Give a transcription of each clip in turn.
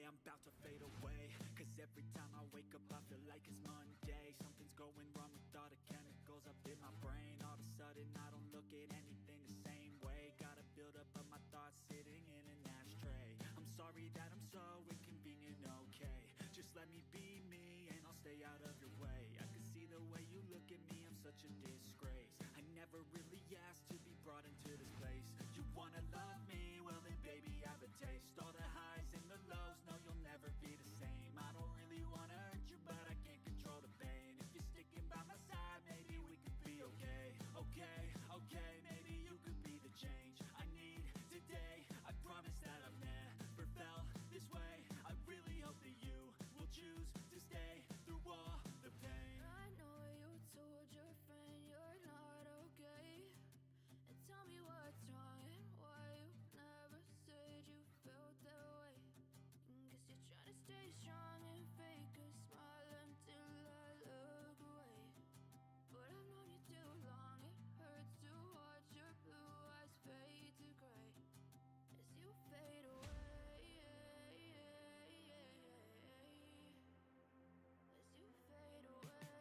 I'm about to fade away. Cause every time I wake up I feel like it's Monday. Something's going wrong with all the chemicals up in my brain. All of a sudden I don't look at anything the same way. Gotta build up of my thoughts sitting in an ashtray. I'm sorry that I'm so inconvenient, okay. Just let me be me and I'll stay out of your way. I can see the way you look at me, I'm such a disgrace. I never really asked to be brought into this place. You wanna love me? Well then baby have a taste. All the highs and the lows, no you'll never be the same. I don't really wanna hurt you but I can't control the pain. If you're sticking by my side, maybe we could be okay. Okay, okay, maybe you could be the change I need today. I promise that I've never felt this way. I really hope that you will choose to stay through all the pain. I know you told your friend you're not okay, and tell me what's wrong and why you never said you felt that way. Guess you're trying to stay strong and fake a smile until I look away. But I've known you too long, it hurts to watch your blue eyes fade to gray as you fade away. As you fade away. As you fade away.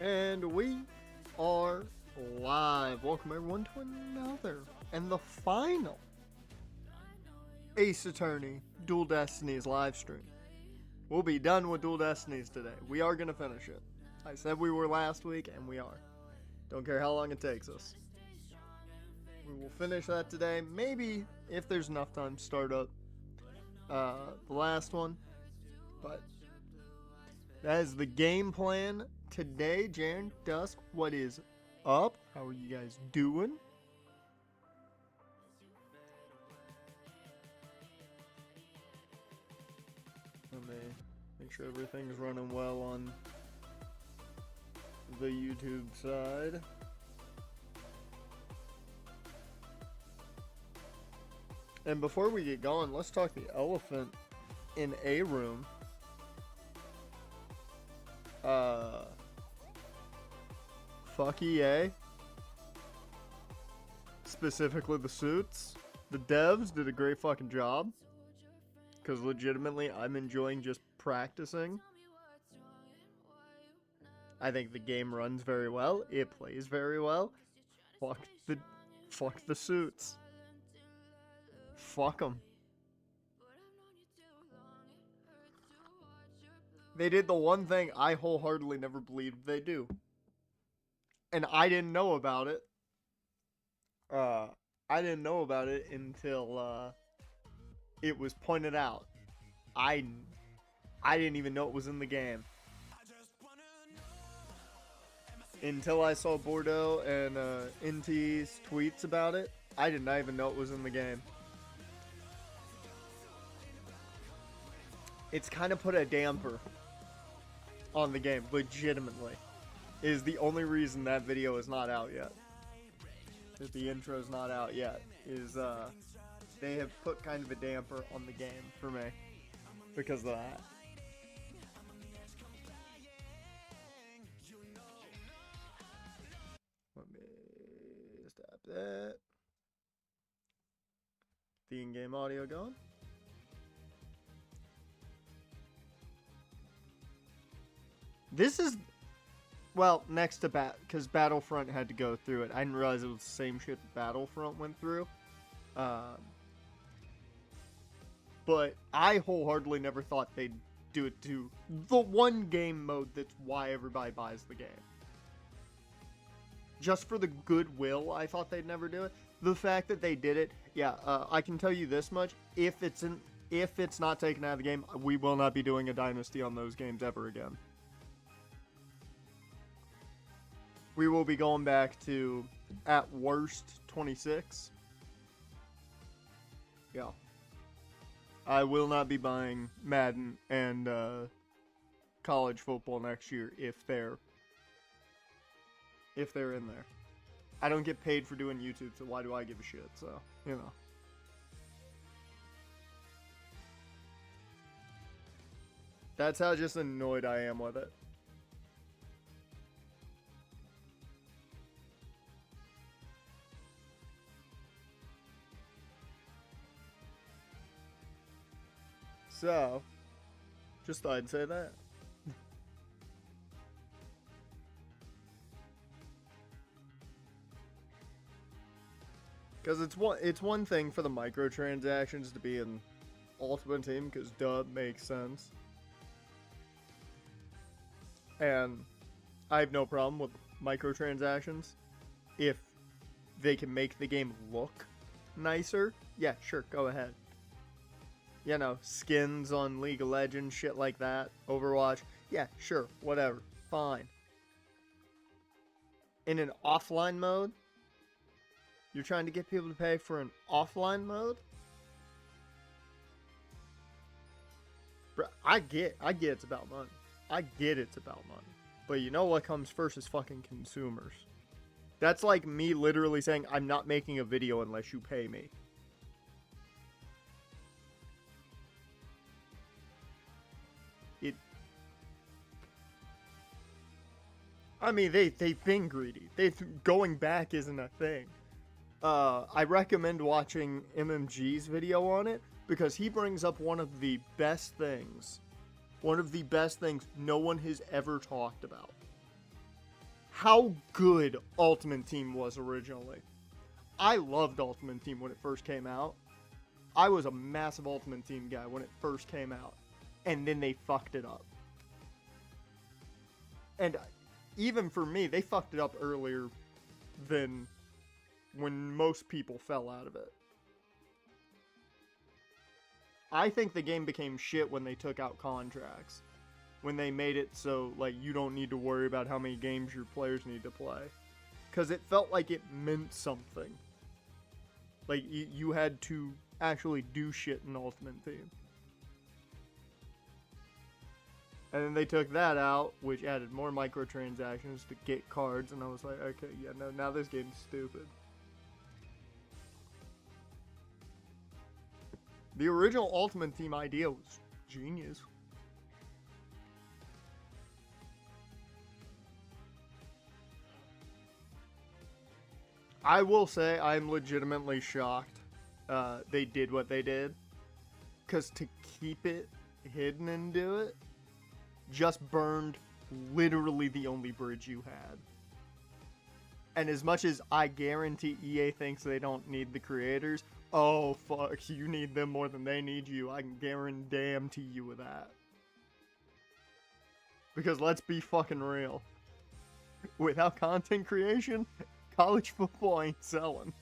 And we are live. Welcome everyone to another and the final Ace Attorney Dual Destinies live stream. We'll be done with Dual Destinies today. We are going to finish it. I said we were last week, and we are. Don't care how long it takes us. We will finish that today. Maybe, if there's enough time, start up the last one. But that is the game plan today. Jaren, Dusk, what is up? How are you guys doing? Let me make sure everything's running well on the YouTube side. And before we get going, let's talk the elephant in a room. Fuck EA. Specifically the suits. The devs did a great fucking job. Because legitimately, I'm enjoying just practicing. I think the game runs very well. It plays very well. Fuck the suits. Fuck them. They did the one thing I wholeheartedly never believed they do. And I didn't know about it. I didn't know about it until it was pointed out. I didn't even know it was in the game. Until I saw Bordeaux and NT's tweets about it, I did not even know it was in the game. It's kind of put a damper on the game, legitimately. Is the only reason that video is not out yet. That the intro is not out yet. Is they have put kind of a damper on the game for me. Because of that. Let me stop that. The in-game audio going. This is, well, next to because Battlefront had to go through it. I didn't realize it was the same shit Battlefront went through. But I wholeheartedly never thought they'd do it to the one game mode that's why everybody buys the game. Just for the goodwill, I thought they'd never do it. The fact that they did it, yeah, I can tell you this much. If it's if it's not taken out of the game, we will not be doing a Dynasty on those games ever again. We will be going back to, at worst, 26. Yeah. I will not be buying Madden and college football next year if they're in there. I don't get paid for doing YouTube, so why do I give a shit? So, you know. That's how just annoyed I am with it. So, just thought I'd say that. Because it's one thing for the microtransactions to be in Ultimate Team, because duh, makes sense. And I have no problem with microtransactions if they can make the game look nicer. Yeah, sure, go ahead. You know, skins on League of Legends, shit like that, Overwatch. Yeah, sure, whatever, fine. In an offline mode, you're trying to get people to pay for an offline mode? Bro, I get it's about money. I get it's about money. But you know what comes first is fucking consumers. That's like me literally saying, I'm not making a video unless you pay me. I mean, they've been greedy. Going back isn't a thing. I recommend watching MMG's video on it, because he brings up one of the best things no one has ever talked about. How good Ultimate Team was originally. I loved Ultimate Team when it first came out. I was a massive Ultimate Team guy when it first came out. And then they fucked it up. And even for me, they fucked it up earlier than when most people fell out of it. I think the game became shit when they took out contracts. When they made it so, like, you don't need to worry about how many games your players need to play. Because it felt like it meant something. Like, you had to actually do shit in Ultimate Team. And then they took that out, which added more microtransactions to get cards, and I was like, okay, yeah, no, now this game's stupid. The original Ultimate Team idea was genius. I will say I'm legitimately shocked they did what they did. Because to keep it hidden and do it, just burned literally the only bridge you had. And as much as I guarantee EA thinks they don't need the creators, oh fuck, you need them more than they need you. I can guarantee you with that. Because let's be fucking real. Without content creation, college football ain't selling.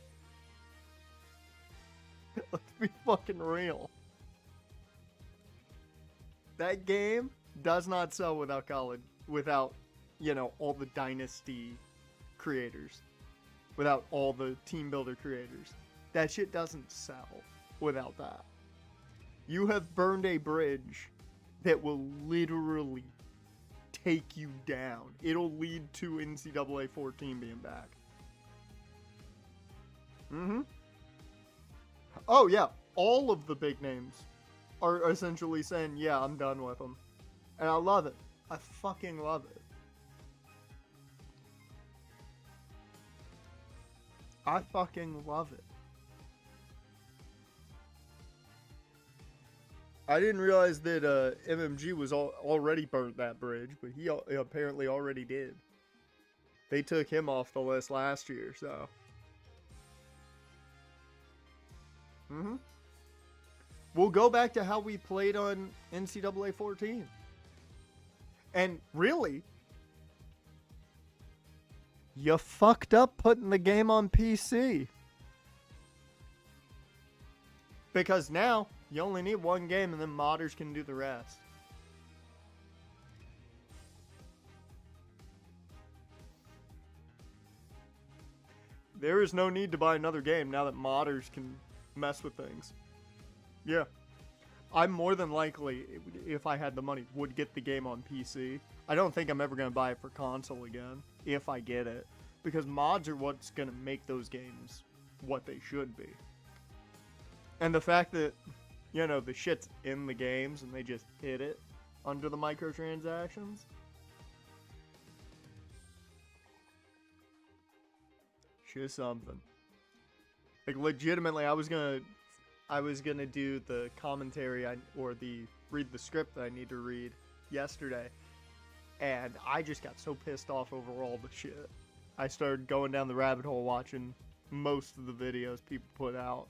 Let's be fucking real. That game does not sell without, you know, all the Dynasty creators. Without all the team builder creators. That shit doesn't sell without that. You have burned a bridge that will literally take you down. It'll lead to NCAA 14 being back. Mm-hmm. Oh yeah, all of the big names are essentially saying, yeah, I'm done with them. And I love it. I fucking love it. I fucking love it. I didn't realize that MMG was already burnt that bridge, but he apparently already did. They took him off the list last year, so. Mm-hmm. We'll go back to how we played on NCAA 14. And really, you fucked up putting the game on PC. Because now, You only need one game, and then modders can do the rest. There is no need to buy another game now that modders can mess with things. Yeah. I'm more than likely, if I had the money, would get the game on PC. I don't think I'm ever going to buy it for console again, if I get it. Because mods are what's going to make those games what they should be. And the fact that, you know, the shit's in the games and they just hit it under the microtransactions. Just something. Like, legitimately, I was gonna do the commentary read the script that I need to read yesterday, and I just got so pissed off over all the shit. I started going down the rabbit hole watching most of the videos people put out,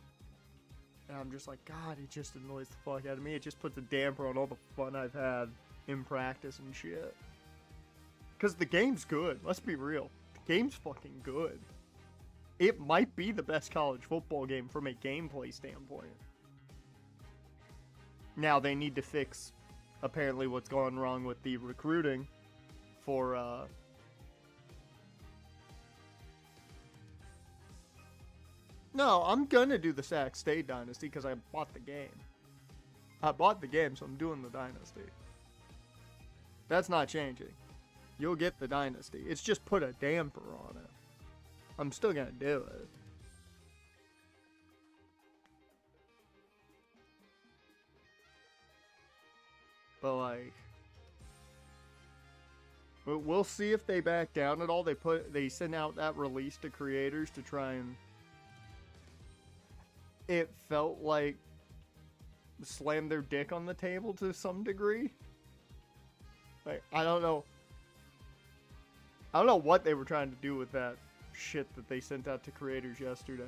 and I'm just like, God, it just annoys the fuck out of me. It just puts a damper on all the fun I've had in practice and shit. Because the game's good. Let's be real. The game's fucking good. It might be the best college football game from a gameplay standpoint. Now, they need to fix, apparently, what's gone wrong with the recruiting for, No, I'm gonna do the Sac State Dynasty because I bought the game. I bought the game, so I'm doing the Dynasty. That's not changing. You'll get the Dynasty. It's just put a damper on it. I'm still gonna do it. But like, we'll see if they back down at all. They sent out that release to creators to try and. It felt like slam their dick on the table to some degree. Like, I don't know what they were trying to do with that shit that they sent out to creators yesterday,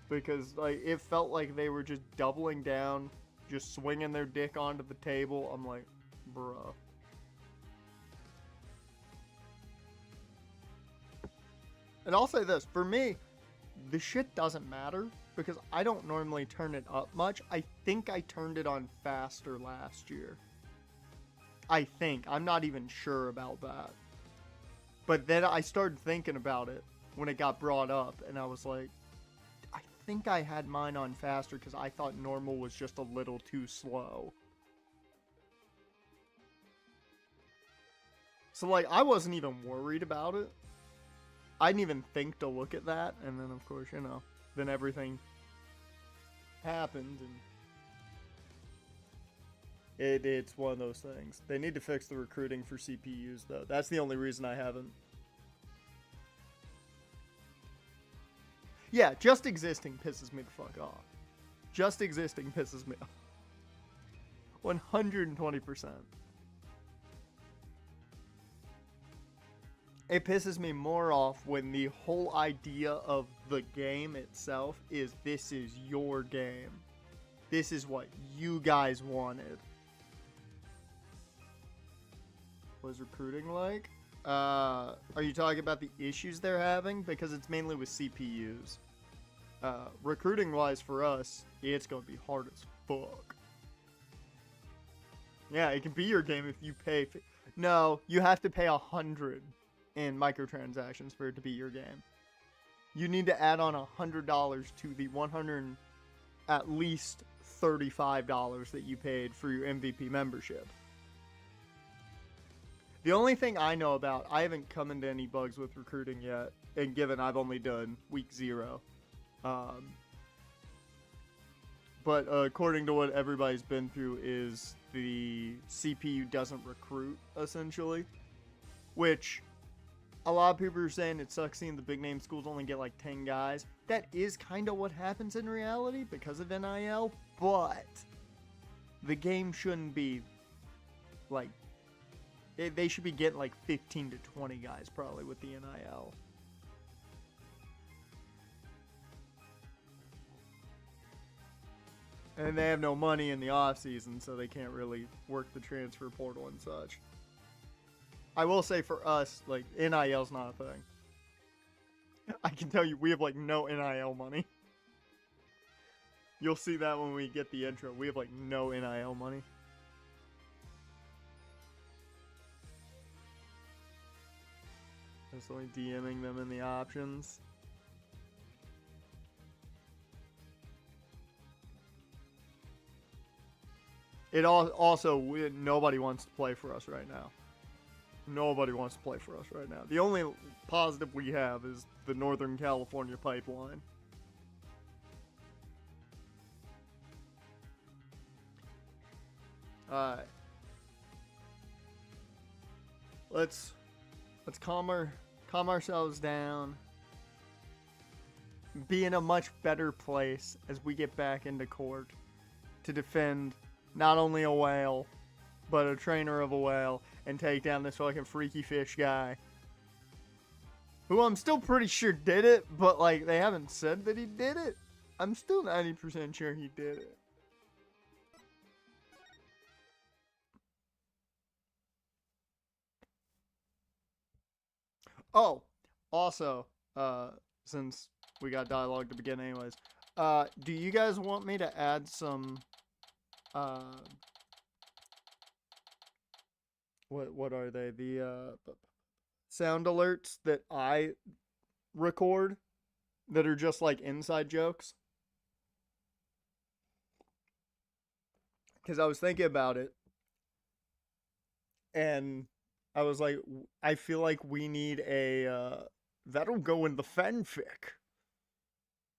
because like it felt like they were just doubling down, just swinging their dick onto the table. I'm like, bruh. And I'll say this, for me, the shit doesn't matter because I don't normally turn it up much. I think I turned it on faster last year. I think. I'm not even sure about that. But then I started thinking about it when it got brought up, and I was like, I think I had mine on faster because I thought normal was just a little too slow. So, like, I wasn't even worried about it. I didn't even think to look at that, and then, of course, you know, then everything happened, and it's one of those things. They need to fix the recruiting for CPUs, though. That's the only reason I haven't. Yeah, just existing pisses me the fuck off. Just existing pisses me off. 120%. It pisses me more off when the whole idea of the game itself is this is your game. This is what you guys wanted. What is recruiting like? Are you talking about the issues they're having? Because it's mainly with CPUs. Recruiting wise for us, it's going to be hard as fuck. Yeah, it can be your game if you pay. No, you have to pay 100 in microtransactions for it to be your game. You need to add on $100 to the at least $35 that you paid for your MVP membership. The only thing I know about, I haven't come into any bugs with recruiting yet, and given I've only done week 0. But according to what everybody's been through is the CPU doesn't recruit, essentially. Which, a lot of people are saying it sucks seeing the big name schools only get like 10 guys. That is kind of what happens in reality because of NIL, but the game shouldn't be like, they should be getting like 15 to 20 guys probably with the NIL. And they have no money in the offseason, so they can't really work the transfer portal and such. I will say for us, like, NIL's not a thing. I can tell you, we have, like, no NIL money. You'll see that when we get the intro. We have like no NIL money. Just like DMing them in the options. It also nobody wants to play for us right now. Nobody wants to play for us right now. The only positive we have is the Northern California pipeline. Alright. Let's calm ourselves down. Be in a much better place as we get back into court to defend not only a whale, but a trainer of a whale, and take down this fucking freaky fish guy. Who I'm still pretty sure did it, but like they haven't said that he did it. I'm still 90% sure he did it. Oh, also, since we got dialogue to begin anyways, do you guys want me to add some, what are they? The, sound alerts that I record that are just like inside jokes? Because I was thinking about it, and I was like, I feel like we need a, that'll go in the fanfic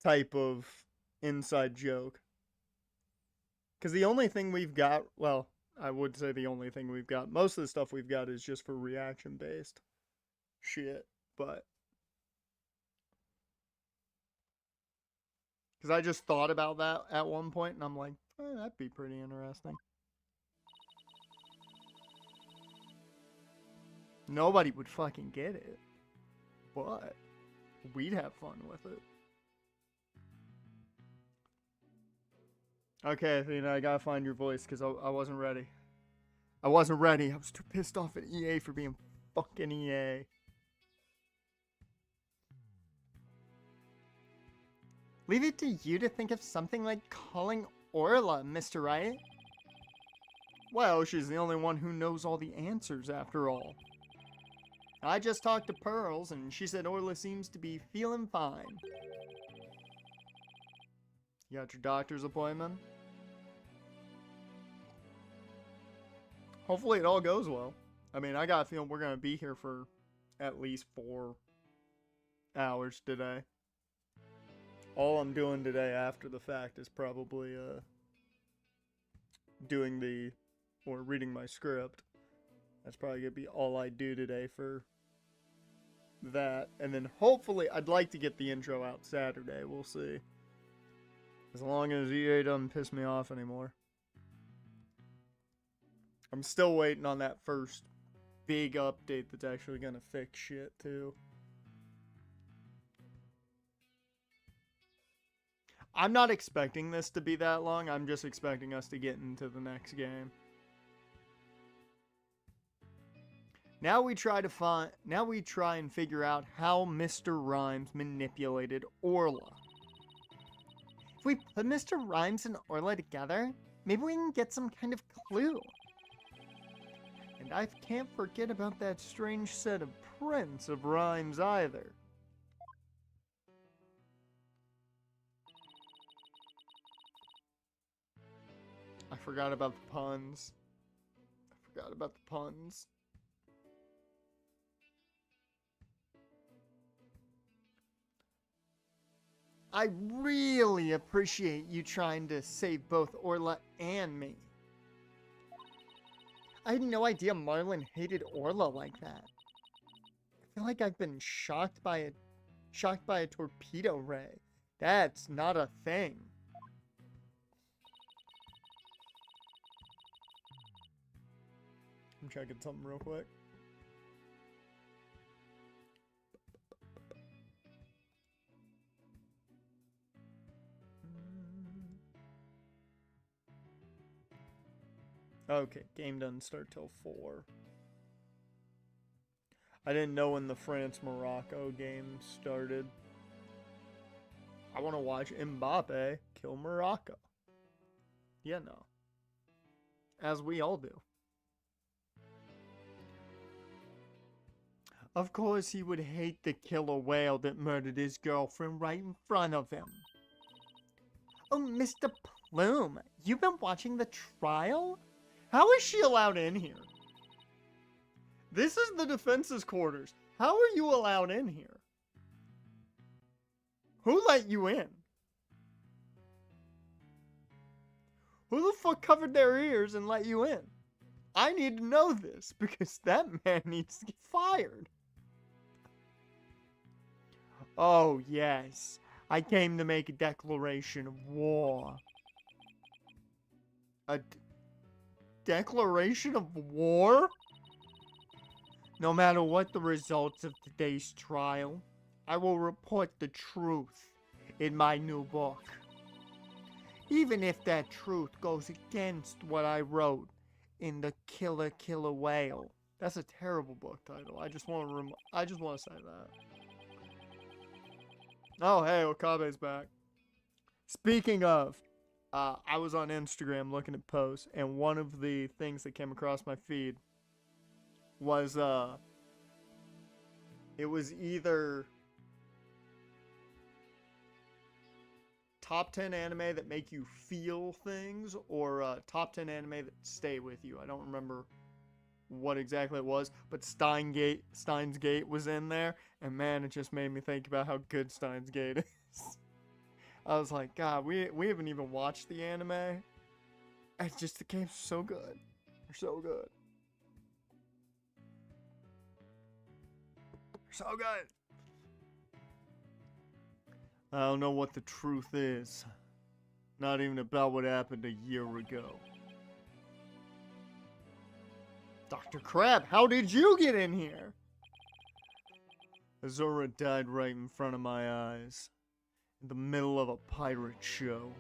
type of inside joke. Because the only thing we've got, well, I would say the only thing we've got, most of the stuff we've got is just for reaction based shit, but. Because I just thought about that at one point, and I'm like, that'd be pretty interesting. Nobody would fucking get it, but we'd have fun with it. Okay, Athena, I gotta find your voice because I wasn't ready. I wasn't ready. I was too pissed off at EA for being fucking EA. Leave it to you to think of something like calling Orla, Mr. Wright. Well, she's the only one who knows all the answers after all. I just talked to Pearls, and she said Orla seems to be feeling fine. You got your doctor's appointment? Hopefully it all goes well. I mean, I got a feeling we're going to be here for at least 4 hours today. All I'm doing today after the fact is probably reading my script. That's probably going to be all I do today for that. And then hopefully, I'd like to get the intro out Saturday. We'll see. As long as EA doesn't piss me off anymore. I'm still waiting on that first big update that's actually going to fix shit, too. I'm not expecting this to be that long. I'm just expecting us to get into the next game. Now we try and figure out how Mr. Rhymes manipulated Orla. If we put Mr. Rhymes and Orla together, maybe we can get some kind of clue. And I can't forget about that strange set of prints of Rhymes either. I forgot about the puns. I really appreciate you trying to save both Orla and me. I had no idea Marlin hated Orla like that. I feel like I've been shocked by a torpedo ray. That's not a thing. I'm checking something real quick. Okay, game doesn't start till 4. I didn't know when the France-Morocco game started. I want to watch Mbappe kill Morocco. Yeah, no. As we all do. Of course, he would hate the killer whale that murdered his girlfriend right in front of him. Oh, Mr. Plume, you've been watching the trial? How is she allowed in here? This is the defense's quarters. How are you allowed in here? Who let you in? Who the fuck covered their ears and let you in? I need to know this because that man needs to get fired. Oh, yes. I came to make a declaration of war. A declaration of war? No matter what the results of today's trial, I will report the truth in my new book. Even if that truth goes against what I wrote in the Killer Whale. That's a terrible book title. I just want to say that. Oh, hey, Okabe's back. Speaking of, I was on Instagram looking at posts, and one of the things that came across my feed was, it was either top 10 anime that make you feel things, or top 10 anime that stay with you. I don't remember what exactly it was, but Steins Gate was in there, and man, it just made me think about how good Steins Gate is. I was like, God, we haven't even watched the anime. It's just, the game's so good. They're so good. They're so good. I don't know what the truth is. Not even about what happened a year ago. Dr. Crab, how did you get in here? Azura died right in front of my eyes. In the middle of a pirate show.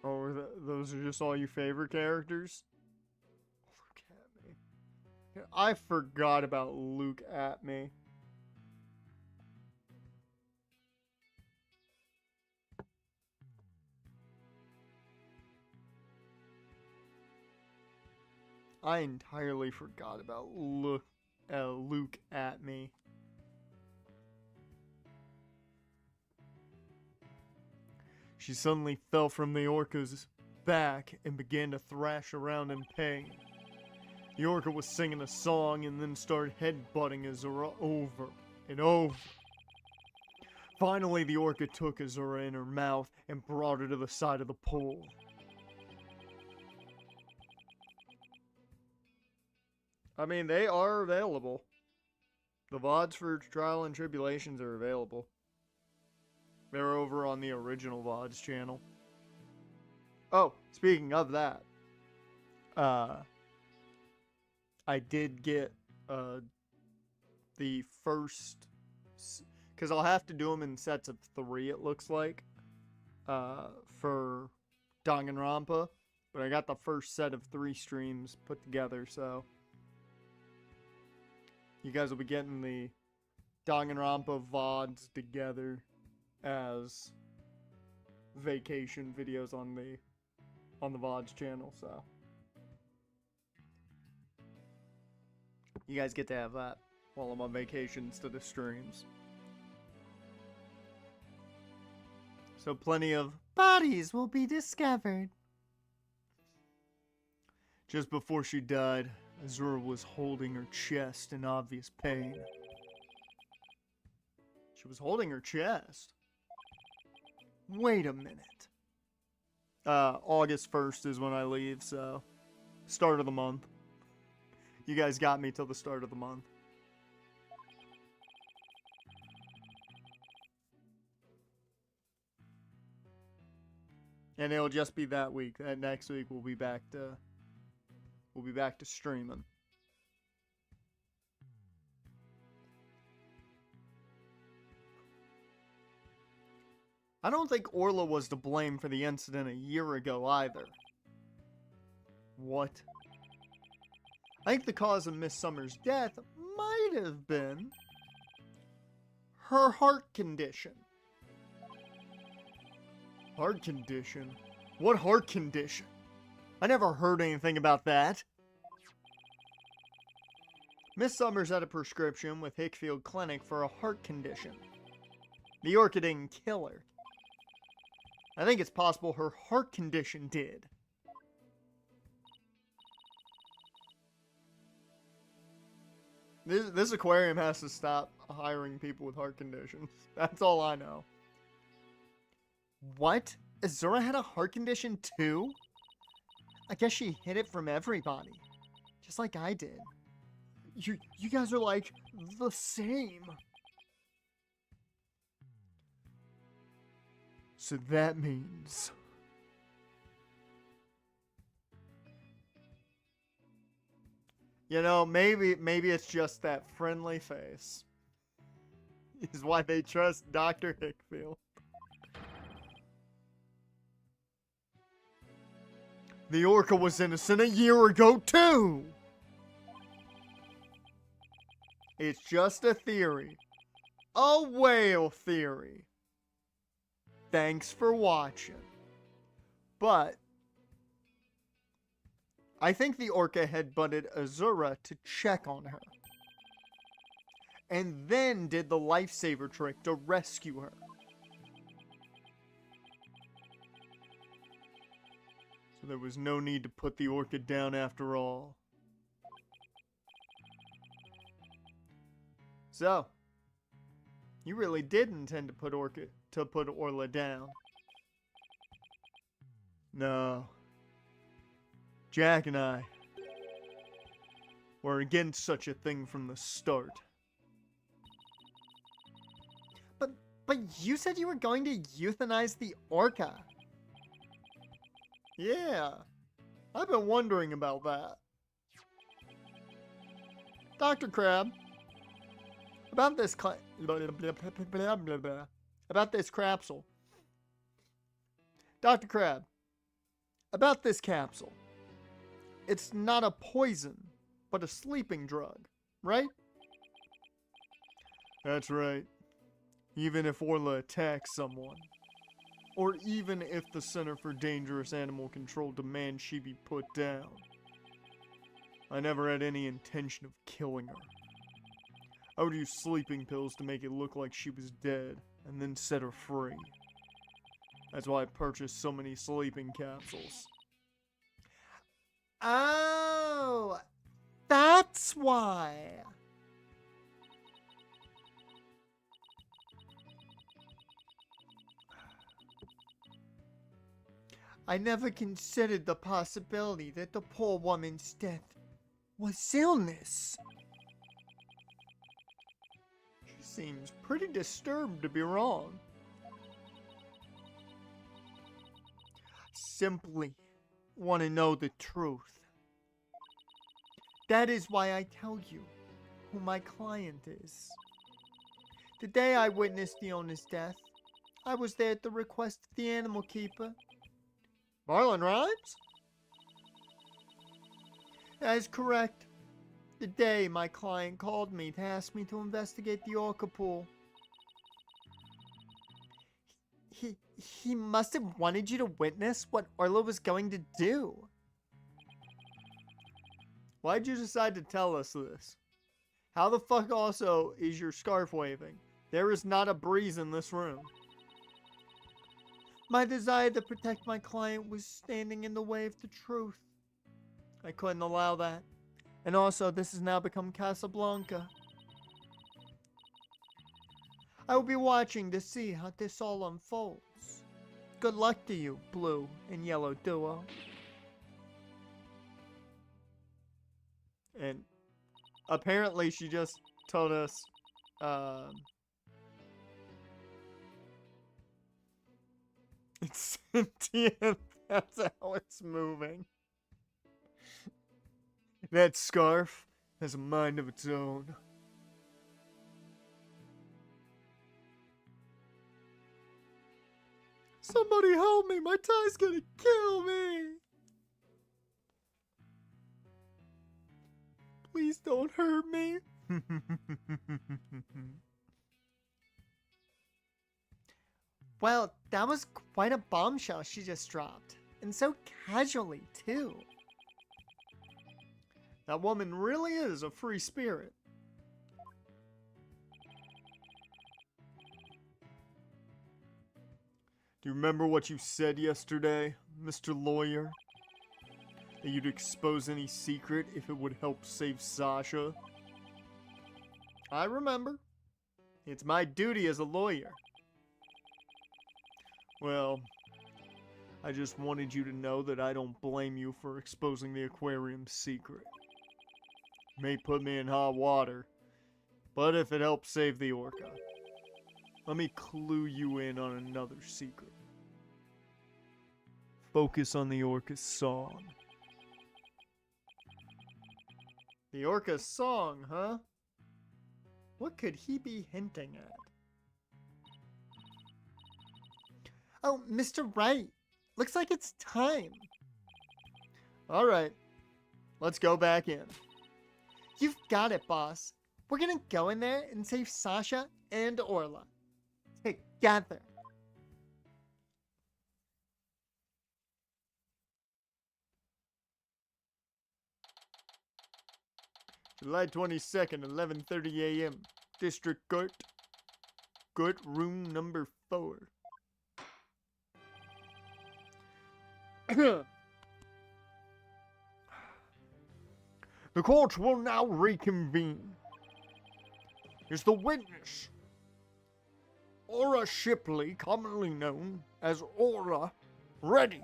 Oh, those are just all your favorite characters? Look at me. I forgot about Luke at me. I entirely forgot about Luke at me. She suddenly fell from the orca's back and began to thrash around in pain. The orca was singing a song and then started headbutting Azura over and over. Finally, the orca took Azura in her mouth and brought her to the side of the pool. I mean, they are available. The VODs for Trial and Tribulations are available. They're over on the original VODs channel. Oh, speaking of that, I did get the first, because I'll have to do them in sets of 3, it looks like, for Danganronpa, but I got the first set of 3 streams put together, so you guys will be getting the Danganronpa VODs together as vacation videos on the VODs channel, so you guys get to have that while I'm on vacation instead of streams. So plenty of bodies will be discovered. Just before she died, Azura was holding her chest in obvious pain. She was holding her chest? Wait a minute. August 1st is when I leave, so start of the month. You guys got me till the start of the month. And it'll just be that week. That next week we'll be back to streaming. I don't think Orla was to blame for the incident a year ago either. What? I think the cause of Miss Summers' death might have been her heart condition. Heart condition? What heart condition? I never heard anything about that. Miss Summers had a prescription with Hickfield Clinic for a heart condition. The orca didn't kill her. I think it's possible her heart condition did. This aquarium has to stop hiring people with heart conditions. That's all I know. What? Azura had a heart condition too? I guess she hid it from everybody. Just like I did. You guys are like the same. So that means... You know, maybe it's just that friendly face. Is why they trust Dr. Hickfield. The orca was innocent a year ago, too! It's just a theory. A whale theory. Thanks for watching. But I think the orca had butted Azura to check on her. And then did the lifesaver trick to rescue her. So there was no need to put the orca down after all. So, you really did intend to put Orla down. No. Jack and I were against such a thing from the start. But you said you were going to euthanize the orca. Yeah, I've been wondering about that. Dr. Crab, about this capsule. Dr. Crab, about this capsule. It's not a poison, but a sleeping drug, right? That's right. Even if Orla attacks someone. Or even if the Center for Dangerous Animal Control demands she be put down. I never had any intention of killing her. I would use sleeping pills to make it look like she was dead, and then set her free. That's why I purchased so many sleeping capsules. Oh, that's why. I never considered the possibility that the poor woman's death was illness. She seems pretty disturbed to be wrong. Simply want to know the truth. That is why I tell you who my client is. The day I witnessed the owner's death, I was there at the request of the animal keeper. Marlon Rhymes? That is correct. The day my client called me to ask me to investigate the orca pool. He must have wanted you to witness what Orla was going to do. Why'd you decide to tell us this? How the fuck also is your scarf waving? There is not a breeze in this room. My desire to protect my client was standing in the way of the truth. I couldn't allow that. And also, this has now become Casablanca. I will be watching to see how this all unfolds. Good luck to you, blue and yellow duo. And apparently she just told us, it's sentient. That's how it's moving. That scarf has a mind of its own. Somebody help me! My tie's gonna kill me! Please don't hurt me. Well, that was quite a bombshell she just dropped. And so casually, too. That woman really is a free spirit. Do you remember what you said yesterday, Mr. Lawyer? That you'd expose any secret if it would help save Sasha? I remember. It's my duty as a lawyer. Well, I just wanted you to know that I don't blame you for exposing the aquarium's secret. It may put me in hot water, but if it helps save the orca, let me clue you in on another secret. Focus on the orca's song. The orca's song, huh? What could he be hinting at? Oh, Mr. Wright. Looks like it's time. Alright. Let's go back in. You've got it, boss. We're gonna go in there and save Sasha and Orla. Together. July 22nd, 11:30 a.m. District Court. Court room number 4. The court will now reconvene. Is the witness, Aura Shipley, commonly known as Aura, ready?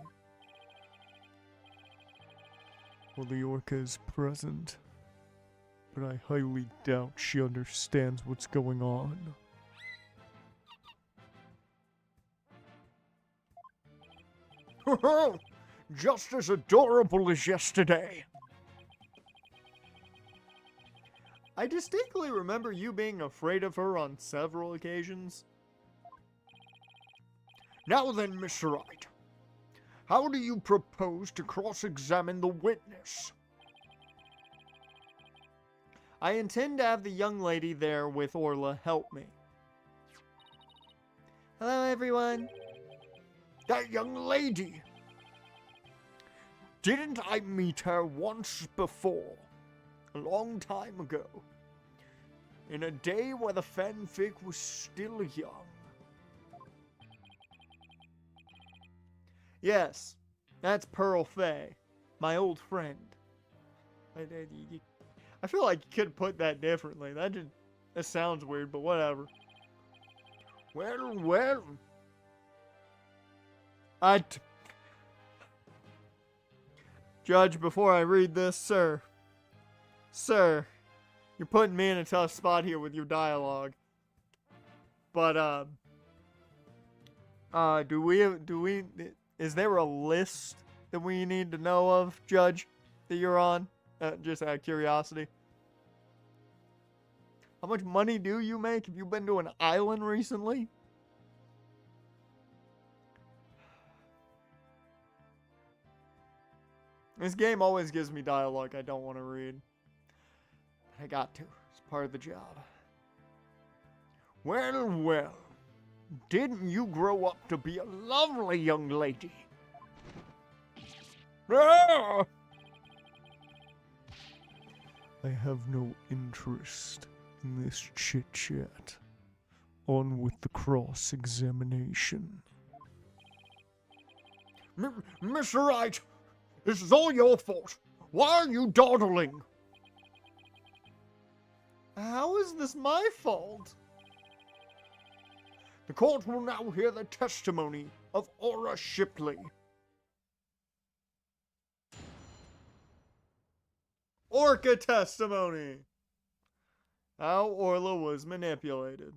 Well, the orca is present, but I highly doubt she understands what's going on. Just as adorable as yesterday. I distinctly remember you being afraid of her on several occasions. Now then, Miss Wright, how do you propose to cross-examine the witness? I intend to have the young lady there with Orla help me. Hello, everyone. That young lady! Didn't I meet her once before? A long time ago. In a day where the fanfic was still young. Yes, that's Pearl Fay, my old friend. I feel like you could put that differently. That sounds weird, but whatever. Well. Judge, before I read this, sir, you're putting me in a tough spot here with your dialogue. But, is there a list that we need to know of, Judge, that you're on? Just out of curiosity. How much money do you make? Have you been to an island recently? This game always gives me dialogue I don't want to read. But I got to. It's part of the job. Well. Didn't you grow up to be a lovely young lady? Ah! I have no interest in this chit-chat. On with the cross-examination. Mr. Wright! This is all your fault. Why are you dawdling? How is this my fault? The court will now hear the testimony of Aura Shipley. Orca testimony. How Orla was manipulated.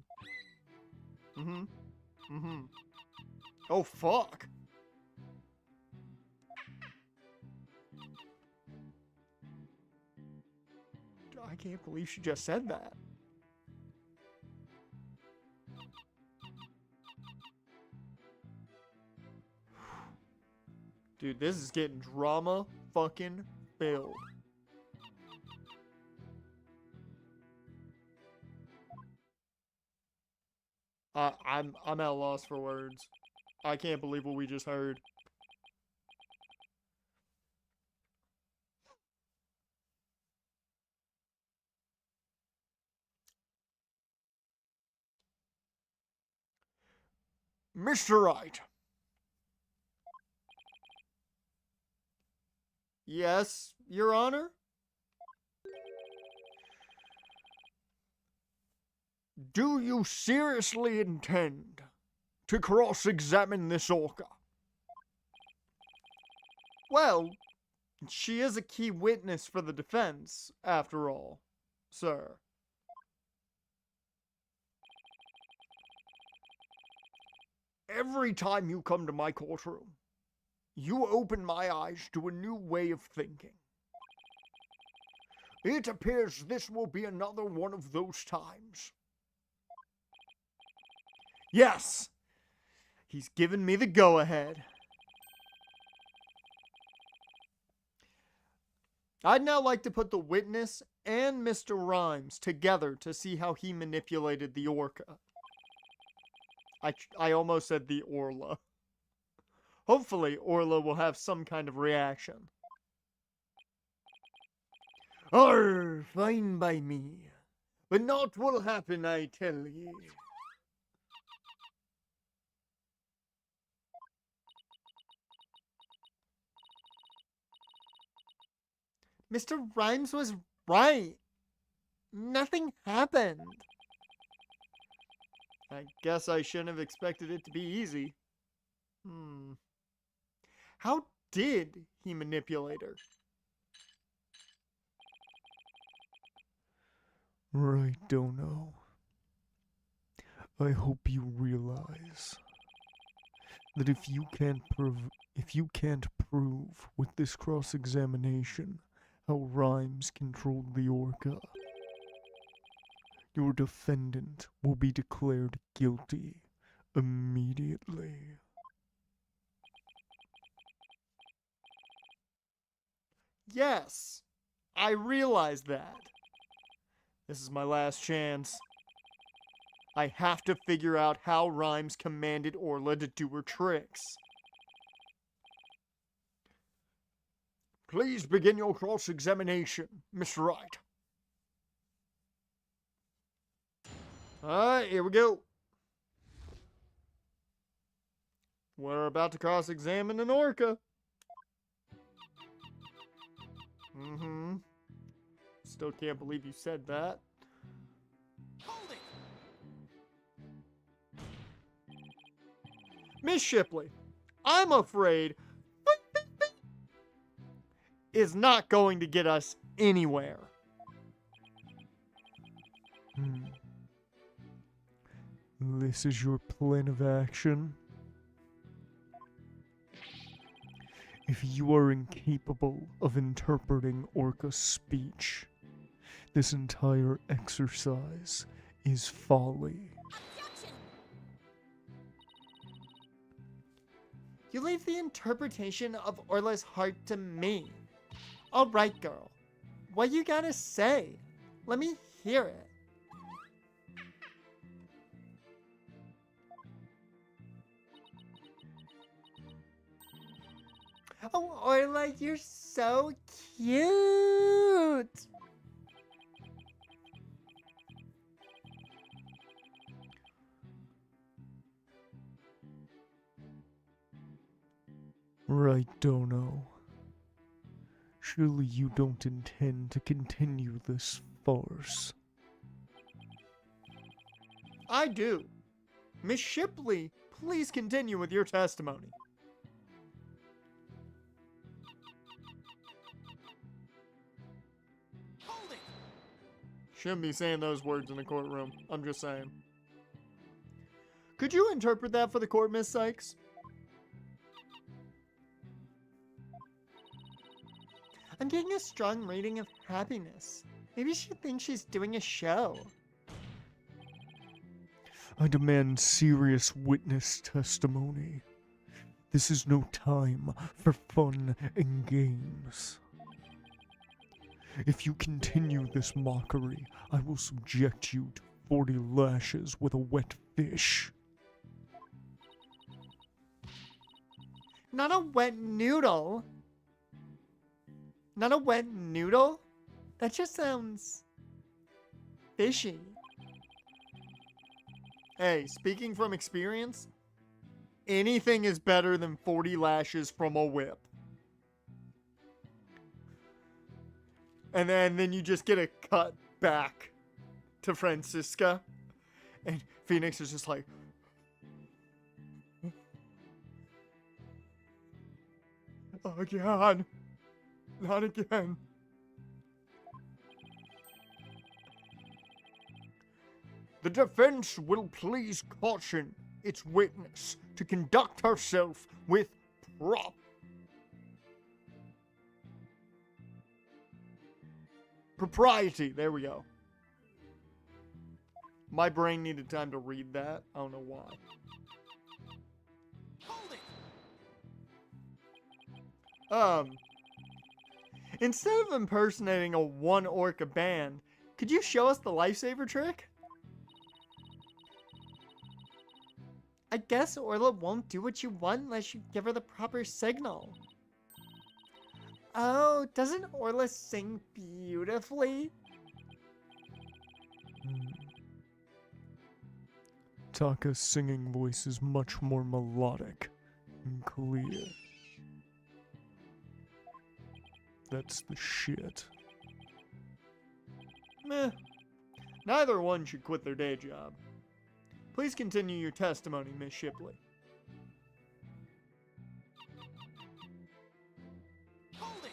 Oh, fuck. I can't believe she just said that. Dude, this is getting drama fucking filled. I'm at a loss for words. I can't believe what we just heard. Mr. Wright. Yes, Your Honor? Do you seriously intend to cross-examine this orca? Well, she is a key witness for the defense, after all, sir. Every time you come to my courtroom, you open my eyes to a new way of thinking. It appears this will be another one of those times. Yes! He's given me the go-ahead. I'd now like to put the witness and Mr. Rhymes together to see how he manipulated the orca. I almost said the Orla. Hopefully, Orla will have some kind of reaction. Arr, fine by me. But naught will happen, I tell ye. Mr. Rhymes was right. Nothing happened. I guess I shouldn't have expected it to be easy. How did he manipulate her? Right, don't know. I hope you realize that if you can't prove with this cross-examination how Rhymes controlled the orca, your defendant will be declared guilty immediately. Yes, I realize that. This is my last chance. I have to figure out how Rhymes commanded Orla to do her tricks. Please begin your cross-examination, Mr. Wright. Alright, here we go. We're about to cross-examine an orca. Still can't believe you said that. Hold it! Miss Shipley, I'm afraid is not going to get us anywhere. This is your plan of action? If you are incapable of interpreting orca speech, this entire exercise is folly. You leave the interpretation of Orla's heart to me. All right, girl. What you gotta say? Let me hear it. Oh, Orla, you're so cute. Right, Dono. Surely you don't intend to continue this farce. I do. Miss Shipley, please continue with your testimony. Hold it! Shouldn't be saying those words in the courtroom. I'm just saying. Could you interpret that for the court, Miss Sykes? I'm getting a strong rating of happiness. Maybe she thinks she's doing a show. I demand serious witness testimony. This is no time for fun and games. If you continue this mockery, I will subject you to 40 lashes with a wet fish. Not a wet noodle. Not a wet noodle? That just sounds fishy. Hey, speaking from experience, anything is better than 40 lashes from a whip. And then you just get a cut back to Francisca. And Phoenix is just like, again. Not again. The defense will please caution its witness to conduct herself with propriety. There we go. My brain needed time to read that. I don't know why. Hold it. Instead of impersonating a one orca band, could you show us the lifesaver trick? I guess Orla won't do what you want unless you give her the proper signal. Oh, doesn't Orla sing beautifully? Taka's singing voice is much more melodic and clear. That's the shit. Meh. Neither one should quit their day job. Please continue your testimony, Miss Shipley. Hold it.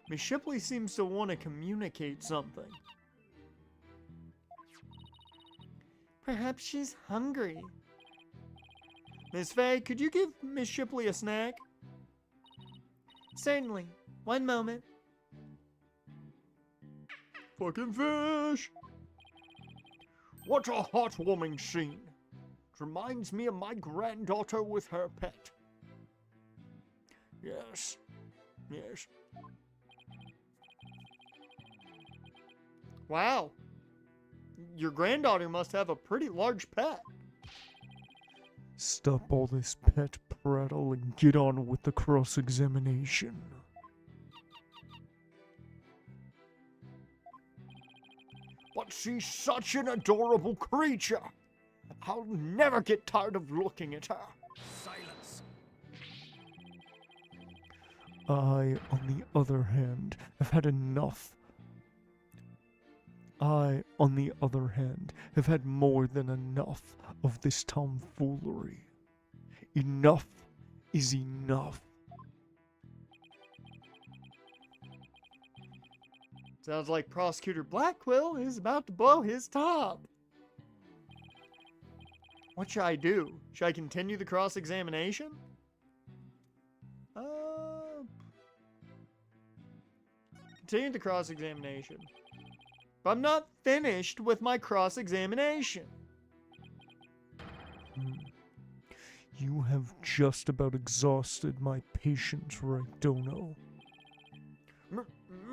Miss Shipley seems to want to communicate something. Perhaps she's hungry. Miss Faye, could you give Miss Shipley a snack? Certainly. One moment. Fucking fish! What a heartwarming scene. It reminds me of my granddaughter with her pet. Yes. Yes. Wow. Your granddaughter must have a pretty large pet. Stop all this pet prattle and get on with the cross-examination. But she's such an adorable creature. I'll never get tired of looking at her. Silence. I, on the other hand, have had enough. I, on the other hand, have had more than enough of this tomfoolery. Enough is enough. Sounds like Prosecutor Blackquill is about to blow his top. What should I do? Should I continue the cross-examination? Continue the cross-examination. But I'm not finished with my cross-examination. You have just about exhausted my patience, Right, Dono.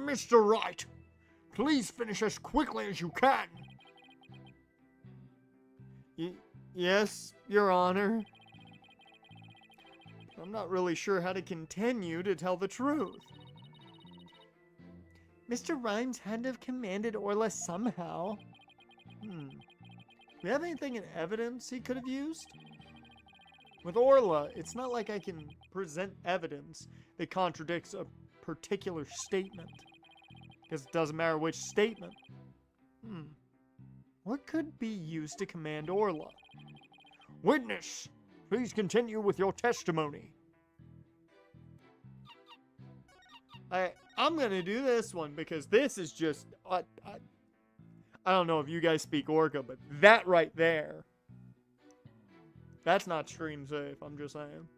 Mr. Wright, please finish as quickly as you can. Yes, Your Honor. I'm not really sure how to continue to tell the truth. Mr. Rhymes had to have commanded Orla somehow. Do we have anything in evidence he could have used? With Orla, it's not like I can present evidence that contradicts a particular statement. Because it doesn't matter which statement. What could be used to command Orla? Witness, please continue with your testimony. I'm gonna do this one because this is just... I don't know if you guys speak Orca, but that right there... That's not stream safe, I'm just saying.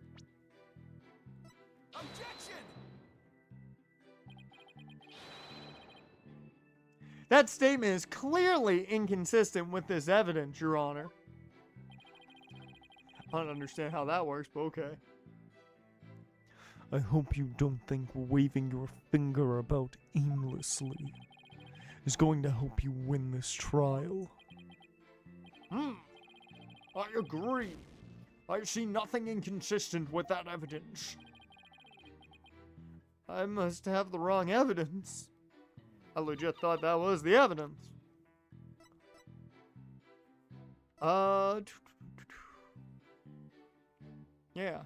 Objection! That statement is clearly inconsistent with this evidence, Your Honor. I don't understand how that works, but okay. I hope you don't think waving your finger about aimlessly is going to help you win this trial. I agree. I see nothing inconsistent with that evidence. I must have the wrong evidence. I legit thought that was the evidence. Yeah.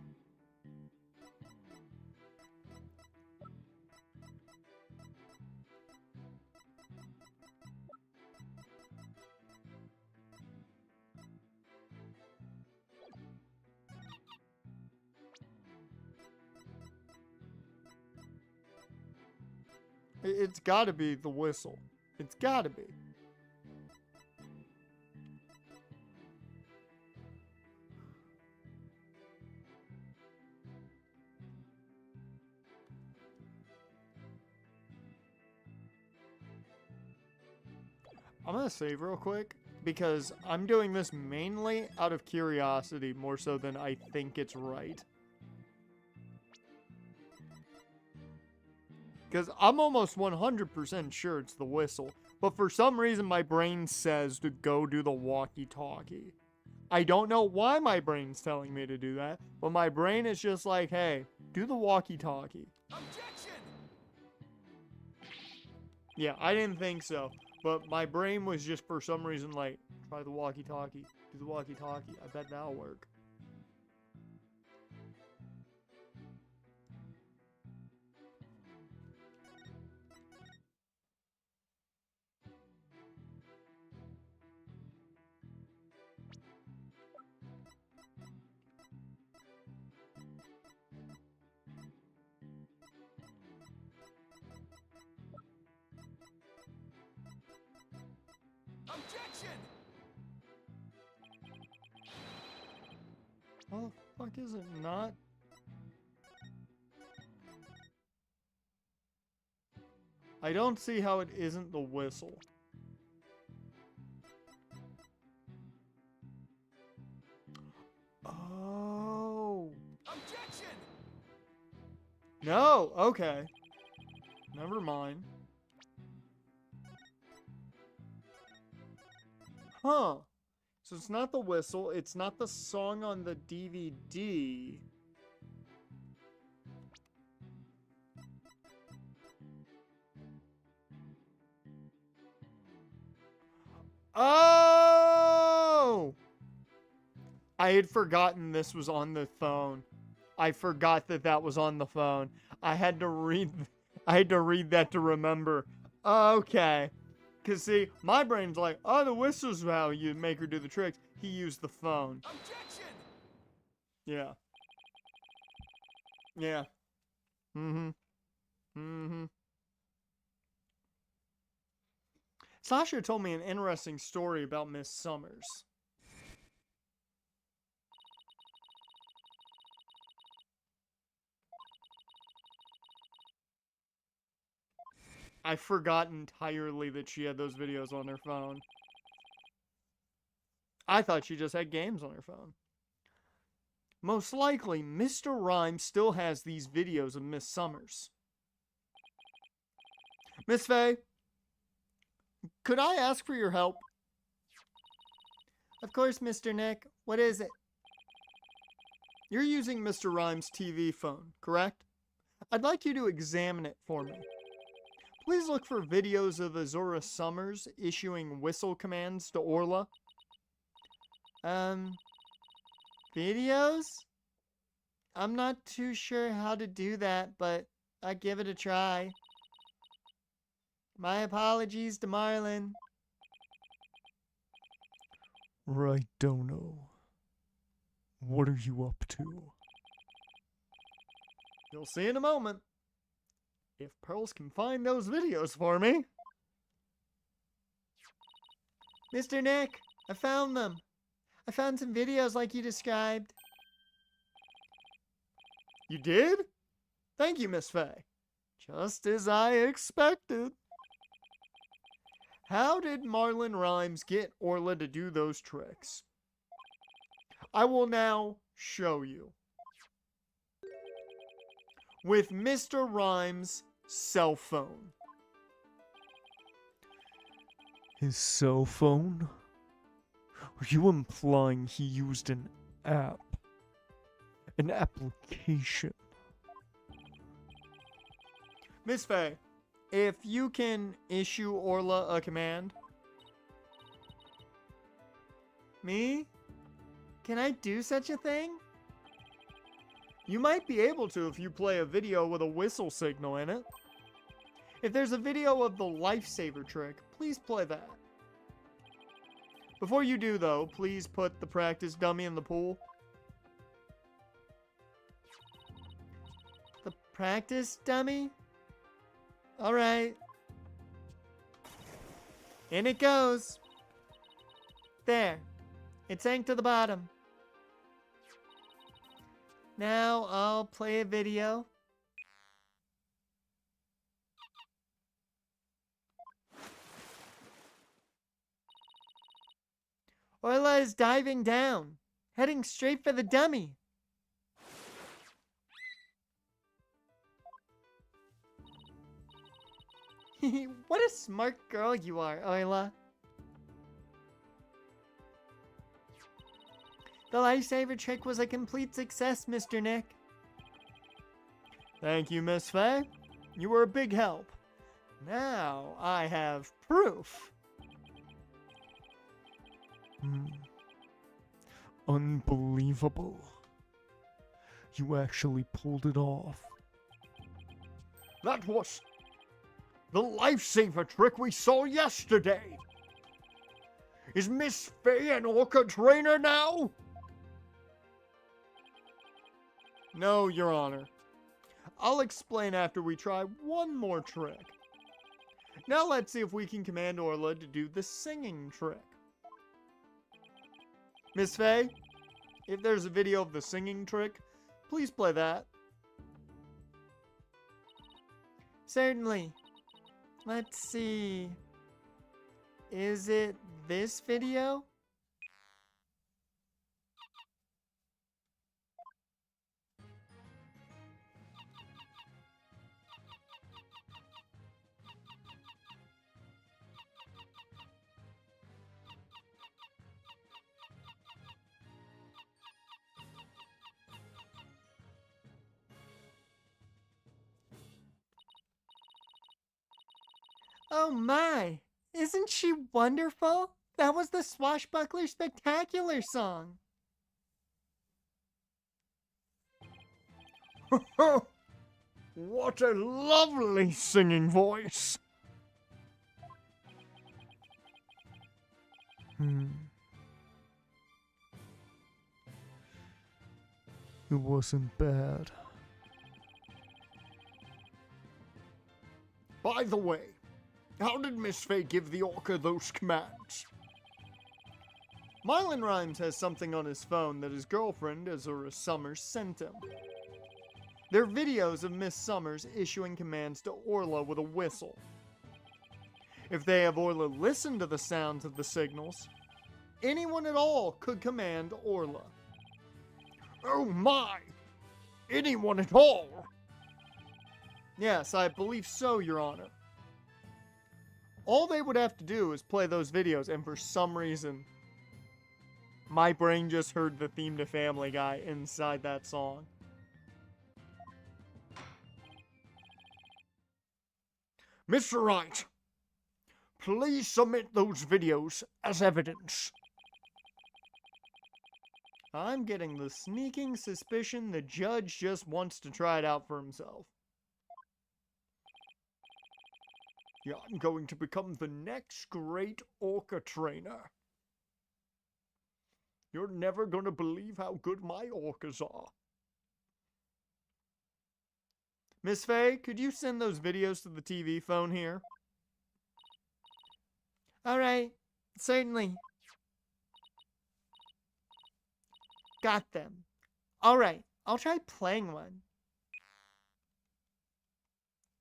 It's gotta be the whistle. It's gotta be. I'm gonna save real quick because I'm doing this mainly out of curiosity more so than I think it's right. Because I'm almost 100% sure it's the whistle, but for some reason my brain says to go do the walkie-talkie. I don't know why my brain's telling me to do that, but my brain is just like, hey, do the walkie-talkie. Objection! Yeah, I didn't think so, but my brain was just for some reason like, try the walkie-talkie, do the walkie-talkie. I bet that'll work. Objection! How the fuck is it not? I don't see how it isn't the whistle. Oh. Objection! No, okay. Never mind. Huh. So it's not the whistle, it's not the song on the DVD. Oh! I had forgotten this was on the phone. I forgot that that was on the phone. I had to read that to remember. Okay. Cause see, my brain's like, oh, the whistle's how you make her do the tricks. He used the phone. Objection! Yeah. Yeah. Mm-hmm. Mm-hmm. Sasha told me an interesting story about Miss Summers. I forgot entirely that she had those videos on her phone. I thought she just had games on her phone. Most likely, Mr. Rhyme still has these videos of Miss Summers. Miss Faye, could I ask for your help? Of course, Mr. Nick. What is it? You're using Mr. Rhyme's TV phone, correct? I'd like you to examine it for me. Please look for videos of Azura Summers issuing whistle commands to Orla. Videos? I'm not too sure how to do that, but I'll give it a try. My apologies to Marlin. Right, Dono. What are you up to? You'll see in a moment. If Pearls can find those videos for me. Mr. Nick, I found them. I found some videos like you described. You did? Thank you, Miss Faye. Just as I expected. How did Marlin Rhymes get Orla to do those tricks? I will now show you. With Mr. Rhymes' cell phone. His cell phone? Are you implying he used an app? An application? Miss Faye, if you can issue Orla a command. Me? Can I do such a thing? You might be able to if you play a video with a whistle signal in it. If there's a video of the lifesaver trick, please play that. Before you do though, please put the practice dummy in the pool. The practice dummy? Alright. In it goes. There. It sank to the bottom. Now I'll play a video. Orla is diving down, heading straight for the dummy. What a smart girl you are, Orla. The lifesaver trick was a complete success, Mr. Nick. Thank you, Miss Faye. You were a big help. Now I have proof. Unbelievable. You actually pulled it off. That was the lifesaver trick we saw yesterday. Is Miss Faye an orca trainer now? No, Your Honor. I'll explain after we try one more trick. Now let's see if we can command Orla to do the singing trick. Miss Faye, if there's a video of the singing trick, please play that. Certainly. Let's see. Is it this video? Oh my! Isn't she wonderful? That was the Swashbuckler Spectacular song. What a lovely singing voice. It wasn't bad. By the way, how did Miss Faye give the orca those commands? Mylan Rhymes has something on his phone that his girlfriend, Azura Summers, sent him. They're videos of Miss Summers issuing commands to Orla with a whistle. If they have Orla listen to the sounds of the signals, anyone at all could command Orla. Oh my! Anyone at all? Yes, I believe so, Your Honor. All they would have to do is play those videos, and for some reason, my brain just heard the theme to Family Guy inside that song. Mr. Wright, please submit those videos as evidence. I'm getting the sneaking suspicion the judge just wants to try it out for himself. Yeah, I'm going to become the next great orca trainer. You're never going to believe how good my orcas are. Miss Faye, could you send those videos to the TV phone here? Alright, certainly. Got them. Alright, I'll try playing one.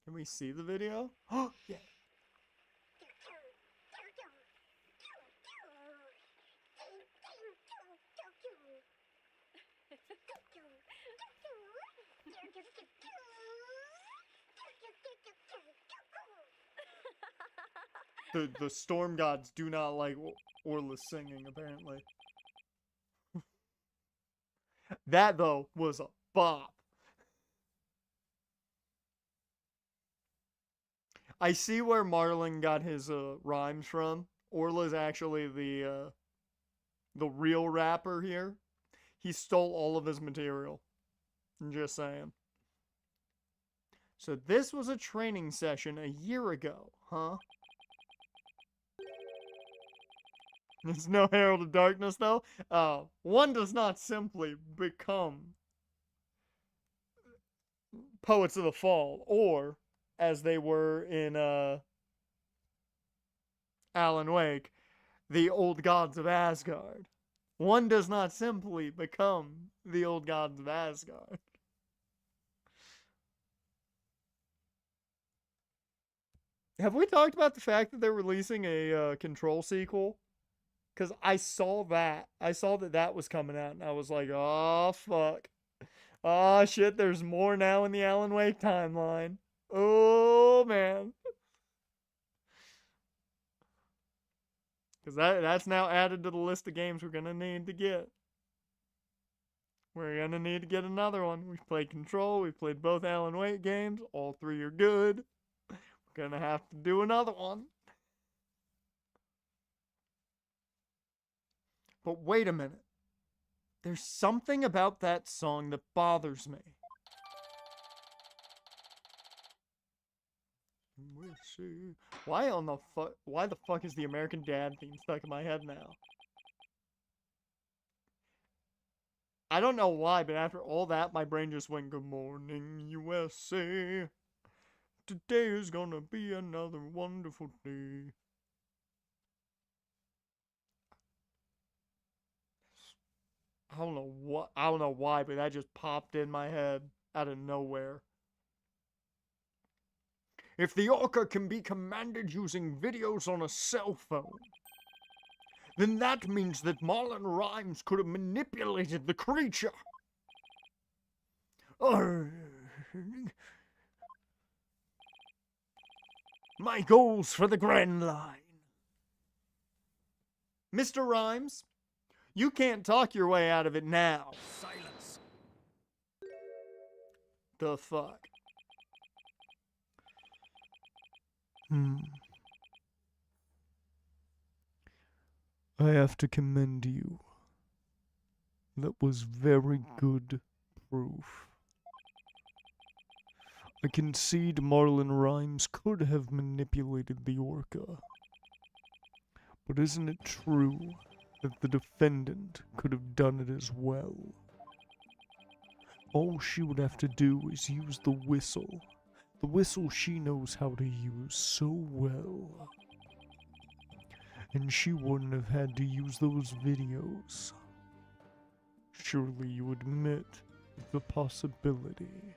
Can we see the video? Oh, yeah. The storm gods do not like Orla's singing, apparently. That, though, was a bop. I see where Marlin got his rhymes from. Orla's actually the real rapper here. He stole all of his material. I'm just saying. So this was a training session a year ago, huh? There's no Herald of Darkness, though. One does not simply become Poets of the Fall, or, as they were in Alan Wake, the old gods of Asgard. One does not simply become the old gods of Asgard. Have we talked about the fact that they're releasing a Control sequel? Because I saw that. I saw that that was coming out, and I was like, oh, fuck. Oh, shit, there's more now in the Alan Wake timeline. Oh, man. Because that's now added to the list of games we're going to need to get. We're going to need to get another one. We've played Control. We've played both Alan Wake games. All three are good. We're going to have to do another one. But wait a minute. There's something about that song that bothers me. Why the fuck is the American Dad theme stuck in my head now? I don't know why, but after all that, my brain just went, "Good morning, USA. Today is gonna be another wonderful day." I don't know why, but that just popped in my head out of nowhere. If the Orca can be commanded using videos on a cell phone, then that means that Marlon Rhymes could have manipulated the creature. My goals for the Grand Line. Mr. Rhymes, you can't talk your way out of it now. Silence. The fuck? I have to commend you. That was very good proof. I concede Marlon Rhymes could have manipulated the Orca. But isn't it true that the defendant could have done it as well? All she would have to do is use the whistle. The whistle she knows how to use so well. And she wouldn't have had to use those videos. Surely you admit the possibility.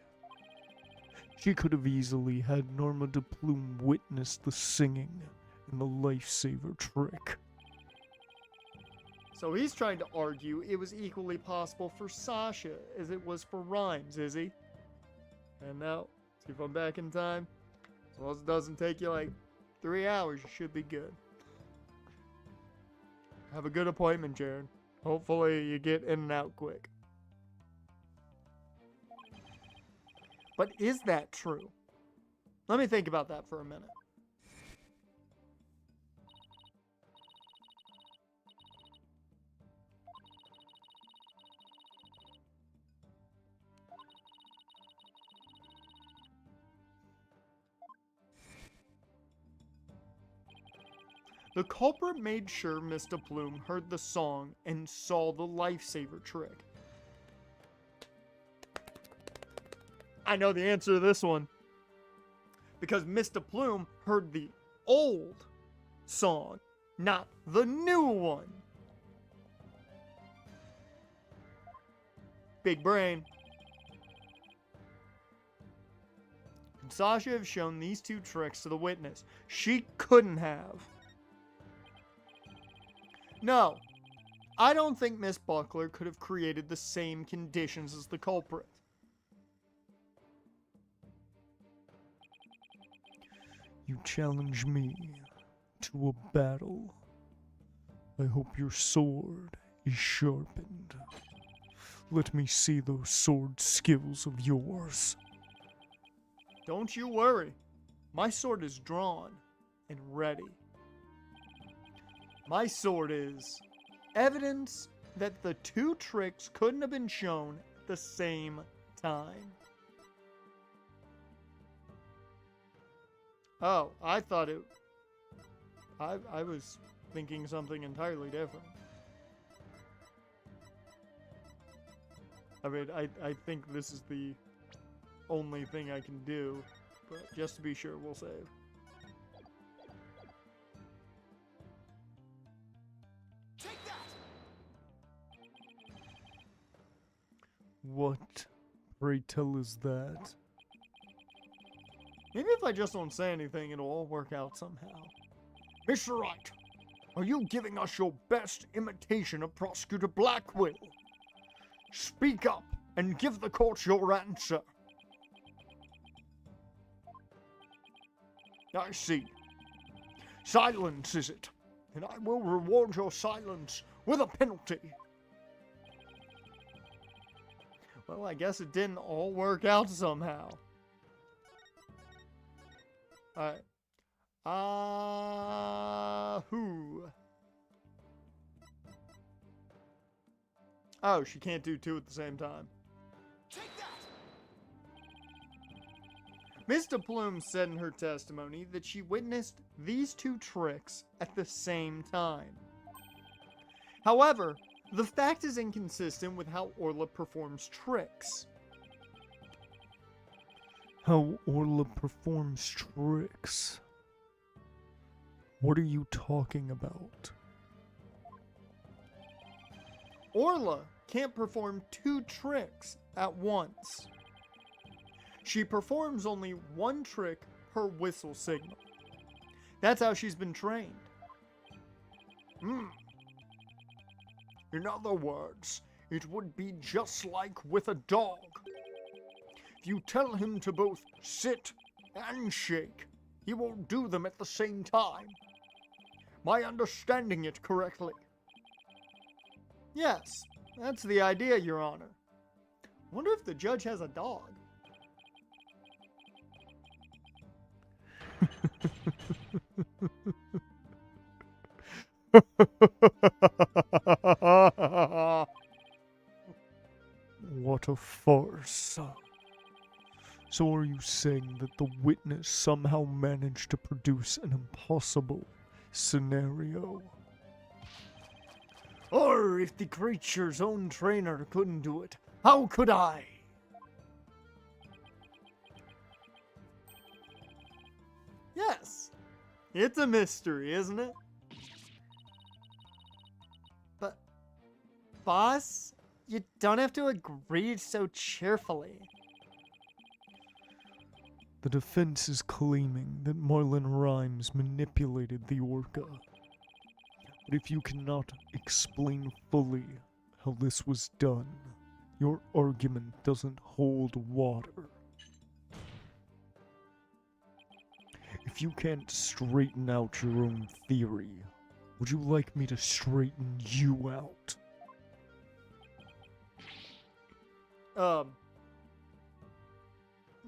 She could have easily had Norma de Plume witness the singing and the lifesaver trick. So he's trying to argue it was equally possible for Sasha as it was for Rhymes, is he? And now, see if I'm back in time. As long as it doesn't take you like 3 hours, you should be good. Have a good appointment, Jared. Hopefully you get in and out quick. But is that true? Let me think about that for a minute. The culprit made sure Miss de Plume heard the song and saw the lifesaver trick. I know the answer to this one. Because Miss de Plume heard the old song, not the new one. Big brain. Could Sasha have shown these two tricks to the witness? She couldn't have. No, I don't think Miss Buckler could have created the same conditions as the culprit. You challenge me to a battle. I hope your sword is sharpened. Let me see those sword skills of yours. Don't you worry. My sword is drawn and ready. My sword is evidence that the two tricks couldn't have been shown at the same time. Oh, I thought it... I was thinking something entirely different. I mean, I think this is the only thing I can do, but just to be sure, we'll save. Take that! What, pray tell, is that? Maybe if I just don't say anything, it'll all work out somehow. Mr. Wright, are you giving us your best imitation of Prosecutor Blackwell? Speak up and give the court your answer. I see. Silence is it, and I will reward your silence with a penalty. Well, I guess it didn't all work out somehow. Alright. Who? Oh, she can't do two at the same time. Take that! Mr. Plume said in her testimony that she witnessed these two tricks at the same time. However, the fact is inconsistent with how Orla performs tricks. How Orla performs tricks? What are you talking about? Orla can't perform two tricks at once. She performs only one trick per whistle signal. That's how she's been trained. In other words, it would be just like with a dog. If you tell him to both sit and shake, he won't do them at the same time. Am I understanding it correctly? Yes, that's the idea, Your Honor. Wonder if the judge has a dog. What a farce. So are you saying that the witness somehow managed to produce an impossible scenario? Or if the creature's own trainer couldn't do it, how could I? Yes, it's a mystery, isn't it? But, boss, you don't have to agree so cheerfully. The defense is claiming that Marlon Rhymes manipulated the orca. But if you cannot explain fully how this was done, your argument doesn't hold water. If you can't straighten out your own theory, would you like me to straighten you out?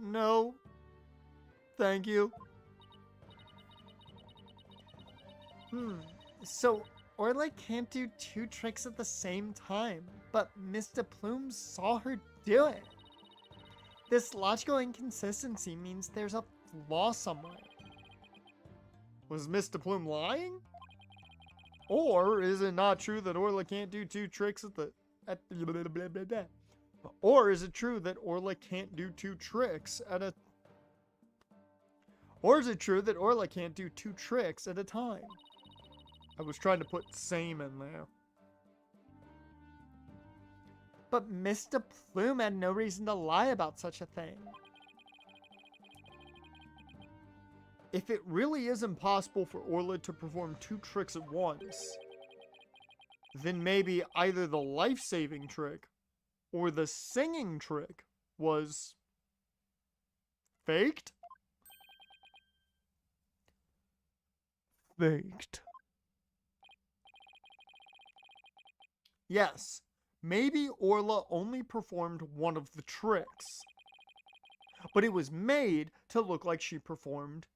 No. Thank you. So, Orla can't do two tricks at the same time, but Mr. Plume saw her do it. This logical inconsistency means there's a flaw somewhere. Was Mr. Plume lying? Or is it not true that Orla can't do two tricks Or is it true that Orla can't do two tricks at a... Or is it true that Orla can't do two tricks at a time? I was trying to put same in there. But Mr. Plume had no reason to lie about such a thing. If it really is impossible for Orla to perform two tricks at once, then maybe either the life-saving trick or the singing trick was faked? faked. Yes, maybe Orla only performed one of the tricks, but it was made to look like she performed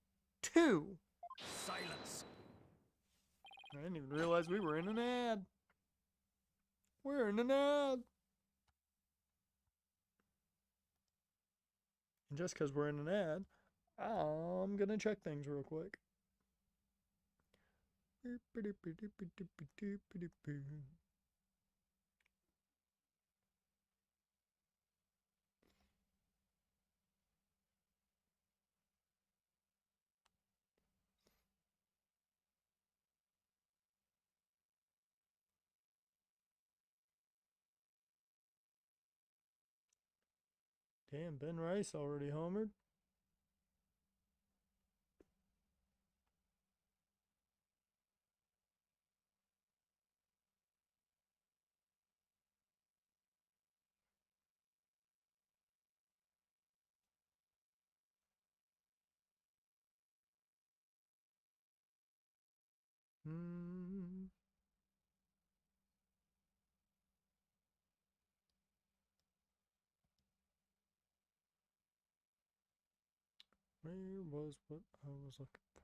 two. Silence. I didn't even realize we were in an ad. We're in an ad. And just because we're in an ad, I'm going to check things real quick. Damn, Ben Rice already homered. Where was what I was looking for?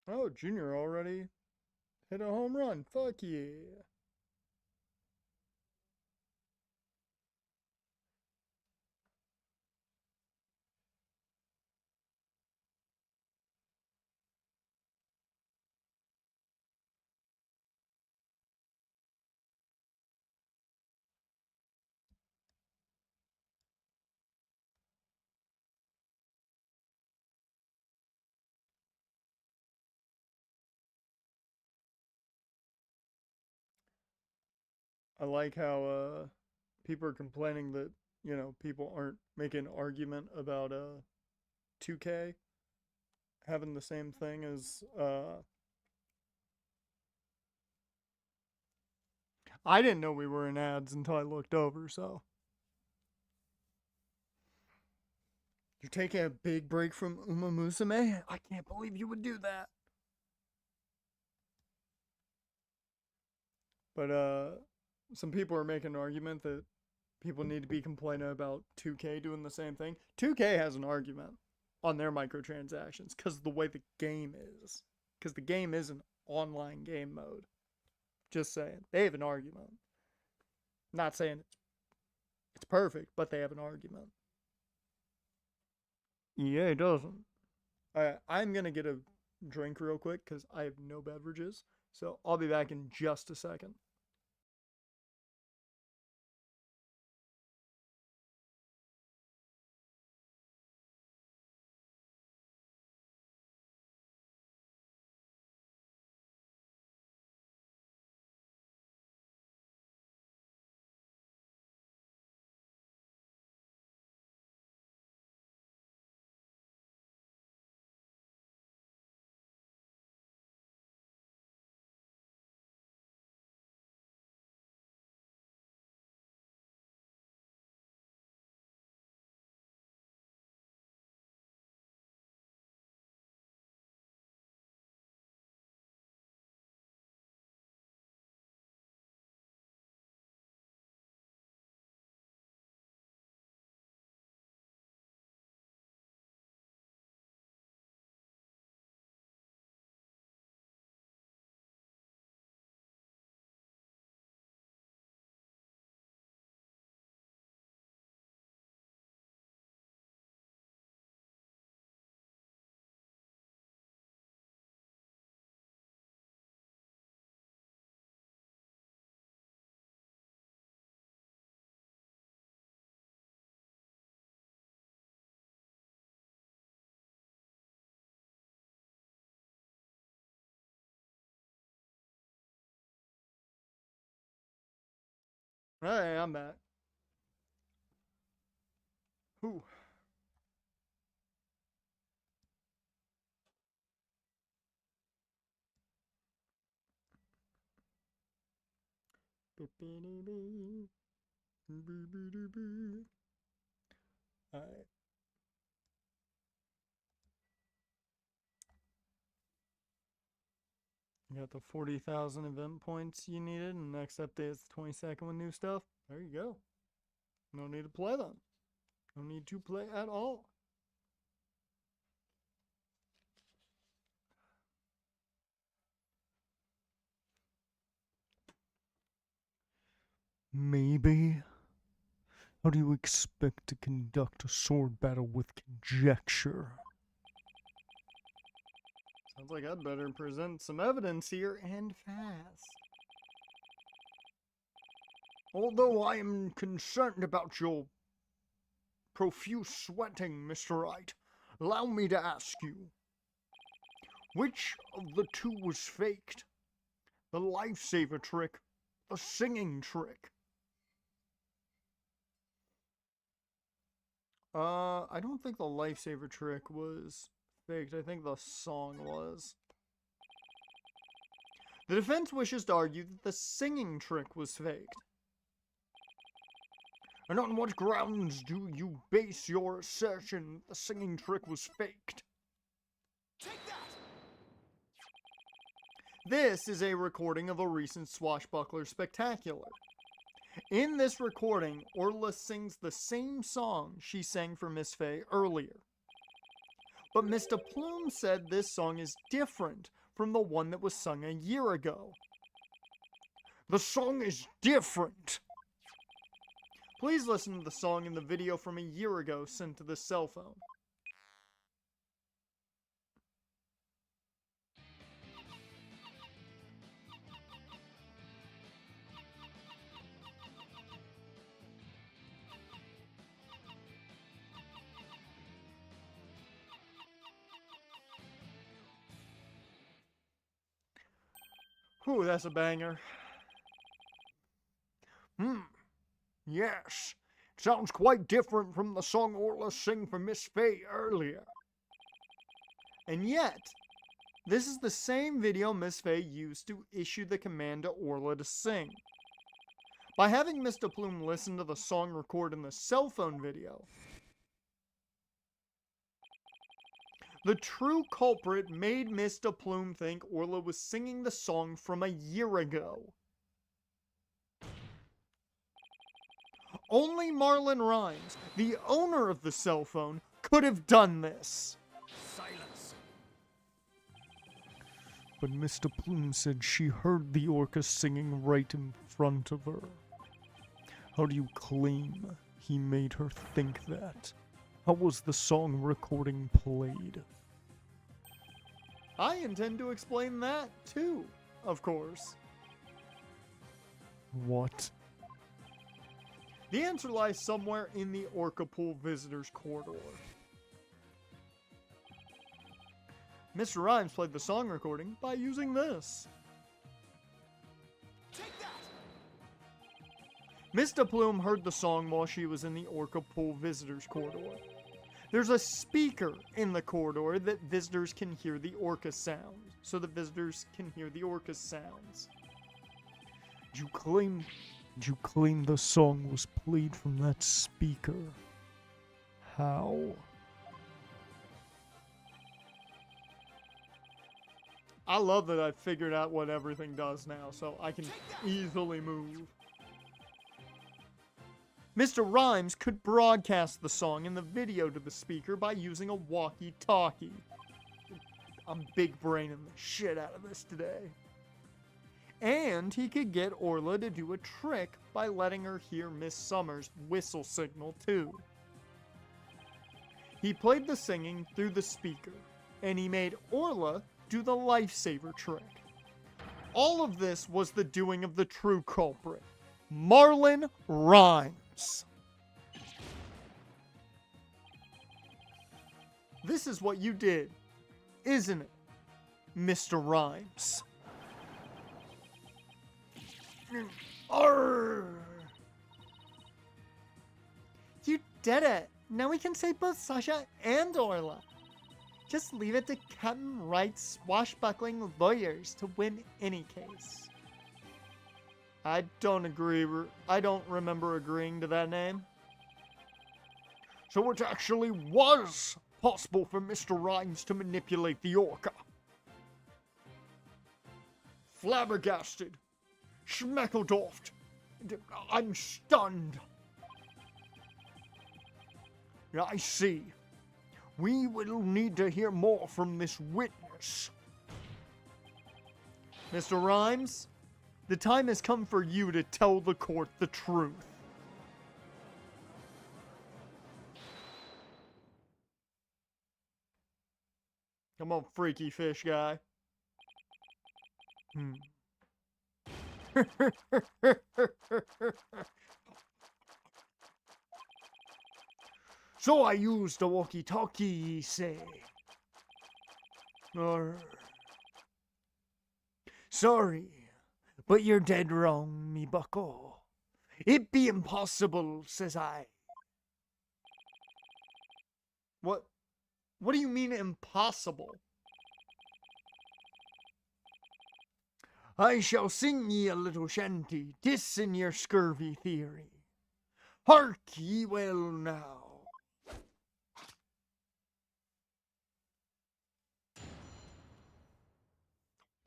Oh, Junior already hit a home run. Fuck yeah. I like how people are complaining that, people aren't making an argument about 2K having the same thing as I didn't know we were in ads until I looked over, so you're taking a big break from Uma Musume? I can't believe you would do that. But some people are making an argument that people need to be complaining about 2K doing the same thing. 2K has an argument on their microtransactions because of the way the game is. Because the game is an online game mode. Just saying. They have an argument. Not saying it's perfect, but they have an argument. EA doesn't. Alright, I'm going to get a drink real quick because I have no beverages. So I'll be back in just a second. Hey, I'm back. Whew. Alright. You got the 40,000 event points you needed, and next update is the 22nd with new stuff. There you go. No need to play them. No need to play at all. Maybe. How do you expect to conduct a sword battle with conjecture? Sounds like I'd better present some evidence here, and fast. Although I am concerned about your profuse sweating, Mr. Wright, allow me to ask you, which of the two was faked? The lifesaver trick, the singing trick? I don't think the lifesaver trick was faked. I think the song was. The defense wishes to argue that the singing trick was faked. And on what grounds do you base your assertion that the singing trick was faked? Take that! This is a recording of a recent Swashbuckler Spectacular. In this recording, Orla sings the same song she sang for Miss Faye earlier. But Mr. Plume said this song is different from the one that was sung a year ago. The song is different! Please listen to the song in the video from a year ago sent to the cell phone. Whew, that's a banger. Yes. Sounds quite different from the song Orla sang for Miss Faye earlier. And yet, this is the same video Miss Faye used to issue the command to Orla to sing. By having Mr. Plume listen to the song recorded in the cell phone video, the true culprit made Mr. Plume think Orla was singing the song from a year ago. Only Marlon Rhymes, the owner of the cell phone, could have done this. Silence. But Mr. Plume said she heard the orca singing right in front of her. How do you claim he made her think that? How was the song recording played? I intend to explain that too, of course. What? The answer lies somewhere in the Orca Pool Visitors Corridor. Mr. Rhymes played the song recording by using this. Take that! Mr. Plume heard the song while she was in the Orca Pool Visitors Corridor. There's a speaker in the corridor that visitors can hear the orca sound, so the visitors can hear the orca's sounds. You claim the song was played from that speaker. How? I love that I've figured out what everything does now, so I can easily move. Mr. Rhymes could broadcast the song in the video to the speaker by using a walkie-talkie. I'm big braining the shit out of this today. And he could get Orla to do a trick by letting her hear Miss Summer's whistle signal too. He played the singing through the speaker, and he made Orla do the lifesaver trick. All of this was the doing of the true culprit, Marlon Rhymes. This is what you did, isn't it, Mr. Rhymes? Arrgh. did it! Now we can save both Sasha and Orla. Just leave it to Captain Wright's swashbuckling lawyers to win any case. I don't remember agreeing to that name. So it actually was possible for Mr. Rhymes to manipulate the Orca. Flabbergasted. Schmeckeldorfed. I'm stunned. I see. We will need to hear more from this witness. Mr. Rhymes, the time has come for you to tell the court the truth. Come on, freaky fish guy. So I used the walkie-talkie, ye say. Sorry, but you're dead wrong, me bucko. It be impossible, says I. What do you mean impossible? I shall sing ye a little shanty, dissing your scurvy theory. Hark ye well now.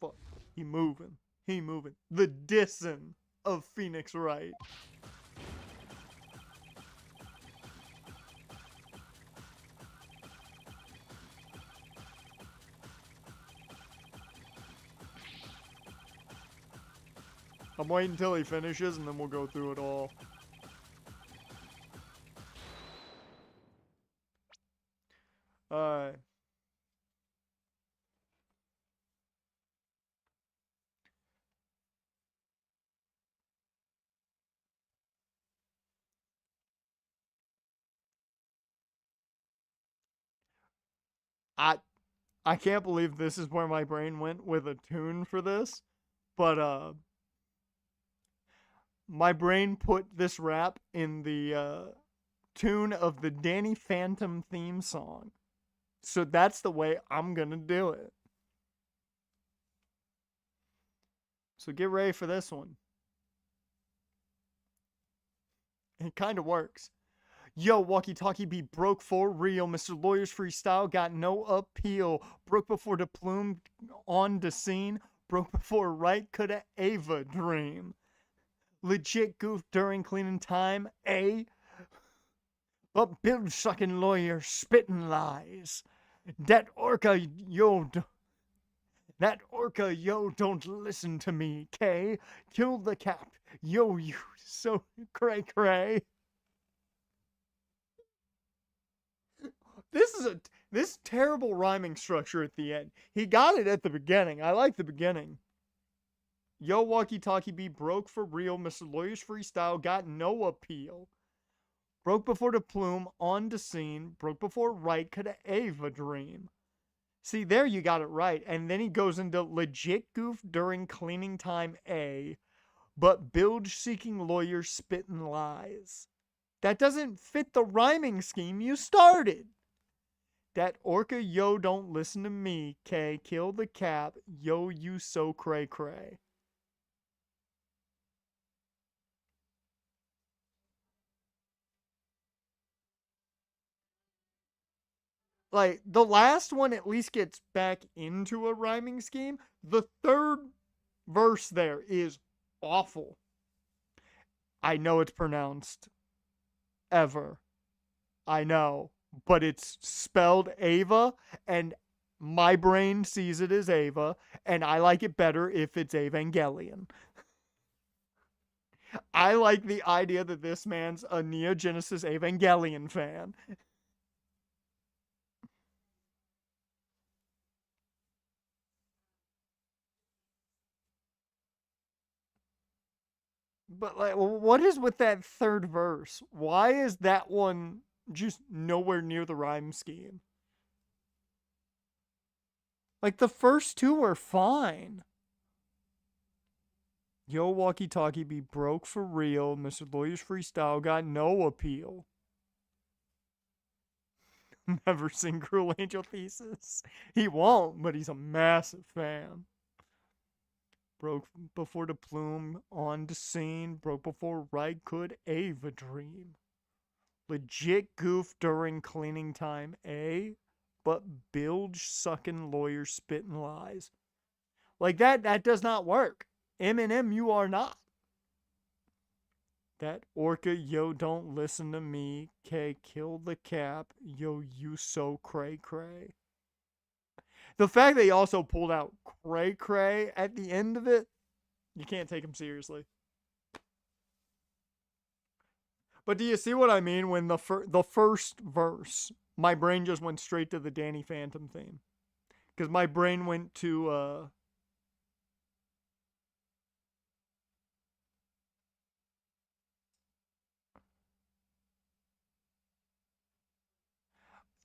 Fuck, he moving. The dissing of Phoenix Wright. I'm waiting until he finishes and then we'll go through it all. Alright. I can't believe this is where my brain went with a tune for this, but my brain put this rap in the tune of the Danny Phantom theme song. So that's the way I'm gonna do it. So get ready for this one. It kind of works. Yo, walkie-talkie be broke for real. Mr. Lawyer's freestyle got no appeal. Broke before the plume on the scene. Broke before Wright coulda Ava dream. Legit goof during cleaning time, eh? But bill-sucking lawyer spitting lies. That orca, yo, don't listen to me, K. Kill the cap, yo, you so cray-cray. This terrible rhyming structure at the end. He got it at the beginning. I like the beginning. Yo, walkie-talkie be broke for real. Mr. Lawyer's freestyle got no appeal. Broke before the plume on the scene. Broke before Wright could Ava dream. See, there you got it right. And then he goes into legit goof during cleaning time A. But bilge-seeking lawyer spitting lies. That doesn't fit the rhyming scheme you started. That orca, yo, don't listen to me, K. Kill the cap, yo, you so cray-cray. Like, the last one at least gets back into a rhyming scheme. The third verse there is awful. I know it's pronounced ever. I know. But it's spelled Ava, and my brain sees it as Ava, and I like it better if it's Evangelion. I like the idea that this man's a Neo Genesis Evangelion fan. But, like, what is with that third verse? Why is that one just nowhere near the rhyme scheme? Like, the first two are fine. Yo, walkie-talkie be broke for real. Mr. Lawyer's freestyle got no appeal. Never seen Cruel Angel Thesis. He won't, but he's a massive fan. Broke before the plume, on the scene. Broke before Wright could Ava dream. Legit goof during cleaning time, but bilge sucking lawyer spitting lies. Like that does not work. Eminem, you are not. That orca, yo, don't listen to me. K, kill the cap. Yo, you so cray cray. The fact that he also pulled out cray cray at the end of it, you can't take him seriously. But do you see what I mean when the first verse, my brain just went straight to the Danny Phantom theme. Because my brain went to,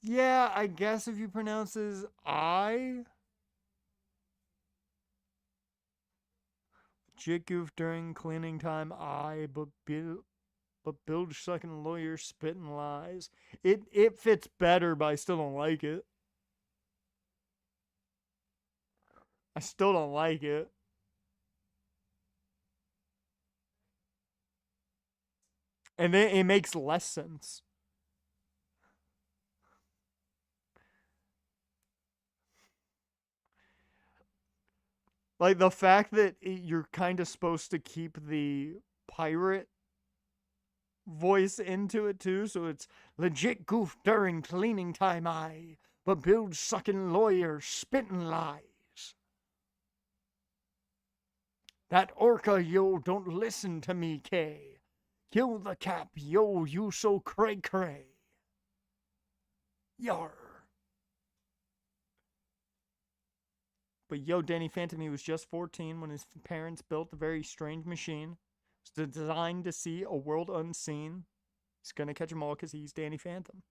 yeah, I guess if you pronounce his I. Jit goof during cleaning time, but bilge sucking lawyer spitting lies. It fits better, but I still don't like it. I still don't like it. And then it makes less sense. Like the fact that you're kind of supposed to keep the pirate voice into it too, so it's legit goof during cleaning time, but bilge sucking lawyer spitting lies. That orca, yo, don't listen to me, K. Kill the cap, yo, you so cray cray. Yar. But yo, Danny Phantom, he was just 14 when his parents built a very strange machine. It was designed to see a world unseen. He's gonna catch them all because he's Danny Phantom.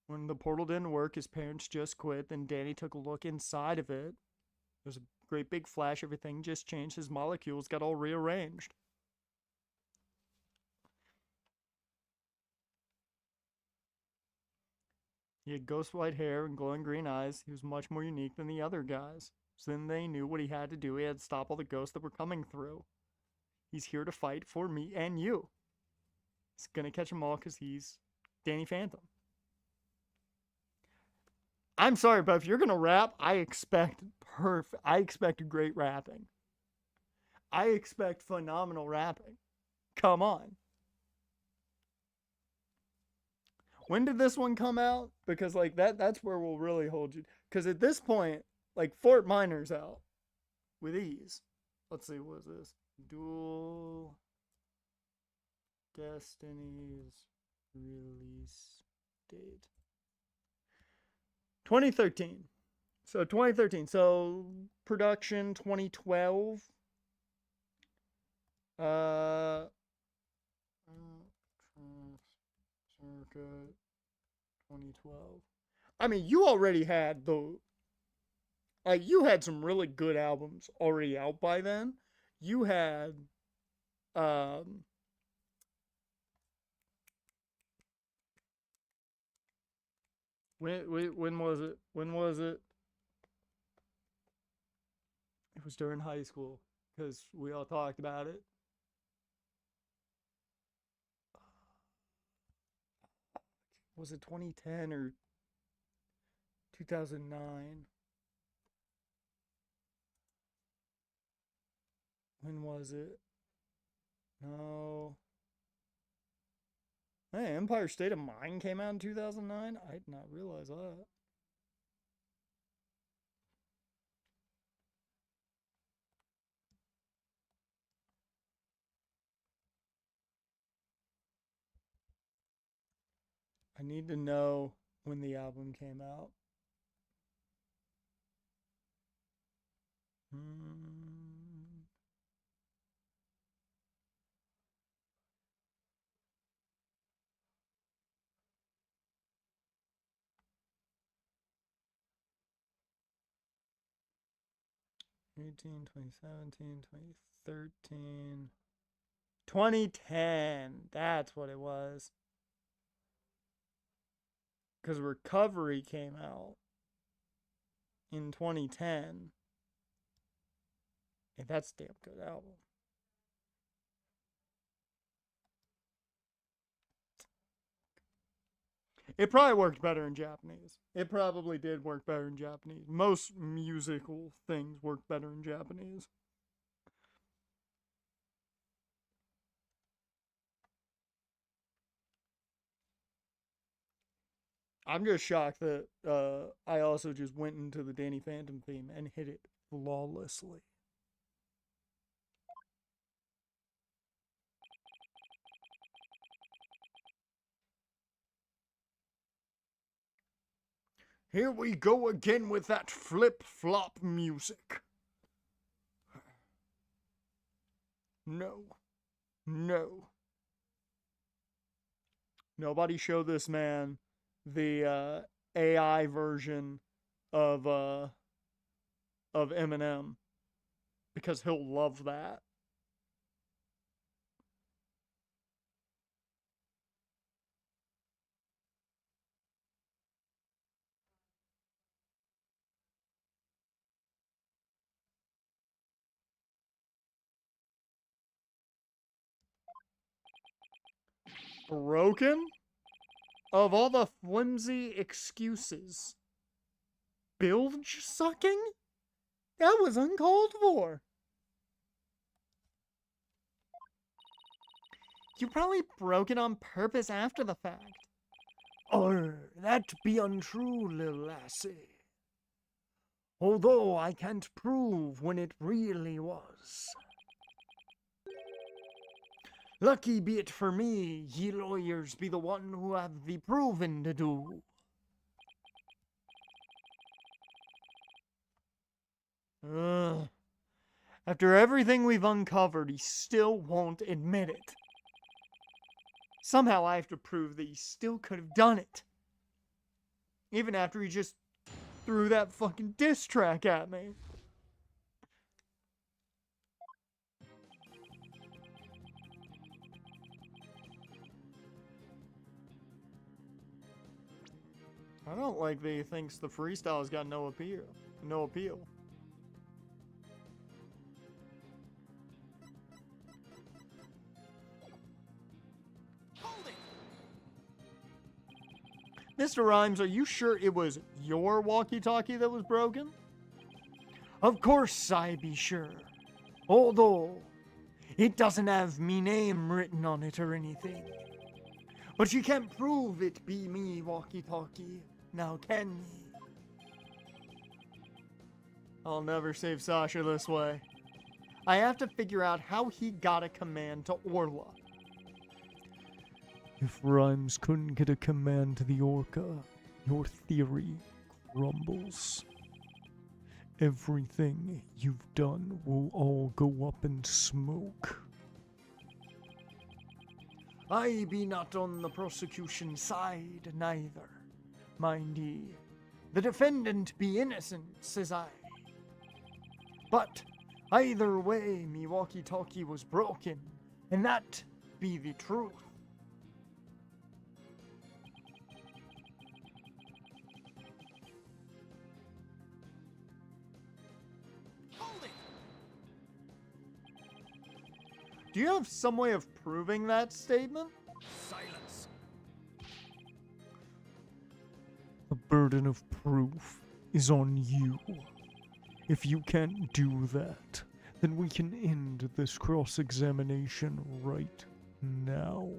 When the portal didn't work, his parents just quit. Then Danny took a look inside of it. There's a great big flash. Everything just changed. His molecules got all rearranged. He had ghost white hair and glowing green eyes. He was much more unique than the other guys. So then they knew what he had to do. He had to stop all the ghosts that were coming through. He's here to fight for me and you. He's gonna catch them all because he's Danny Phantom. I'm sorry, but if you're gonna rap, I expect great rapping. I expect phenomenal rapping. Come on. When did this one come out? Because like that's where we'll really hold you. Because at this point, like Fort Minor's out with ease. Let's see, what is this? Dual Destinies release date 2013. So 2013. So production 2012. Circa 2012. I mean, you already had you had some really good albums already out by then. You had when was it? When was it? It was during high school because we all talked about it. Was it 2010 or 2009? When was it? No. Hey, Empire State of Mind came out in 2009? I did not realize that. I need to know when the album came out. 2017, 2013. 2010. That's what it was. Because Recovery came out in 2010. And that's a damn good album. It probably worked better in Japanese. It probably did work better in Japanese. Most musical things work better in Japanese. I'm just shocked that I also just went into the Danny Phantom theme and hit it flawlessly. Here we go again with that flip-flop music. No. No. Nobody show this man the AI version of Eminem, because he'll love that. Broken? Of all the flimsy excuses, bilge sucking? That was uncalled for. You probably broke it on purpose after the fact. That be untrue, lil' lassie. Although I can't prove when it really was. Lucky be it for me, ye lawyers be the one who have the proving to do. After everything we've uncovered, he still won't admit it. Somehow I have to prove that he still could have done it. Even after he just threw that fucking diss track at me. I don't like that he thinks the freestyle's got no appeal. No appeal. Mr. Rhymes, are you sure it was your walkie-talkie that was broken? Of course I be sure. Although, it doesn't have me name written on it or anything. But you can't prove it be me walkie-talkie, now can ye? I'll never save Sasha this way. I have to figure out how he got a command to Orla. If Rhymes couldn't get a command to the Orca, your theory crumbles. Everything you've done will all go up in smoke. I be not on the prosecution side neither. Mind ye, the defendant be innocent, says I. But either way, me walkie-talkie was broken, and that be the truth. Do you have some way of proving that statement? Silence. The burden of proof is on you. If you can't do that, then we can end this cross-examination right now.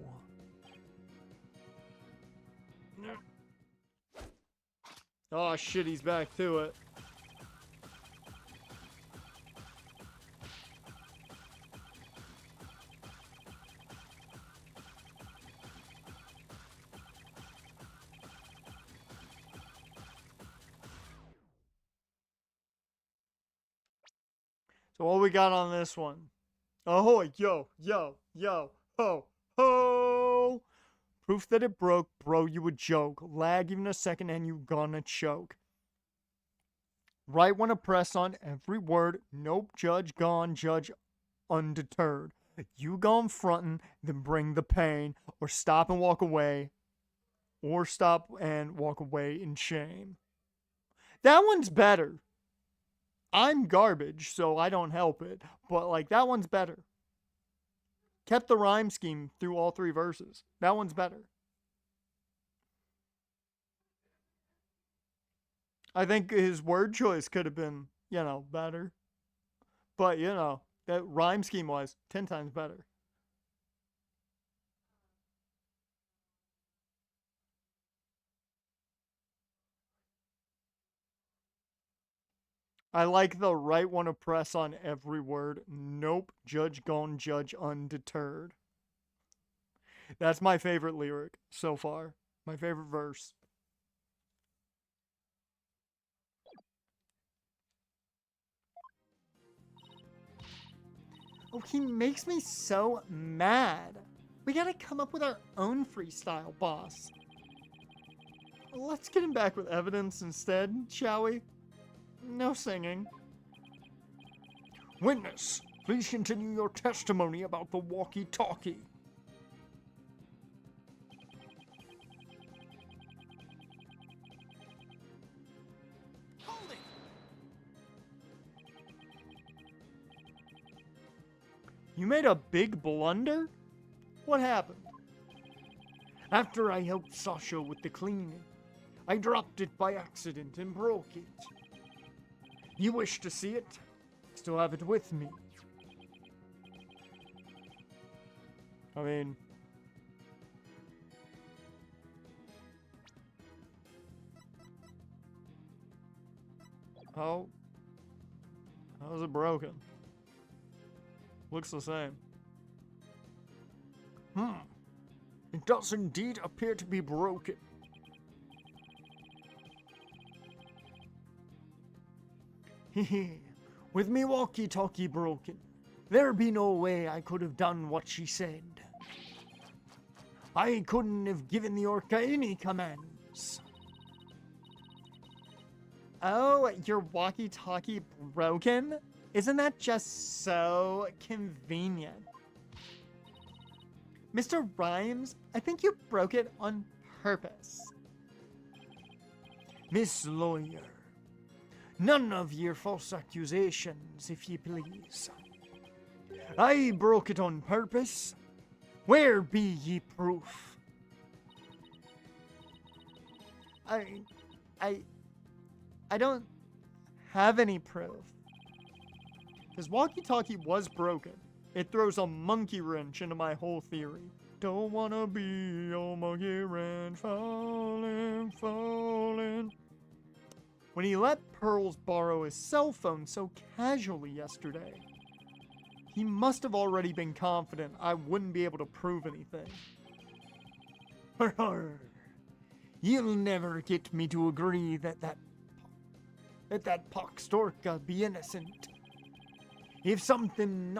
Oh shit, he's back to it. So what we got on this one? Ahoy, yo, ho, ho! Proof that it broke, bro, you a joke. Lag even a second and you gonna choke. Right when I press on every word, nope, judge gone, judge undeterred. You go in frontin', then bring the pain, or stop and walk away, or stop and walk away in shame. That one's better. I'm garbage, so I don't help it, but like that one's better. Kept the rhyme scheme through all 3 verses. That one's better. I think his word choice could have been, better. But, that rhyme scheme was 10 times better. I like the Wright want to press on every word. Nope, judge gone, judge undeterred. That's my favorite lyric so far. My favorite verse. Oh, he makes me so mad. We gotta come up with our own freestyle, boss. Let's get him back with evidence instead, shall we? No singing. Witness, please continue your testimony about the walkie-talkie. Hold it! You made a big blunder? What happened? After I helped Sasha with the cleaning, I dropped it by accident and broke it. You wish to see it? Still have it with me. I mean... How's it broken? Looks the same. It does indeed appear to be broken. Hehe. With me walkie-talkie broken, there be no way I could have done what she said. I couldn't have given the orca any commands. Oh, your walkie-talkie broken? Isn't that just so convenient? Mr. Rhymes, I think you broke it on purpose. Miss Lawyer, none of your false accusations, if ye please. I broke it on purpose. Where be ye proof? I don't have any proof. His walkie-talkie was broken. It throws a monkey wrench into my whole theory. Don't wanna be a monkey wrench, falling, falling. When he let Pearls borrow his cell phone so casually yesterday, he must have already been confident I wouldn't be able to prove anything. You'll never get me to agree that pox orca be innocent. If something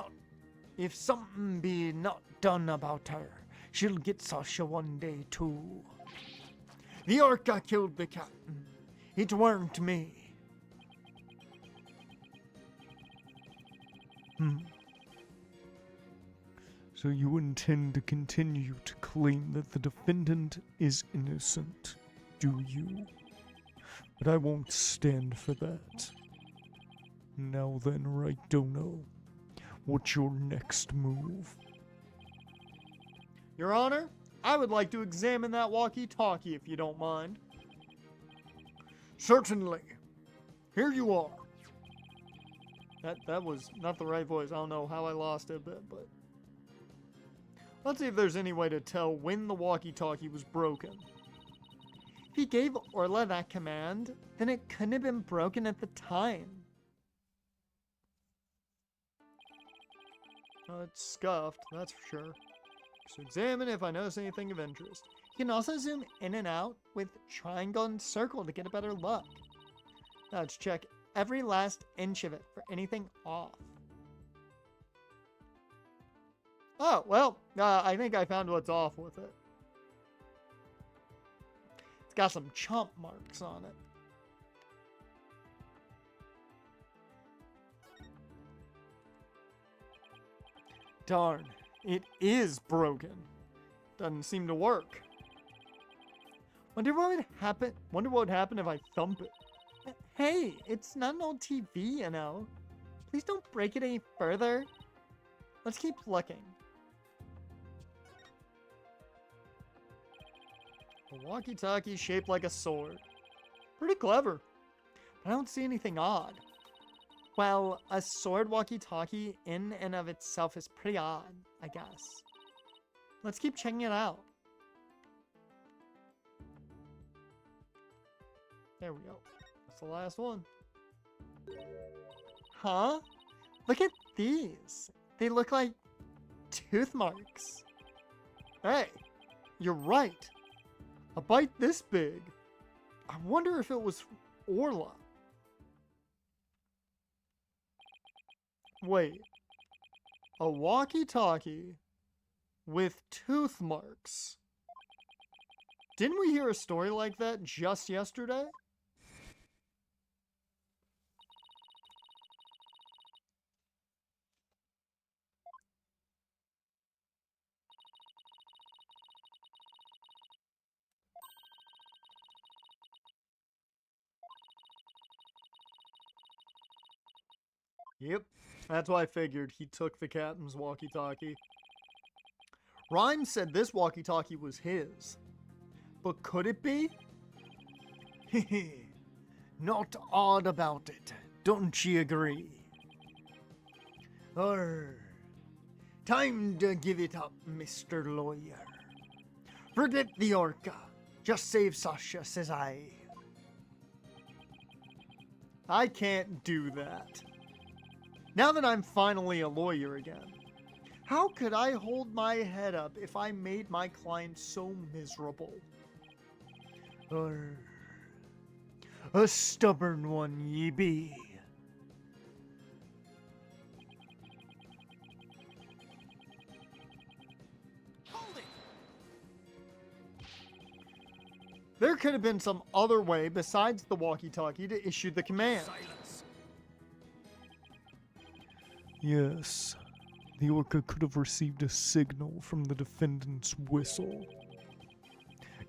be not done about her, she'll get Sasha one day too. The orca killed the captain. It weren't me. So you intend to continue to claim that the defendant is innocent, do you? But I won't stand for that. Now then, Wright Dono, what's your next move? Your Honor, I would like to examine that walkie-talkie if you don't mind. Certainly. Here you are. That was not the right voice. I don't know how I lost it a bit, but... Let's see if there's any way to tell when the walkie-talkie was broken. If he gave Orla that command, then it couldn't have been broken at the time. It's scuffed, that's for sure. So examine if I notice anything of interest. You can also zoom in and out with triangle and circle to get a better look. Now let's check every last inch of it for anything off. Oh, well, I think I found what's off with it. It's got some chomp marks on it. Darn, it is broken. Doesn't seem to work. Wonder what would happen. Wonder what would happen if I thump it. Hey, it's not an old TV, you know. Please don't break it any further. Let's keep looking. A walkie-talkie shaped like a sword. Pretty clever. I don't see anything odd. Well, a sword walkie-talkie in and of itself is pretty odd, I guess. Let's keep checking it out. There we go. That's the last one. Huh? Look at these. They look like tooth marks. Hey, you're right. A bite this big. I wonder if it was Orla. Wait. A walkie-talkie with tooth marks. Didn't we hear a story like that just yesterday? Yep, that's why I figured he took the captain's walkie-talkie. Rhyme said this walkie-talkie was his. But could it be? Hehe, not odd about it, don't you agree? Time to give it up, Mr. Lawyer. Forget the Orca, just save Sasha, says I. I can't do that. Now that I'm finally a lawyer again, how could I hold my head up if I made my client so miserable? A stubborn one ye be. Hold it! There could have been some other way besides the walkie-talkie to issue the command. Silence. Yes, the Orca could have received a signal from the defendant's whistle.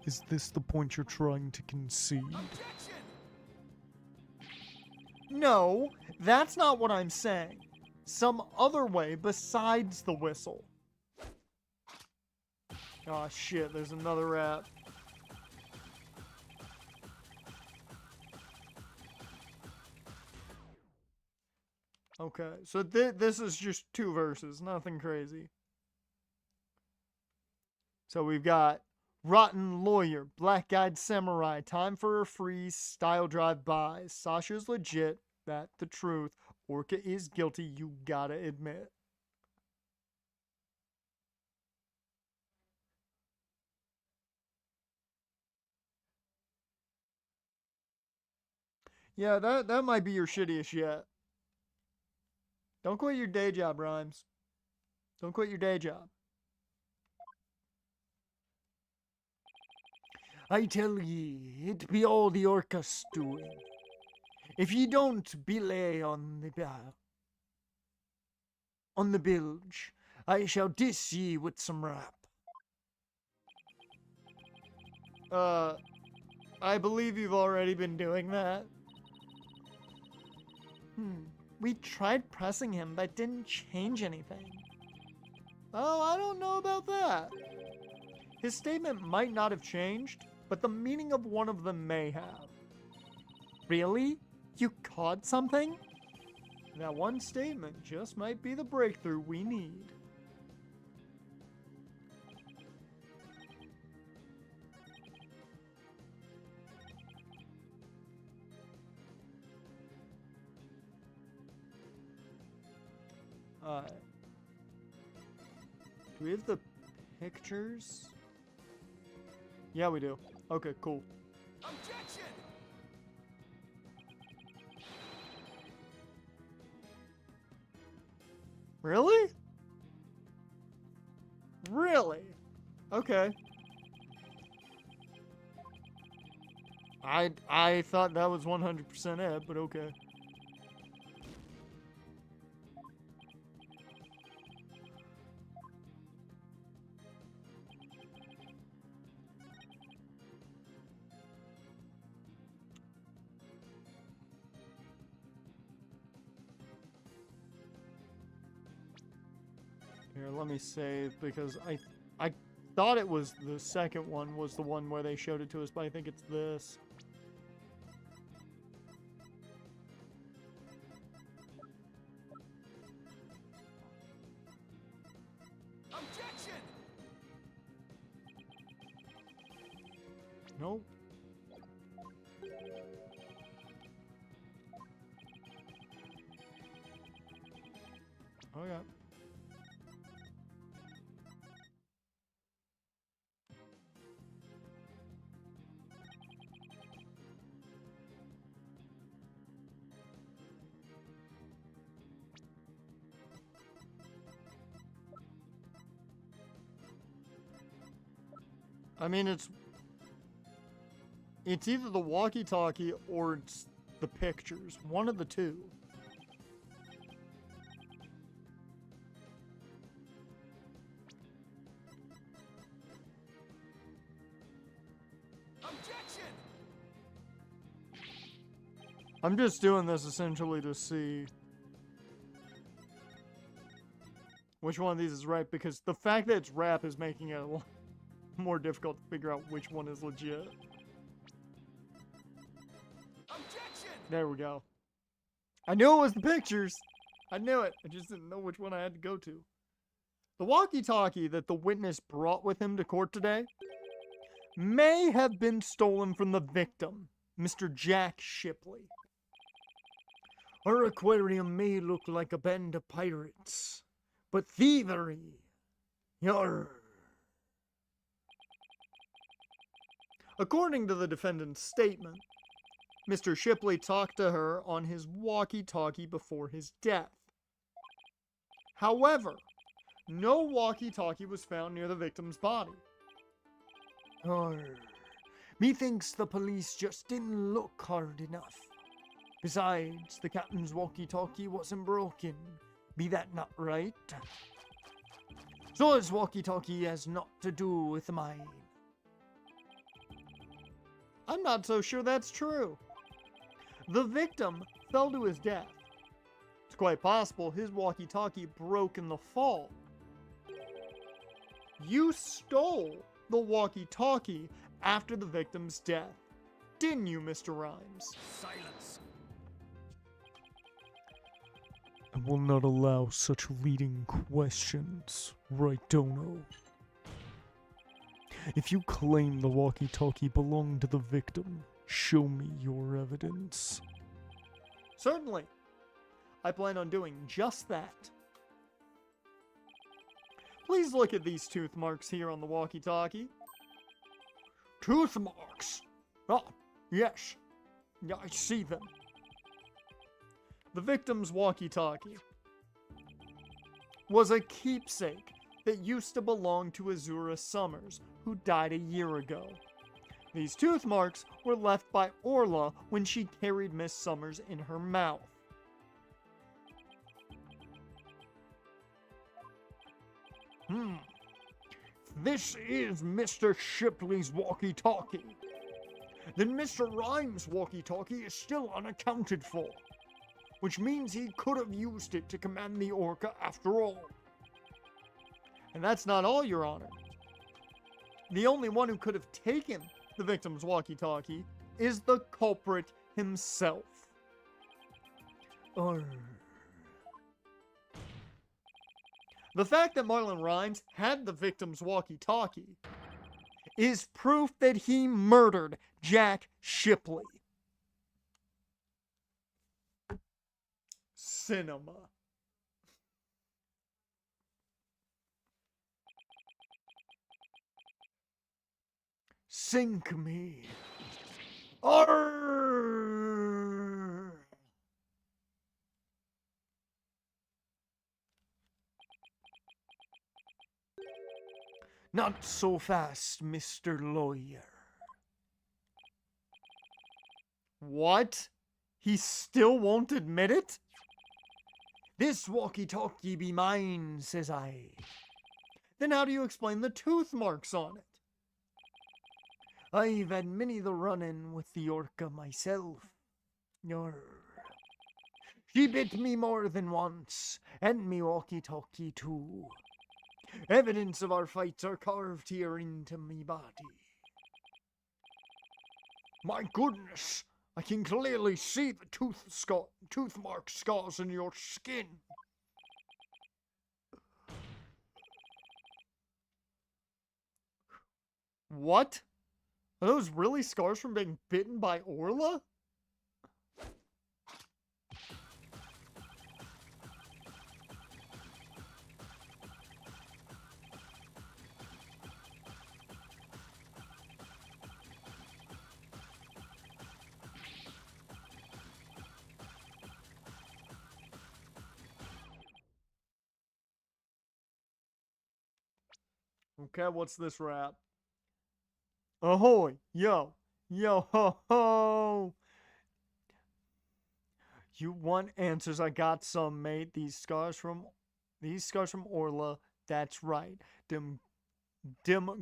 Is this the point you're trying to concede? Objection! No, that's not what I'm saying. Some other way besides the whistle. Aw, shit, there's another rat. Okay, so this is just 2 verses, nothing crazy. So we've got Rotten Lawyer, Black-Eyed Samurai, Time for a Freeze, Style Drive-By, Sasha's legit, that the truth, Orca is guilty, you gotta admit. Yeah, that might be your shittiest yet. Don't quit your day job, Rhymes. Don't quit your day job. I tell ye, it be all the Orca's doing. If ye don't belay on the bilge, I shall diss ye with some rap. I believe you've already been doing that. We tried pressing him, but didn't change anything. Oh, I don't know about that. His statement might not have changed, but the meaning of one of them may have. Really? You caught something? That one statement just might be the breakthrough we need. Do we have the pictures? Yeah, we do. Okay, cool. Objection! Really? Really? Okay. I thought that was 100% it, but okay. Here, let me save, because I thought it was the second one was the one where they showed it to us, but I think it's this. Objection! Nope. Okay. I mean, it's either the walkie-talkie or it's the pictures. One of the two. Objection! I'm just doing this essentially to see which one of these is right, because the fact that it's rap is making it a lot more difficult to figure out which one is legit. Objection! There we go. I knew it was the pictures. I knew it. I just didn't know which one I had to go to. The walkie-talkie that the witness brought with him to court today may have been stolen from the victim, Mr. Jack Shipley. Our aquarium may look like a band of pirates, but thievery. Yarr. According to the defendant's statement, Mr. Shipley talked to her on his walkie-talkie before his death. However, no walkie-talkie was found near the victim's body. Methinks the police just didn't look hard enough. Besides, the captain's walkie-talkie wasn't broken. Be that not right? So his walkie-talkie has naught to do with mine. I'm not so sure that's true. The victim fell to his death. It's quite possible his walkie-talkie broke in the fall. You stole the walkie-talkie after the victim's death, didn't you, Mr. Rhymes? Silence! I will not allow such leading questions, right, Dono? If you claim the walkie-talkie belonged to the victim, show me your evidence. Certainly. I plan on doing just that. Please look at these tooth marks here on the walkie-talkie. Tooth marks? Ah, yes. Yeah, I see them. The victim's walkie-talkie was a keepsake that used to belong to Azura Summers, who died a year ago. These tooth marks were left by Orla when she carried Miss Summers in her mouth. This is Mr. Shipley's walkie-talkie. Then Mr. Rhymes' walkie-talkie is still unaccounted for, which means he could have used it to command the Orca after all. And that's not all, Your Honor. The only one who could have taken the victim's walkie-talkie is the culprit himself. The fact that Marlon Rhymes had the victim's walkie-talkie is proof that he murdered Jack Shipley. Cinema. Sink me. Arrgh! Not so fast, Mr. Lawyer. What? He still won't admit it? This walkie-talkie be mine, says I. Then how do you explain the tooth marks on it? I've had many the run-in with the Orca myself. She bit me more than once, and me walkie-talkie too. Evidence of our fights are carved here into me body. My goodness, I can clearly see the tooth mark scars in your skin. What? Are those really scars from being bitten by Orla? Okay, what's this rap? Ahoy! Yo! Yo ho ho! You want answers? I got some, mate. These scars from Orla, that's right. Dem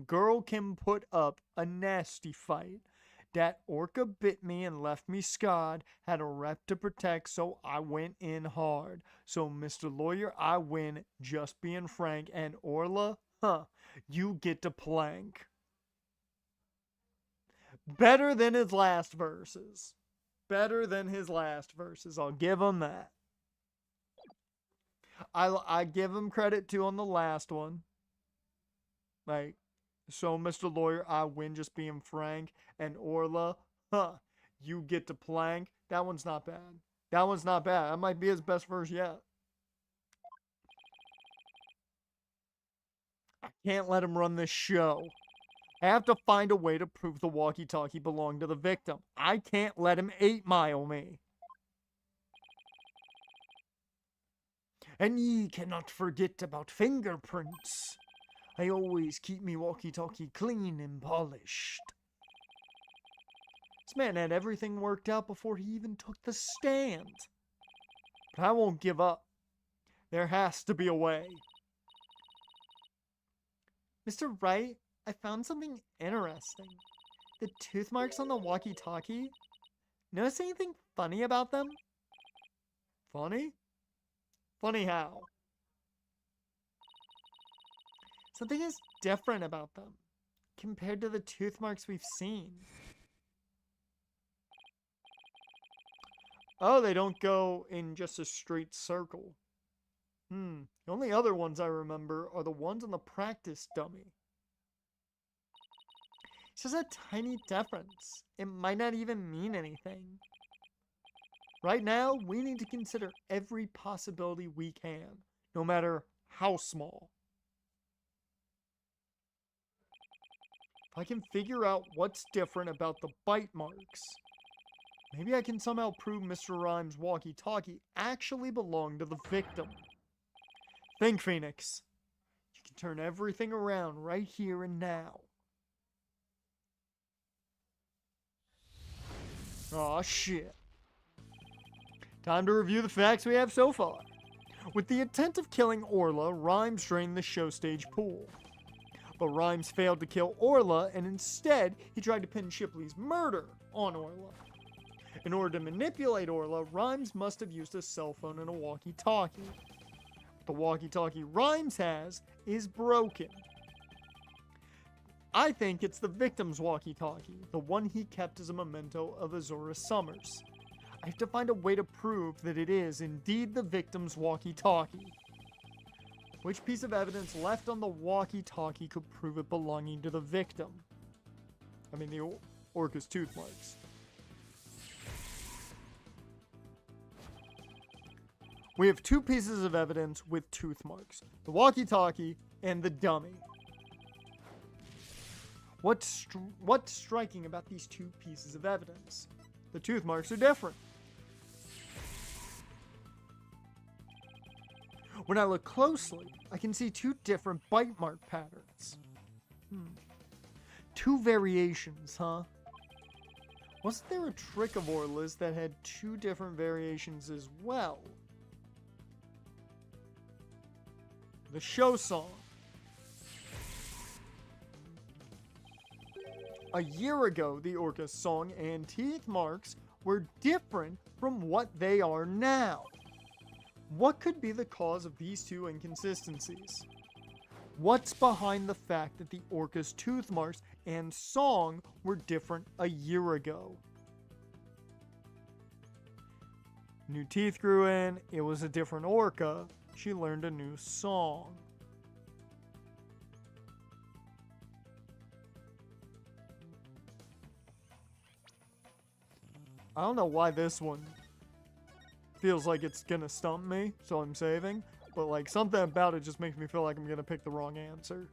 girl can put up a nasty fight. Dat orca bit me and left me scarred. Had a rep to protect, so I went in hard. So, Mr. Lawyer, I win, just being frank. And Orla, you get to plank. Better than his last verses. Better than his last verses. I'll give him that. I give him credit too on the last one. Like, so Mr. Lawyer, I win, just being frank. And Orla, you get to plank. That one's not bad. That one's not bad. That might be his best verse yet. I can't let him run this show. I have to find a way to prove the walkie-talkie belonged to the victim. I can't let him 8-mile me. And ye cannot forget about fingerprints. I always keep me walkie-talkie clean and polished. This man had everything worked out before he even took the stand. But I won't give up. There has to be a way. Mr. Wright, I found something interesting. The tooth marks on the walkie-talkie. Notice anything funny about them? Funny? Funny how? Something is different about them compared to the tooth marks we've seen. Oh, they don't go in just a straight circle. The only other ones I remember are the ones on the practice dummy. It's just a tiny difference. It might not even mean anything. Right now, we need to consider every possibility we can, no matter how small. If I can figure out what's different about the bite marks, maybe I can somehow prove Mr. Rhymes' walkie-talkie actually belonged to the victim. Think, Phoenix. You can turn everything around right here and now. Aw, shit. Time to review the facts we have so far. With the intent of killing Orla, Rhymes drained the show stage pool. But Rhymes failed to kill Orla, and instead, he tried to pin Shipley's murder on Orla. In order to manipulate Orla, Rhymes must have used a cell phone and a walkie-talkie. The walkie-talkie Rhymes has is broken. I think it's the victim's walkie-talkie, the one he kept as a memento of Azura Summers. I have to find a way to prove that it is indeed the victim's walkie-talkie. Which piece of evidence left on the walkie-talkie could prove it belonging to the victim? I mean, the orca's tooth marks. We have two pieces of evidence with tooth marks. The walkie-talkie and the dummy. What's striking about these two pieces of evidence? The tooth marks are different. When I look closely, I can see two different bite mark patterns. Two variations, huh? Wasn't there a trick of Orla's that had two different variations as well? The show song. A year ago, the orca's song and teeth marks were different from what they are now. What could be the cause of these two inconsistencies? What's behind the fact that the orca's tooth marks and song were different a year ago? New teeth grew in, it was a different orca, she learned a new song. I don't know why this one feels like it's gonna stump me, so I'm saving. But like something about it just makes me feel like I'm gonna pick the wrong answer.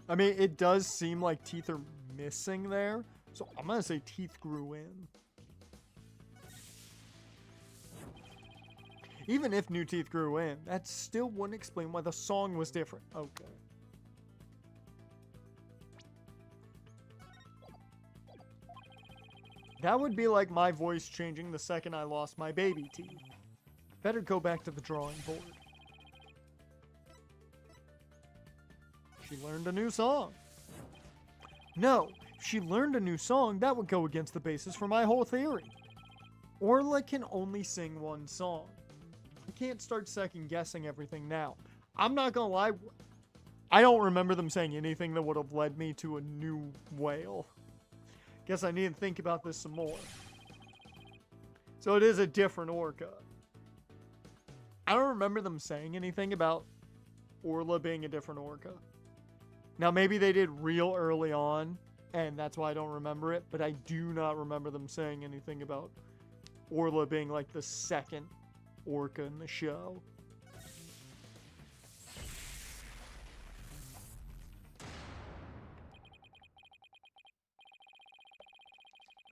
I mean, it does seem like teeth are missing there, so I'm gonna say teeth grew in. Even if new teeth grew in, that still wouldn't explain why the song was different. Okay. That would be like my voice changing the second I lost my baby teeth. Better go back to the drawing board. She learned a new song. No, if she learned a new song, that would go against the basis for my whole theory. Orla can only sing one song. I can't start second guessing everything now. I'm not gonna lie, I don't remember them saying anything that would have led me to a new whale. Guess I need to think about this some more. So it is a different orca. I don't remember them saying anything about Orla being a different orca. Now, maybe they did real early on, and that's why I don't remember it, but I do not remember them saying anything about Orla being like the second orca in the show.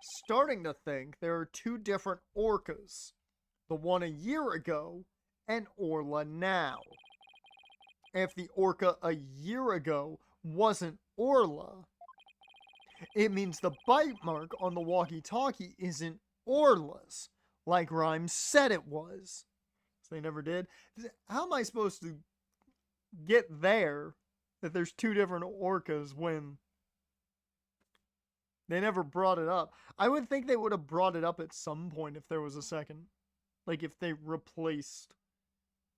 Starting to think there are two different orcas. The one a year ago and Orla now. If the orca a year ago wasn't Orla, it means the bite mark on the walkie-talkie isn't Orla's, like Rhymes said it was. So they never did. How am I supposed to get there that there's two different orcas when they never brought it up? I would think they would have brought it up at some point if there was a second. Like if they replaced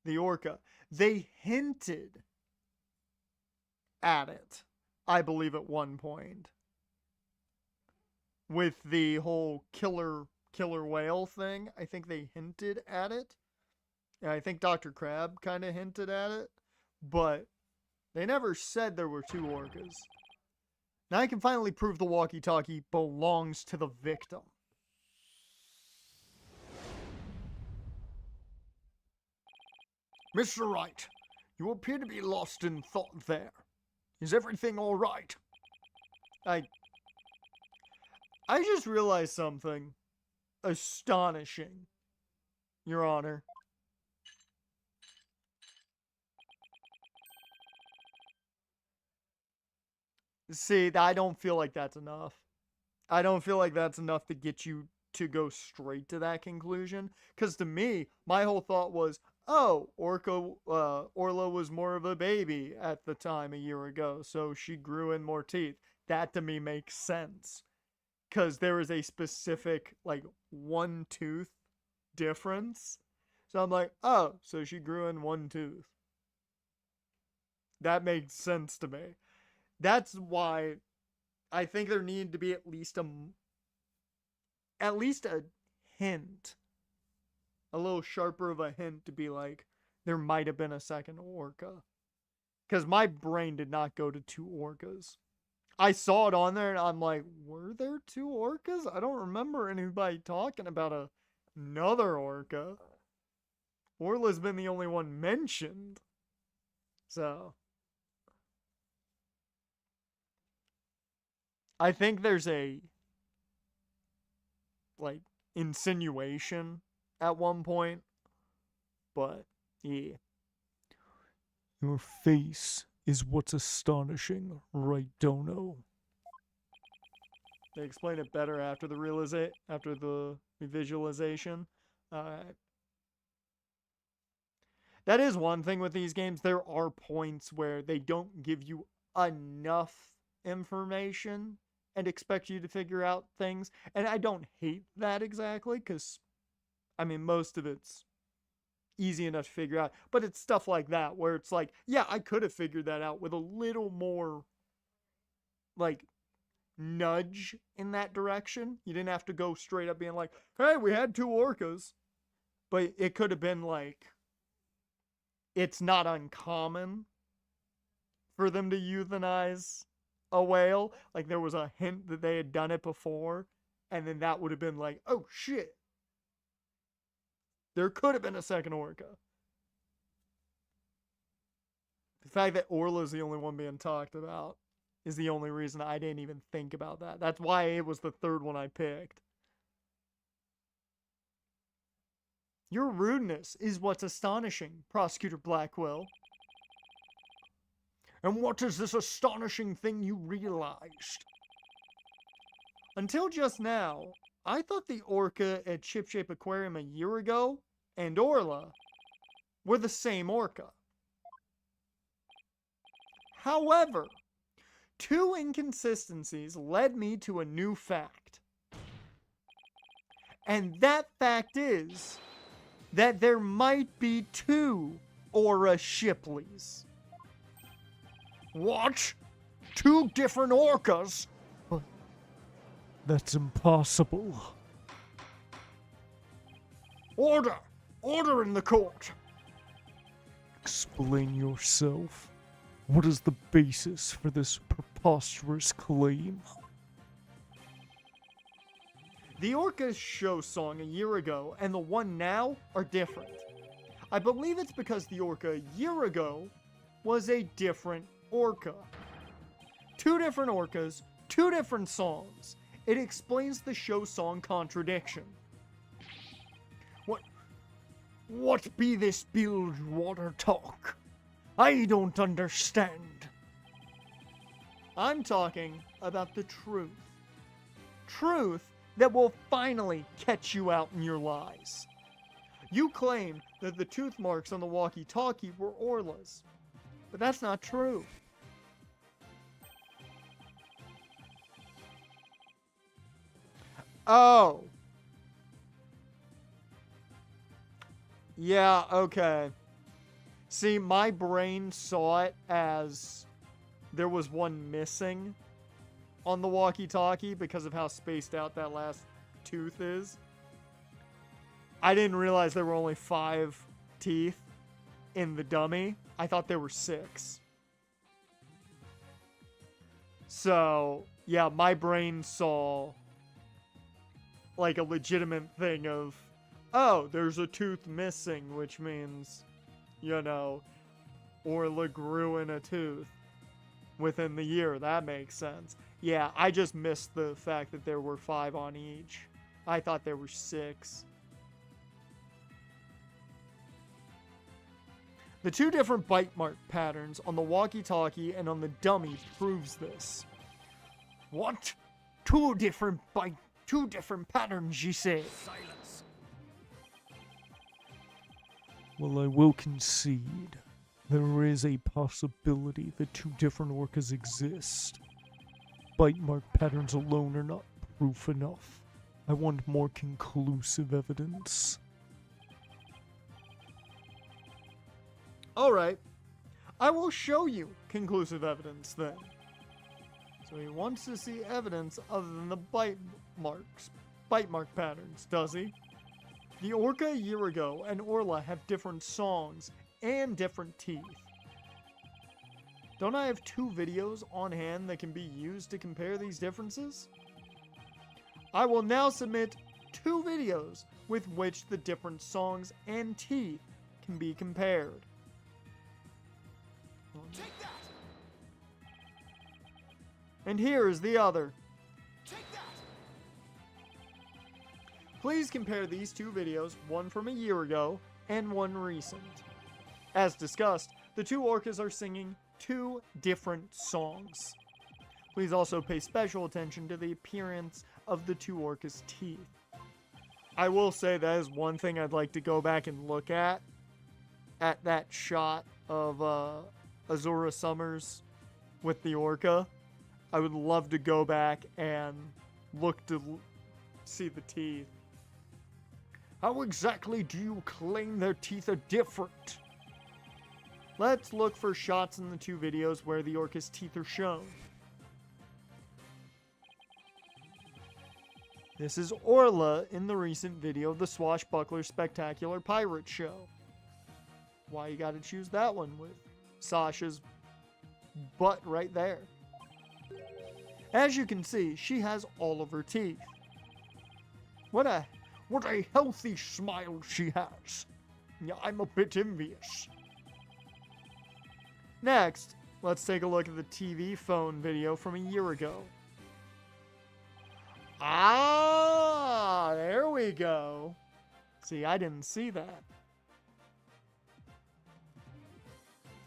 the orca. They hinted at it, I believe, at one point. With the whole killer whale thing, I think they hinted at it. And I think Dr. Crab kind of hinted at it. But they never said there were two orcas. Now I can finally prove the walkie-talkie belongs to the victim. Mr. Wright, you appear to be lost in thought there. Is everything all right? I just realized something astonishing, Your Honor. See, I don't feel like that's enough. I don't feel like that's enough to get you to go straight to that conclusion. Because to me, my whole thought was, oh, Orla was more of a baby at the time a year ago, so she grew in more teeth. That to me makes sense. Because there is a specific, like, one tooth difference. So I'm like, oh, so she grew in one tooth. That makes sense to me. That's why I think there needed to be at least a hint. A little sharper of a hint to be like, there might have been a second orca. Because my brain did not go to two orcas. I saw it on there and I'm like, were there two orcas? I don't remember anybody talking about another orca. Orla's been the only one mentioned. So I think there's a, like, insinuation at one point. But, yeah. Your face is what's astonishing, right, Dono? They explain it better after the visualization. Alright. That is one thing with these games. There are points where they don't give you enough information and expect you to figure out things. And I don't hate that exactly, because, I mean, most of it's easy enough to figure out. But it's stuff like that, where it's like, yeah, I could have figured that out with a little more, like, nudge in that direction. You didn't have to go straight up being like, hey, we had 2 orcas. But it could have been like, it's not uncommon for them to euthanize a whale. Like, there was a hint that they had done it before, and then that would have been like, oh shit. There could have been a second orca. The fact that Orla's the only one being talked about is the only reason I didn't even think about that. That's why it was the third one I picked. Your rudeness is what's astonishing, Prosecutor Blackwell. And what is this astonishing thing you realized? Until just now, I thought the orca at Ship Shape Aquarium a year ago and Orla were the same orca. However, 2 inconsistencies led me to a new fact. And that fact is that there might be 2 Aura Shipleys. What? 2 different orcas? But that's impossible. Order! Order in the court! Explain yourself. What is the basis for this preposterous claim? The Orca's show song a year ago and the one now are different. I believe it's because the orca a year ago was a different orca. 2 different orcas, 2 different songs. It explains the show song contradiction. What be this bilge water talk? I don't understand. I'm talking about the truth. Truth that will finally catch you out in your lies. You claim that the tooth marks on the walkie-talkie were Orla's, but that's not true. Oh. Yeah, okay. See, my brain saw it as there was one missing on the walkie-talkie because of how spaced out that last tooth is. I didn't realize there were only 5 teeth in the dummy. I thought there were 6. So, yeah, my brain saw like a legitimate thing of, oh, there's a tooth missing, which means, you know, Orla grew in a tooth within the year. That makes sense. Yeah, I just missed the fact that there were 5 on each. I thought there were 6. The 2 different bite mark patterns on the walkie-talkie and on the dummy proves this. What? 2 different patterns, you say? Silence. Well, I will concede. There is a possibility that 2 different orcas exist. Bite mark patterns alone are not proof enough. I want more conclusive evidence. Alright. I will show you conclusive evidence then. So he wants to see evidence other than the bite mark patterns, does he? The orca a year ago and Orla have different songs and different teeth. Don't I have 2 videos on hand that can be used to compare these differences? I will now submit 2 videos with which the different songs and teeth can be compared. Take that. And here is the other. Take that. Please compare these 2 videos, one from a year ago and one recent. As discussed, the 2 orcas are singing 2 different songs. Please also pay special attention to the appearance of the 2 orcas' teeth. I will say that is one thing I'd like to go back and look at at that shot of Azura Summers with the orca. I would love to go back and look to see the teeth. How exactly do you claim their teeth are different? Let's look for shots in the two videos where the orca's teeth are shown. This is Orla in the recent video of the Swashbuckler Spectacular Pirate Show. Why you gotta choose that one with Sasha's butt right there? As you can see, she has all of her teeth. What a healthy smile she has. Yeah, I'm a bit envious. Next, let's take a look at the TV phone video from a year ago. Ah, there we go. See, I didn't see that.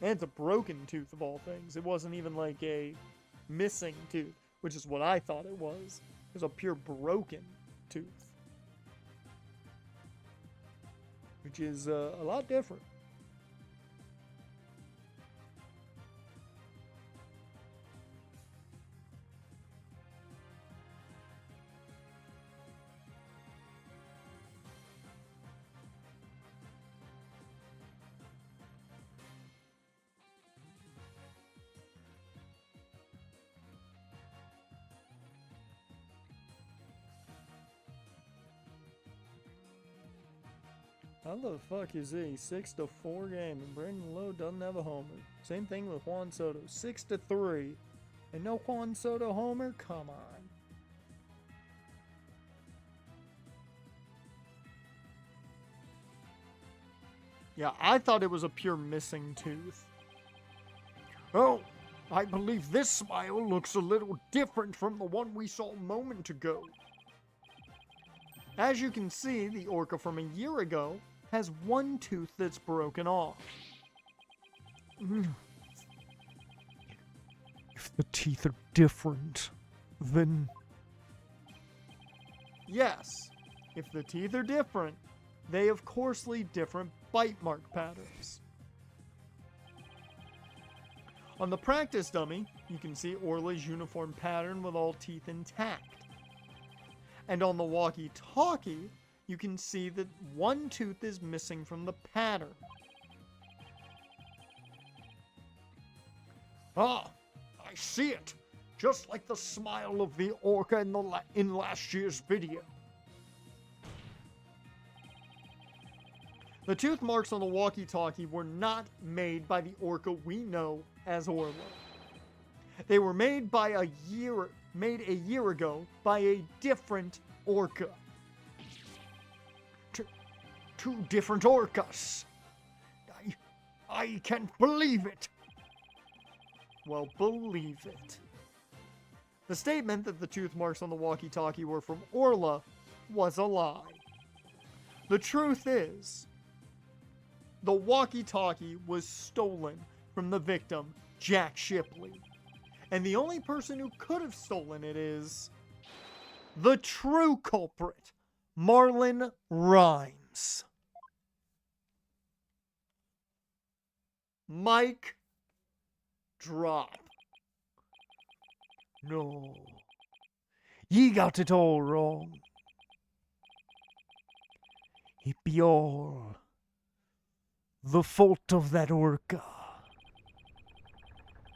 And it's a broken tooth of all things. It wasn't even like a missing tooth, which is what I thought it was. It was a pure broken tooth. Which is a lot different. How the fuck is a 6-4 game and Brandon Lowe doesn't have a homer? Same thing with Juan Soto, 6-3, and no Juan Soto homer? Come on. Yeah, I thought it was a pure missing tooth. Oh, I believe this smile looks a little different from the one we saw a moment ago. As you can see, the orca from a year ago has one tooth that's broken off. If the teeth are different, then... Yes, if the teeth are different, they of course leave different bite mark patterns. On the practice dummy, you can see Orla's uniform pattern with all teeth intact. And on the walkie-talkie, you can see that one tooth is missing from the pattern. Ah, I see it. Just like the smile of the orca in last year's video. The tooth marks on the walkie-talkie were not made by the orca we know as Orla. They were made a year ago by a different orca. Two different orcas. I can't believe it. Well, believe it. The statement that the tooth marks on the walkie-talkie were from Orla was a lie. The truth is, the walkie-talkie was stolen from the victim, Jack Shipley. And the only person who could have stolen it is the true culprit, Marlon Rhymes. Mic drop. No. Ye got it all wrong. It be all the fault of that orca.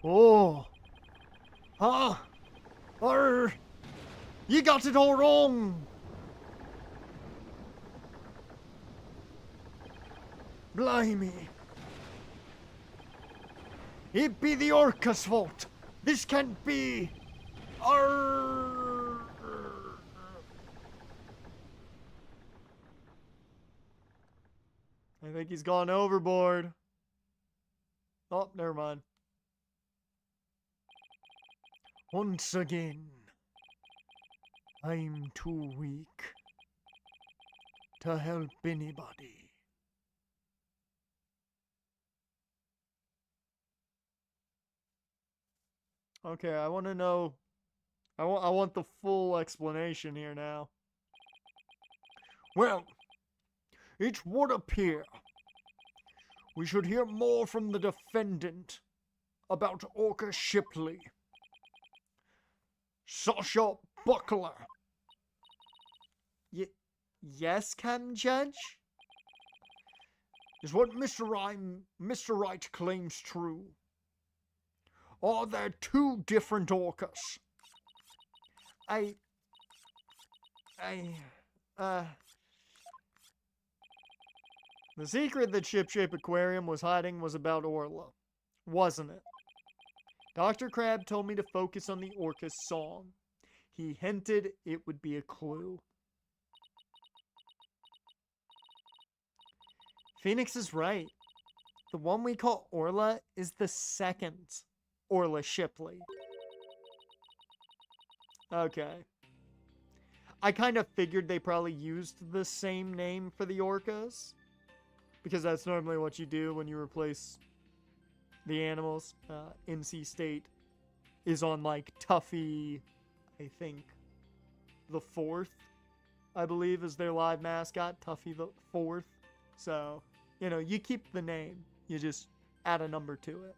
Oh. You got it all wrong. Blimey. It be the orca's fault. This can't be. Arr. I think he's gone overboard. Oh, never mind. Once again, I'm too weak to help anybody. Okay, I want to know. I want the full explanation here now. Well, it would appear We should hear more from the defendant about Orca Shipley. Sasha Buckler. Yes, Captain Judge? Is what Mr. Wright claims true? Are there two different orcas? The secret that Ship-Shape Aquarium was hiding was about Orla, wasn't it? Dr. Crab told me to focus on the orca's song. He hinted it would be a clue. Phoenix is right. The one we call Orla is the second Orla Shipley. Okay. I kind of figured they probably used the same name for the orcas, because that's normally what you do when you replace the animals. NC State is on like Tuffy, I think, the 4th, I believe, is their live mascot, Tuffy the 4th. So, you know, you keep the name, you just add a number to it.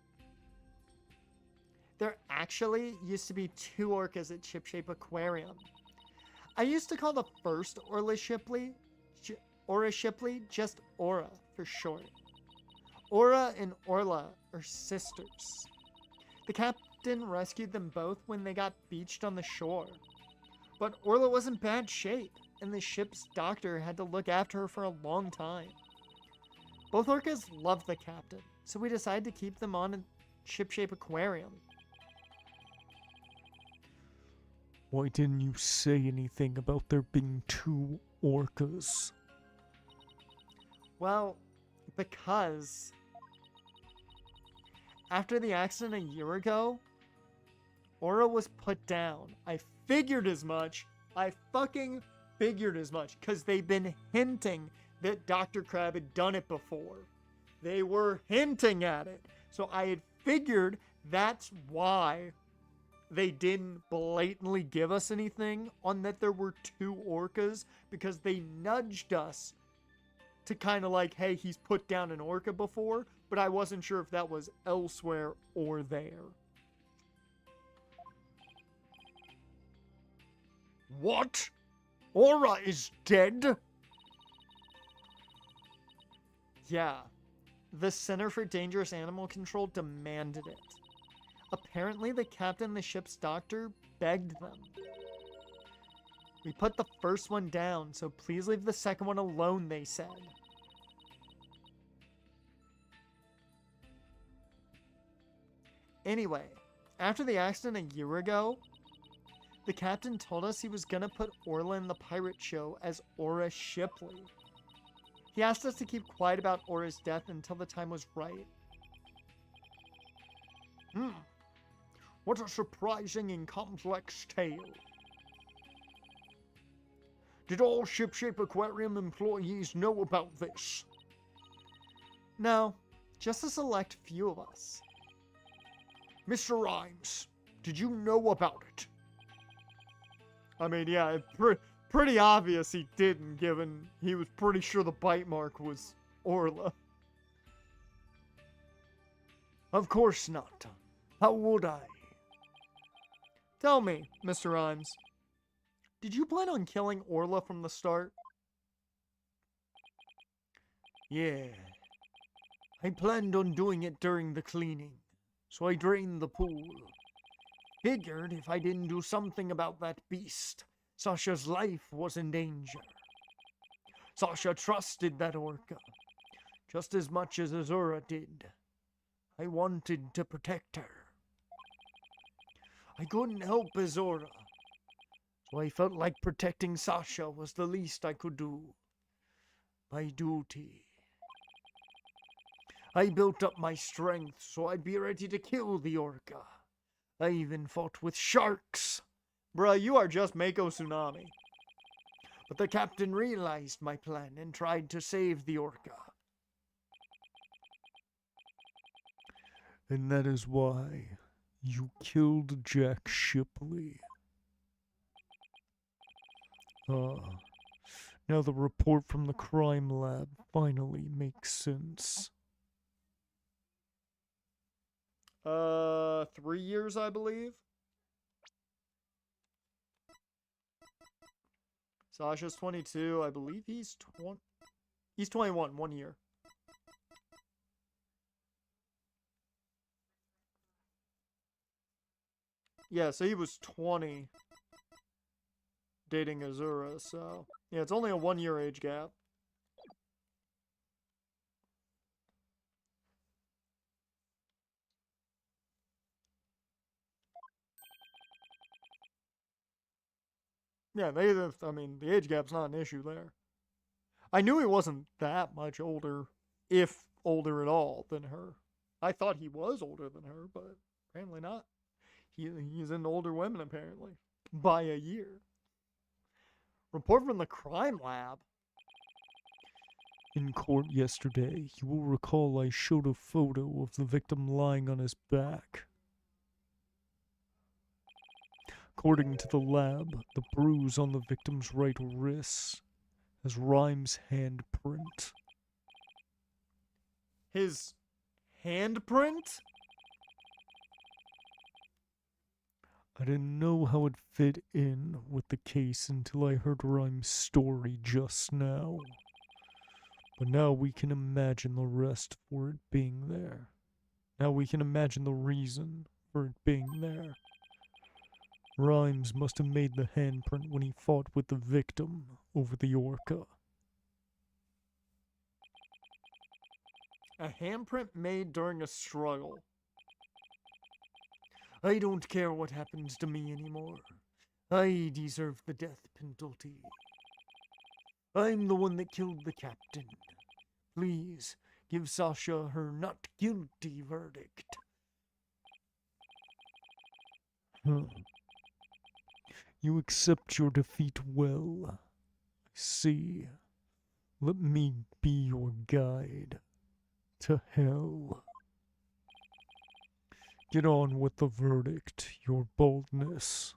There actually used to be 2 orcas at Ship-Shape Aquarium. I used to call the first Orla Shipley just Aura for short. Aura and Orla are sisters. The captain rescued them both when they got beached on the shore. But Orla was in bad shape, and the ship's doctor had to look after her for a long time. Both orcas loved the captain, so we decided to keep them on a Ship-Shape Aquarium. Why didn't you say anything about there being 2 orcas? Well, because after the accident a year ago, Aura was put down. I figured as much. I fucking figured as much, because they've been hinting that Dr. Crab had done it before. They were hinting at it. So I had figured that's why they didn't blatantly give us anything on that there were 2 orcas, because they nudged us to kind of like, hey, he's put down an orca before, but I wasn't sure if that was elsewhere or there. What? Aura is dead? Yeah. The Center for Dangerous Animal Control demanded it. Apparently, the captain and the ship's doctor begged them. We put the first one down, so please leave the second one alone, they said. Anyway, after the accident a year ago, the captain told us he was gonna put Orla in the pirate show as Aura Shipley. He asked us to keep quiet about Aura's death until the time was right. What a surprising and complex tale. Did all Ship-Shape Aquarium employees know about this? No, just a select few of us. Mr. Rhymes, did you know about it? I mean, yeah, it's pretty obvious he didn't, given he was pretty sure the bite mark was Orla. Of course not. How would I? Tell me, Mr. Rhymes, did you plan on killing Orla from the start? Yeah. I planned on doing it during the cleaning, so I drained the pool. Figured if I didn't do something about that beast, Sasha's life was in danger. Sasha trusted that orca, just as much as Azura did. I wanted to protect her. I couldn't help Azura, so I felt like protecting Sasha was the least I could do. My duty. I built up my strength so I'd be ready to kill the orca. I even fought with sharks. Bruh, you are just Mako Tsunami. But the captain realized my plan and tried to save the orca. And that is why you killed Jack Shipley. Now the report from the crime lab finally makes sense. 3 years, I believe. Sasha's 22. I believe he's 20. He's 21, 1 year. Yeah, so he was 20 dating Azura, so... Yeah, it's only a 1 year age gap. Yeah, I mean, the age gap's not an issue there. I knew he wasn't that much older, if older at all, than her. I thought he was older than her, but apparently not. He's into older women, apparently. By a year. Report from the crime lab. In court yesterday, you will recall I showed a photo of the victim lying on his back. According to the lab, the bruise on the victim's right wrist has Rhyme's handprint. His handprint? I didn't know how it fit in with the case until I heard Rhyme's story just now. But now we can imagine the rest for it being there. Now we can imagine the reason for it being there. Rhymes must have made the handprint when he fought with the victim over the orca. A handprint made during a struggle. I don't care what happens to me anymore. I deserve the death penalty. I'm the one that killed the captain. Please, give Sasha her not guilty verdict. You accept your defeat well. I see. Let me be your guide to hell. Get on with the verdict, your boldness.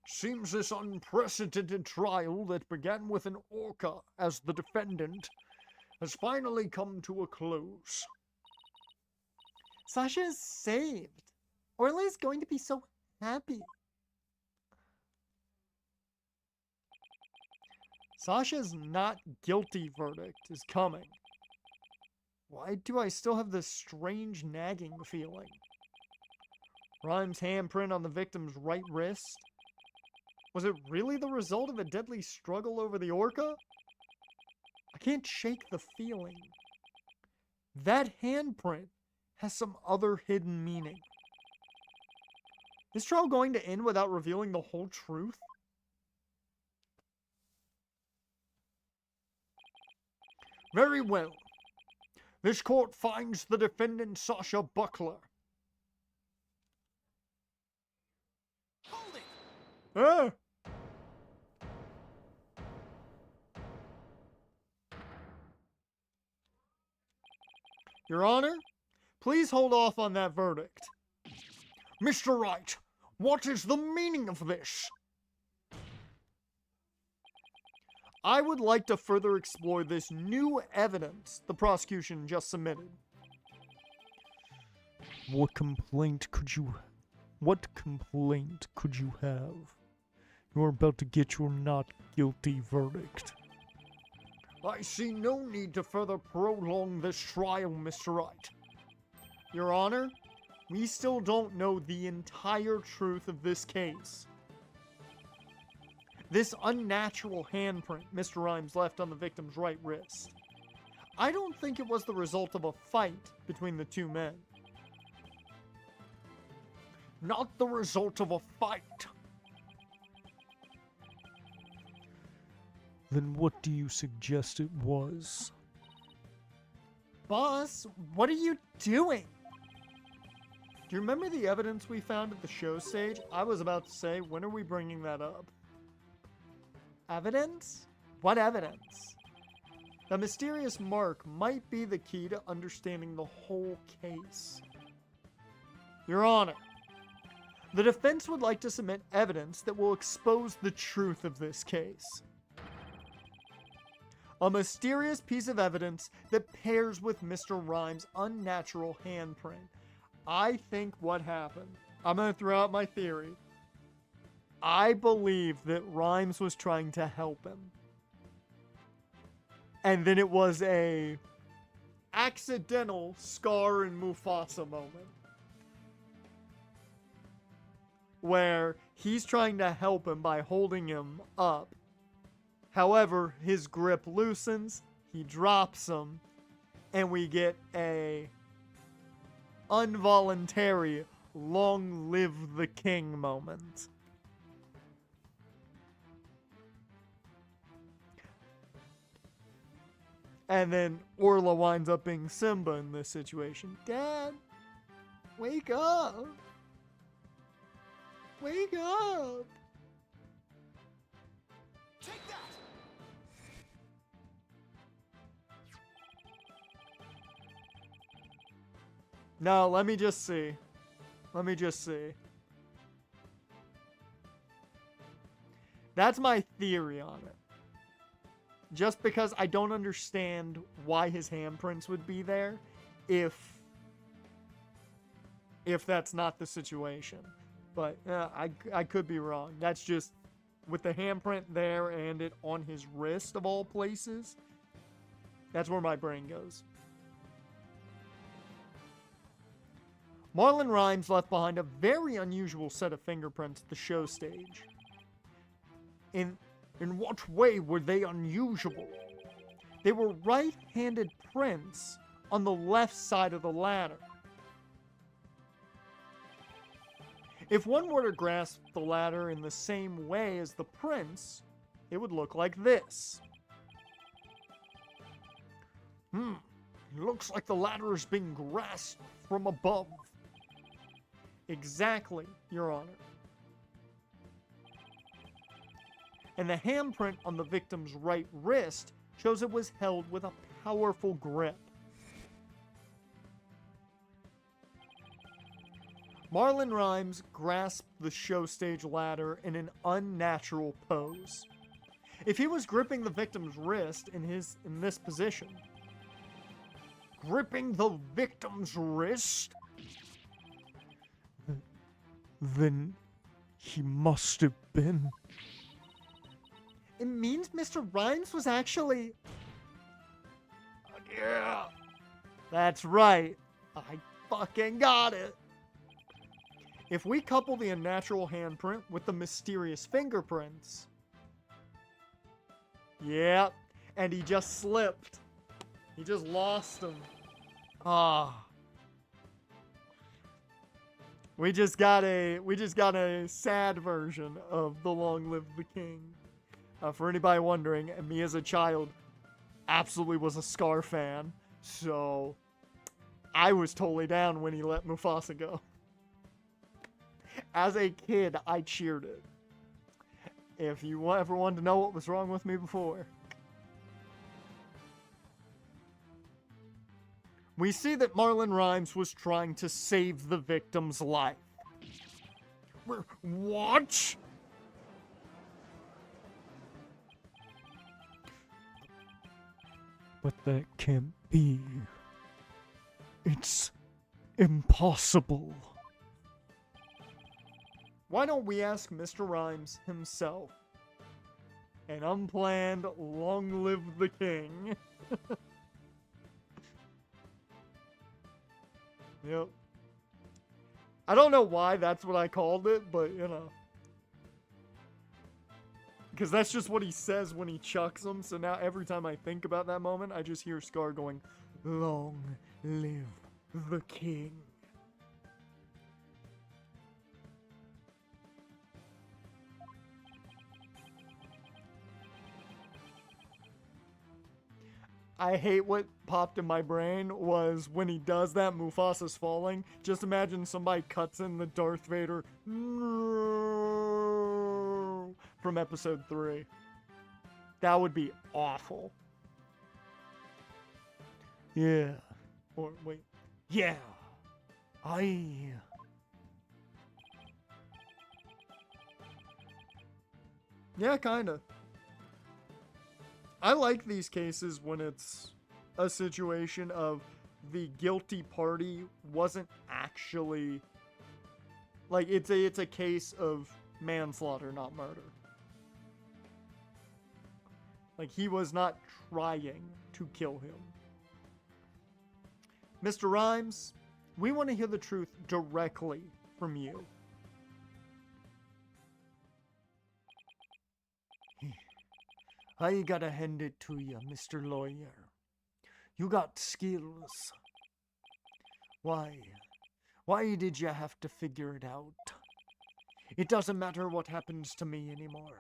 Seems this unprecedented trial that began with an orca as the defendant has finally come to a close. Sasha is saved. Orla is going to be so happy. Sasha's not guilty verdict is coming. Why do I still have this strange nagging feeling? Rhyme's handprint on the victim's right wrist? Was it really the result of a deadly struggle over the orca? I can't shake the feeling. That handprint has some other hidden meaning. Is trial going to end without revealing the whole truth? Very well. This court finds the defendant Sasha Buckler. Hold it! Ah! Your Honor, please hold off on that verdict. Mr. Wright, what is the meaning of this? I would like to further explore this new evidence the prosecution just submitted. What complaint could you have? You're about to get your not guilty verdict. I see no need to further prolong this trial, Mr. Wright. Your Honor, we still don't know the entire truth of this case. This unnatural handprint Mr. Rhymes left on the victim's right wrist. I don't think it was the result of a fight between the two men. Not the result of a fight. Then what do you suggest it was? Boss, what are you doing? Do you remember the evidence we found at the show stage? I was about to say, when are we bringing that up? Evidence? What evidence? The mysterious mark might be the key to understanding the whole case. Your Honor, the defense would like to submit evidence that will expose the truth of this case. A mysterious piece of evidence that pairs with Mr. Rhymes' unnatural handprint. I think what happened, I'm going to throw out my theory. I believe that Rhymes was trying to help him. And then it was a accidental Scar and Mufasa moment. Where he's trying to help him by holding him up. However, his grip loosens, he drops him, and we get a involuntary long live the king moment. And then Orla winds up being Simba in this situation. Dad, wake up. Wake up. Take that! No, let me just see. Let me just see. That's my theory on it. Just because I don't understand why his handprints would be there if that's not the situation. But I could be wrong. That's just with the handprint there and it on his wrist of all places. That's where my brain goes. Marlon Rhymes left behind a very unusual set of fingerprints at the show stage. In what way were they unusual? They were right-handed prints on the left side of the ladder. If one were to grasp the ladder in the same way as the prints, it would look like this. It looks like the ladder is being grasped from above. Exactly, Your Honor. And the handprint on the victim's right wrist shows it was held with a powerful grip. Marlon Rhymes grasped the show stage ladder in an unnatural pose. If he was gripping the victim's wrist in this position, gripping the victim's wrist, then he must have been. it means Mr. Rhymes was actually... Yeah. That's right. I fucking got it. If we couple the unnatural handprint with the mysterious fingerprints... Yep. And he just slipped. He just lost them. Ah. We just got a sad version of the Long Live the King. For anybody wondering, me as a child absolutely was a Scar fan, so I was totally down when he let Mufasa go. As a kid, I cheered it. If you ever wanted to know what was wrong with me before. We see that Marlon Rhymes was trying to save the victim's life. What? But that can't be. It's impossible. Why don't we ask Mr. Rhymes himself? An unplanned Long Live the King. Yep. I don't know why that's what I called it, but you know. Because that's just what he says when he chucks them, so now every time I think about that moment, I just hear Scar going, "Long live the king." I hate what popped in my brain was when he does that, Mufasa's falling. Just imagine somebody cuts in the Darth Vader from episode 3. That would be awful. Yeah. Or, wait. Yeah. Yeah, kinda. I like these cases when it's a situation of the guilty party wasn't actually, like, it's a case of manslaughter, not murder. Like, he was not trying to kill him. Mr. Rhymes, we want to hear the truth directly from you. I gotta hand it to you, Mr. Lawyer. You got skills. Why did you have to figure it out? It doesn't matter what happens to me anymore.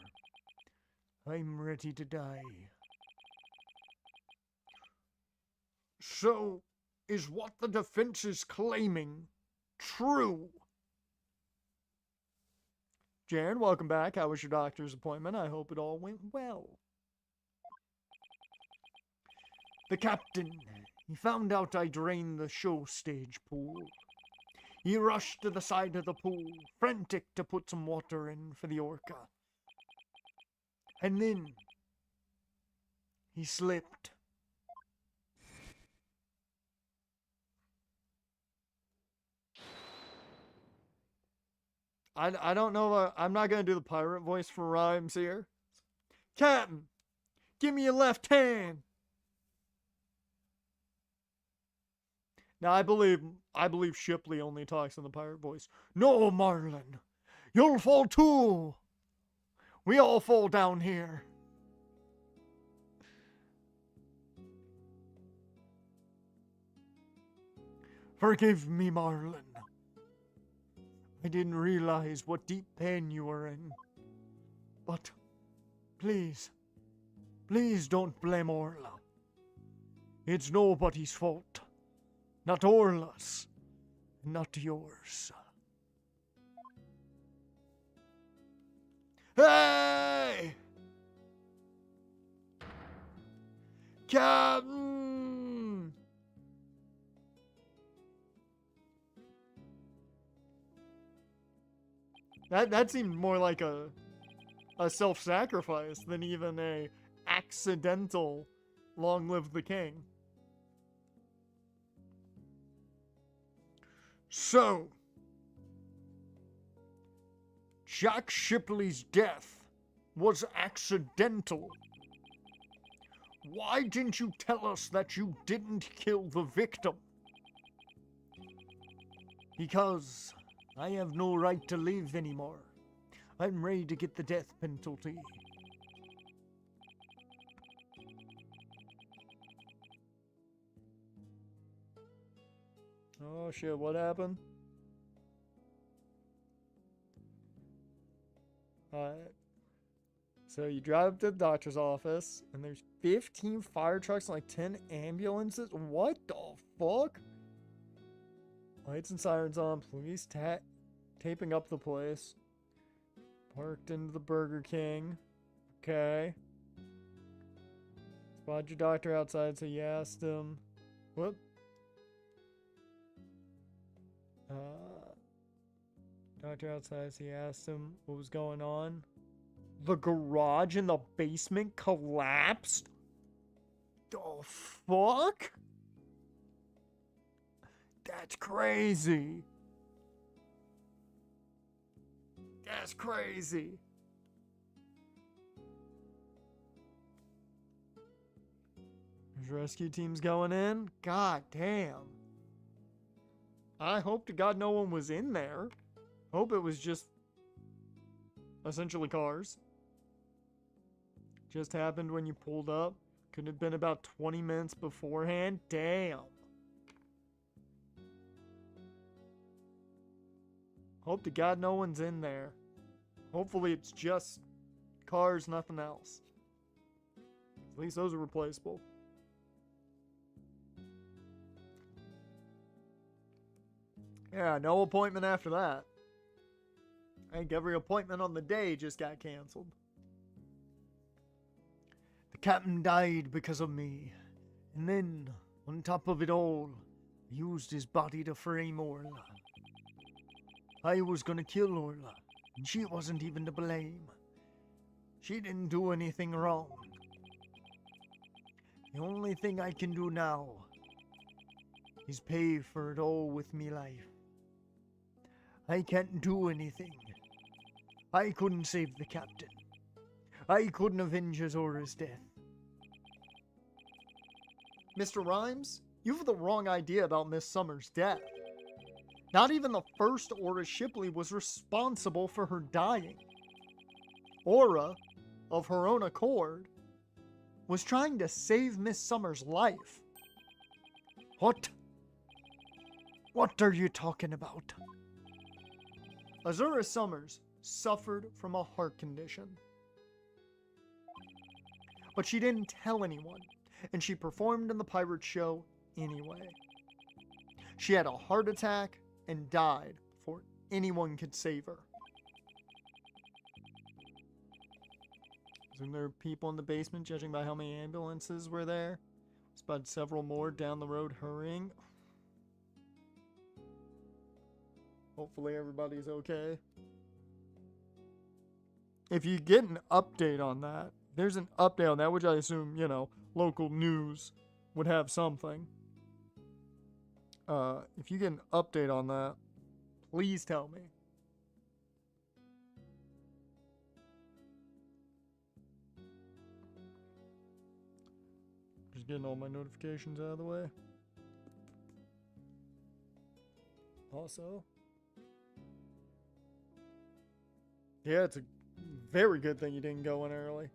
I'm ready to die. So, is what the defense is claiming true? Jared, welcome back. How was your doctor's appointment? I hope it all went well. The captain, he found out I drained the show stage pool. He rushed to the side of the pool, frantic to put some water in for the orca. And then he slipped. I don't know. I'm not going to do the pirate voice for Rhymes here. Captain, give me your left hand. Now, I believe Shipley only talks in the pirate voice. No, Marlin. You'll fall too. We all fall down here. Forgive me, Marlin. I didn't realize what deep pain you were in. But please don't blame Orla. It's nobody's fault. Not Orla's, not yours. Hey! Captain! That seemed more like a self-sacrifice than even a accidental long live the king. So, Jack Shipley's death was accidental. Why didn't you tell us that you didn't kill the victim? Because I have no right to live anymore. I'm ready to get the death penalty. Oh shit, what happened? Alright. So you drive up to the doctor's office, and there's 15 fire trucks and like 10 ambulances? What the fuck? Lights and sirens on, police taping up the place. Parked into the Burger King. Okay. Spot your doctor outside, so you asked him. Whoop. Doctor outside, so he asked him what was going on. The garage in the basement collapsed? The fuck? That's crazy. That's crazy. There's rescue teams going in? God damn. I hope to God no one was in there. Hope it was just essentially cars. Just happened when you pulled up. Could have been about 20 minutes beforehand. Damn. Hope to God no one's in there. Hopefully it's just cars, nothing else. At least those are replaceable. Yeah, no appointment after that. I think every appointment on the day just got canceled. The captain died because of me. And then, on top of it all, I used his body to frame Orla. I was gonna kill Orla, and she wasn't even to blame. She didn't do anything wrong. The only thing I can do now is pay for it all with me life. I can't do anything. I couldn't save the captain. I couldn't avenge Azora's death. Mr. Rhymes, you have the wrong idea about Miss Summers' death. Not even the first Aura Shipley was responsible for her dying. Aura, of her own accord, was trying to save Miss Summers' life. What? What are you talking about? Azura Summers suffered from a heart condition. But she didn't tell anyone, and she performed in the pirate show anyway. She had a heart attack and died before anyone could save her. Isn't there people in the basement, judging by how many ambulances were there? Spotted several more down the road hurrying. Hopefully everybody's okay. If you get an update on that, there's an update on that, which I assume, you know, local news would have something. If you get an update on that, please tell me. Just getting all my notifications out of the way. Also, yeah, it's a very good thing you didn't go in early.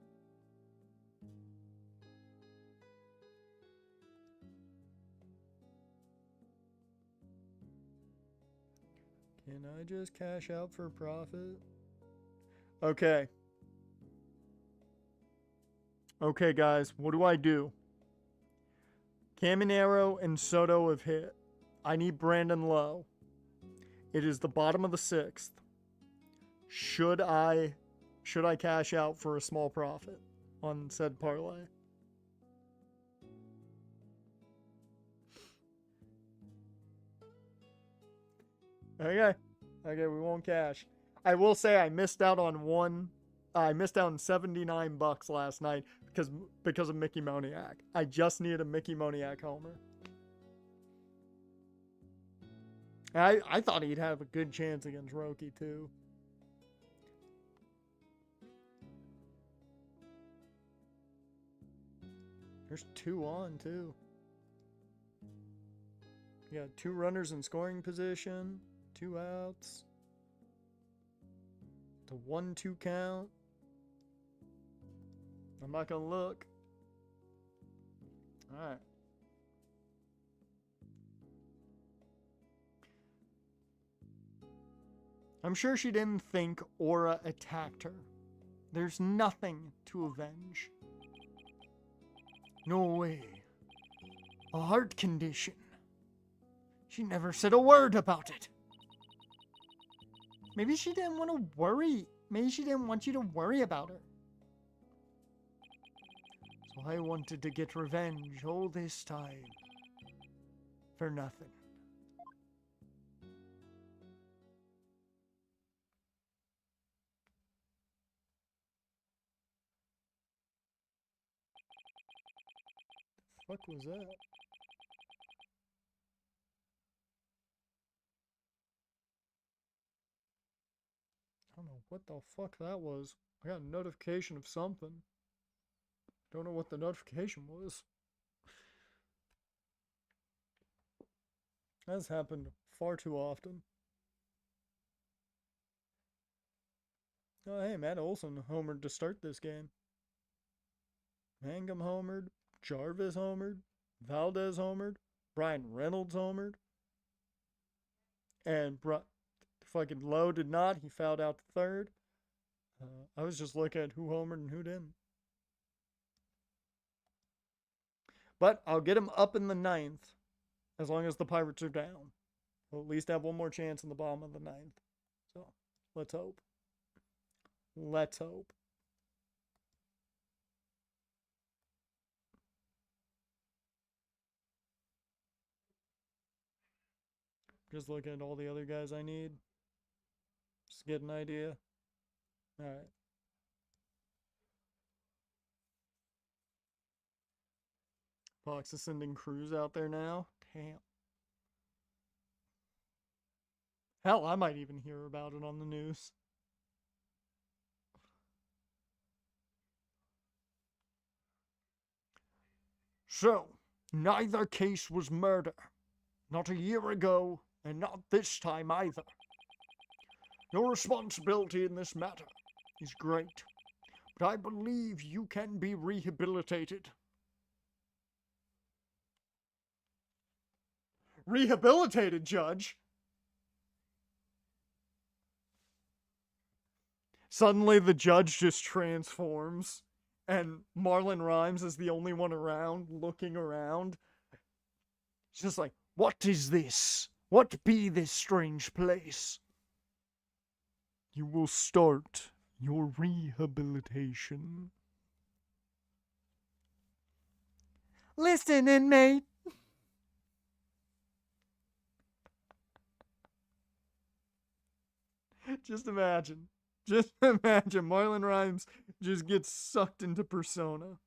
Can I just cash out for profit? Okay. Okay, guys, what do I do? Caminero and Soto have hit. I need Brandon Lowe. It is the bottom of the 6th. Should I cash out for a small profit on said parlay? Okay, we won't cash. I will say I missed out on one. I missed out on $79 last night because of Mickey Moniak. I just needed a Mickey Moniak homer. I thought he'd have a good chance against Roki too. There's 2 on too. You got 2 runners in scoring position, 2 outs. The 1-2 count. I'm not gonna look. Alright. I'm sure she didn't think Aura attacked her. There's nothing to avenge. No way. A heart condition. She never said a word about it. Maybe she didn't want to worry. Maybe she didn't want you to worry about her. So I wanted to get revenge all this time. For nothing. The fuck was that? I don't know what the fuck that was. I got a notification of something. Don't know what the notification was. That's happened far too often. Oh, hey, Matt Olson homered to start this game. Mangum homered. Jarvis homered. Valdez homered. Brian Reynolds homered. And fucking Lowe did not. He fouled out to third. I was just looking at who homered and who didn't. But I'll get him up in the 9th as long as the Pirates are down. We'll at least have one more chance in the bottom of the 9th. So, let's hope. Let's hope. Just looking at all the other guys I need. Just get an idea. Alright. Fox is sending crews out there now. Damn. Hell, I might even hear about it on the news. So, neither case was murder. Not a year ago, and not this time either. Your responsibility in this matter is great, but I believe you can be rehabilitated. Rehabilitated, Judge? Suddenly the judge just transforms, and Marlon Rhymes is the only one around, looking around. It's just like, what is this? What be this strange place? You will start your rehabilitation. Listen, inmate. Just imagine. Just imagine Marlon Rhymes just gets sucked into Persona.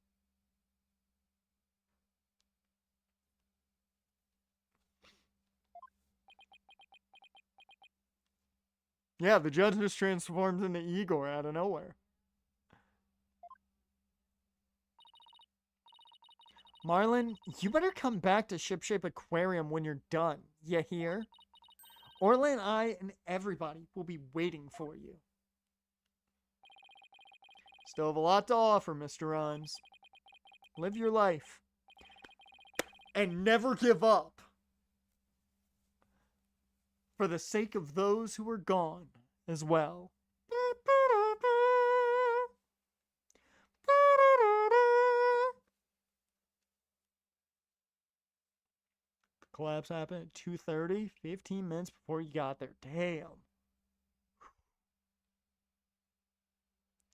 Yeah, the judge just transforms into Igor out of nowhere. Marlon, you better come back to Shipshape Aquarium when you're done. You hear? Orla and I and everybody will be waiting for you. Still have a lot to offer, Mr. Rhymes. Live your life. And never give up. For the sake of those who are gone as well. The collapse happened at 2:30, 15 minutes before you got there. Damn.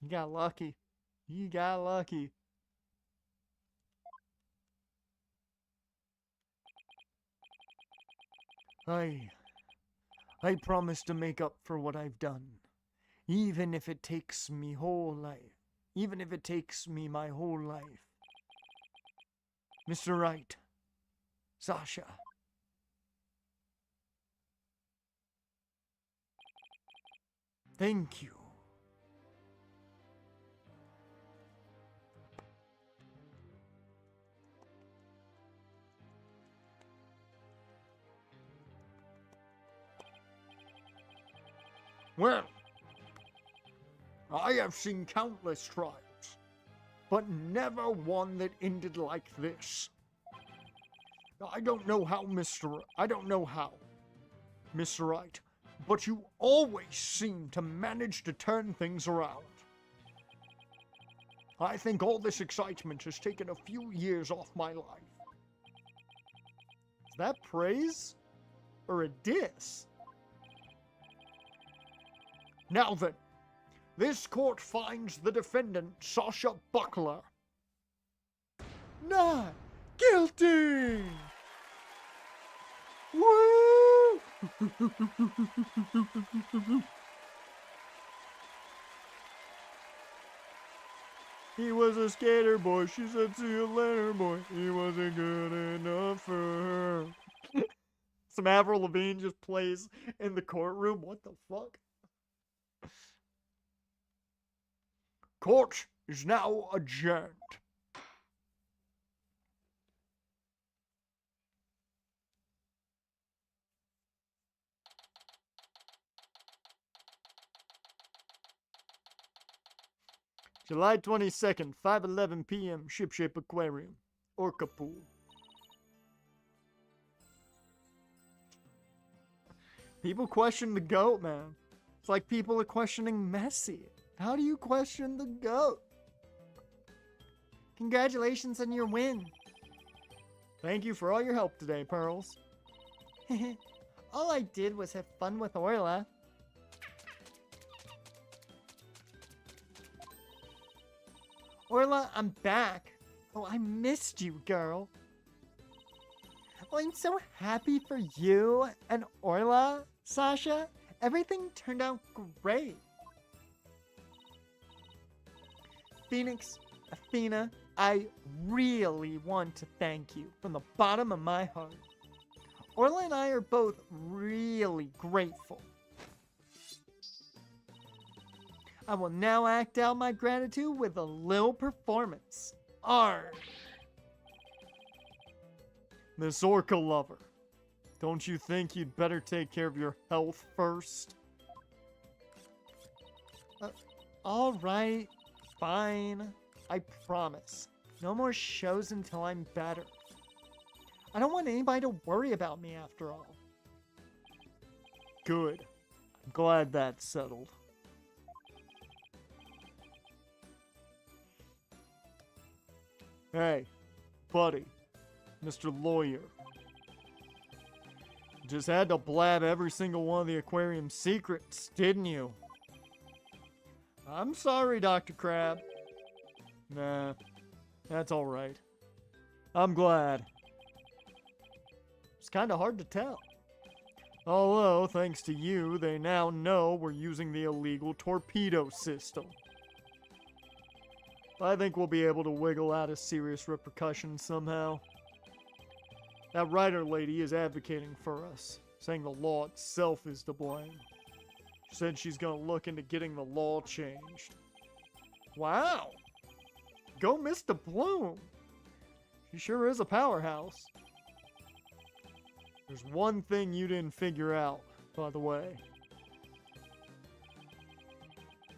You got lucky. You got lucky. I promise to make up for what I've done. Even if it takes me whole life. Even if it takes me my whole life. Mr. Wright. Sasha. Thank you. Well, I have seen countless trials, but never one that ended like this. I don't know how, Mr. Wright, but you always seem to manage to turn things around. I think all this excitement has taken a few years off my life. Is that praise? Or a diss? Now then, this court finds the defendant, Sasha Buckler, not guilty! Woo! He was a skater boy, she said see you later boy, he wasn't good enough for her. Some Avril Lavigne just plays in the courtroom, what the fuck? Court is now adjourned. July 22nd, 5:11 p.m., Shipshape Aquarium, Orca Pool. People question the GOAT, man. It's like people are questioning Messi. How do you question the GOAT? Congratulations on your win. Thank you for all your help today, Pearls. All I did was have fun with Orla. Orla, I'm back. Oh, I missed you, girl. Oh, I'm so happy for you and Orla, Sasha. Everything turned out great. Phoenix, Athena, I really want to thank you from the bottom of my heart. Orla and I are both really grateful. I will now act out my gratitude with a little performance. Arr! Miss Orca Lover, don't you think you'd better take care of your health first? Alright, fine. I promise. No more shows until I'm better. I don't want anybody to worry about me after all. Good. I'm glad that's settled. Hey, buddy. Mr. Lawyer. You just had to blab every single one of the aquarium's secrets, didn't you? I'm sorry, Dr. Crab. Nah, that's alright. I'm glad. It's kinda hard to tell. Although, thanks to you, they now know we're using the illegal torpedo system. I think we'll be able to wiggle out of serious repercussions somehow. That writer lady is advocating for us, saying the law itself is to blame. She said she's gonna look into getting the law changed. Wow! Go Mr. Bloom! She sure is a powerhouse. There's one thing you didn't figure out, by the way.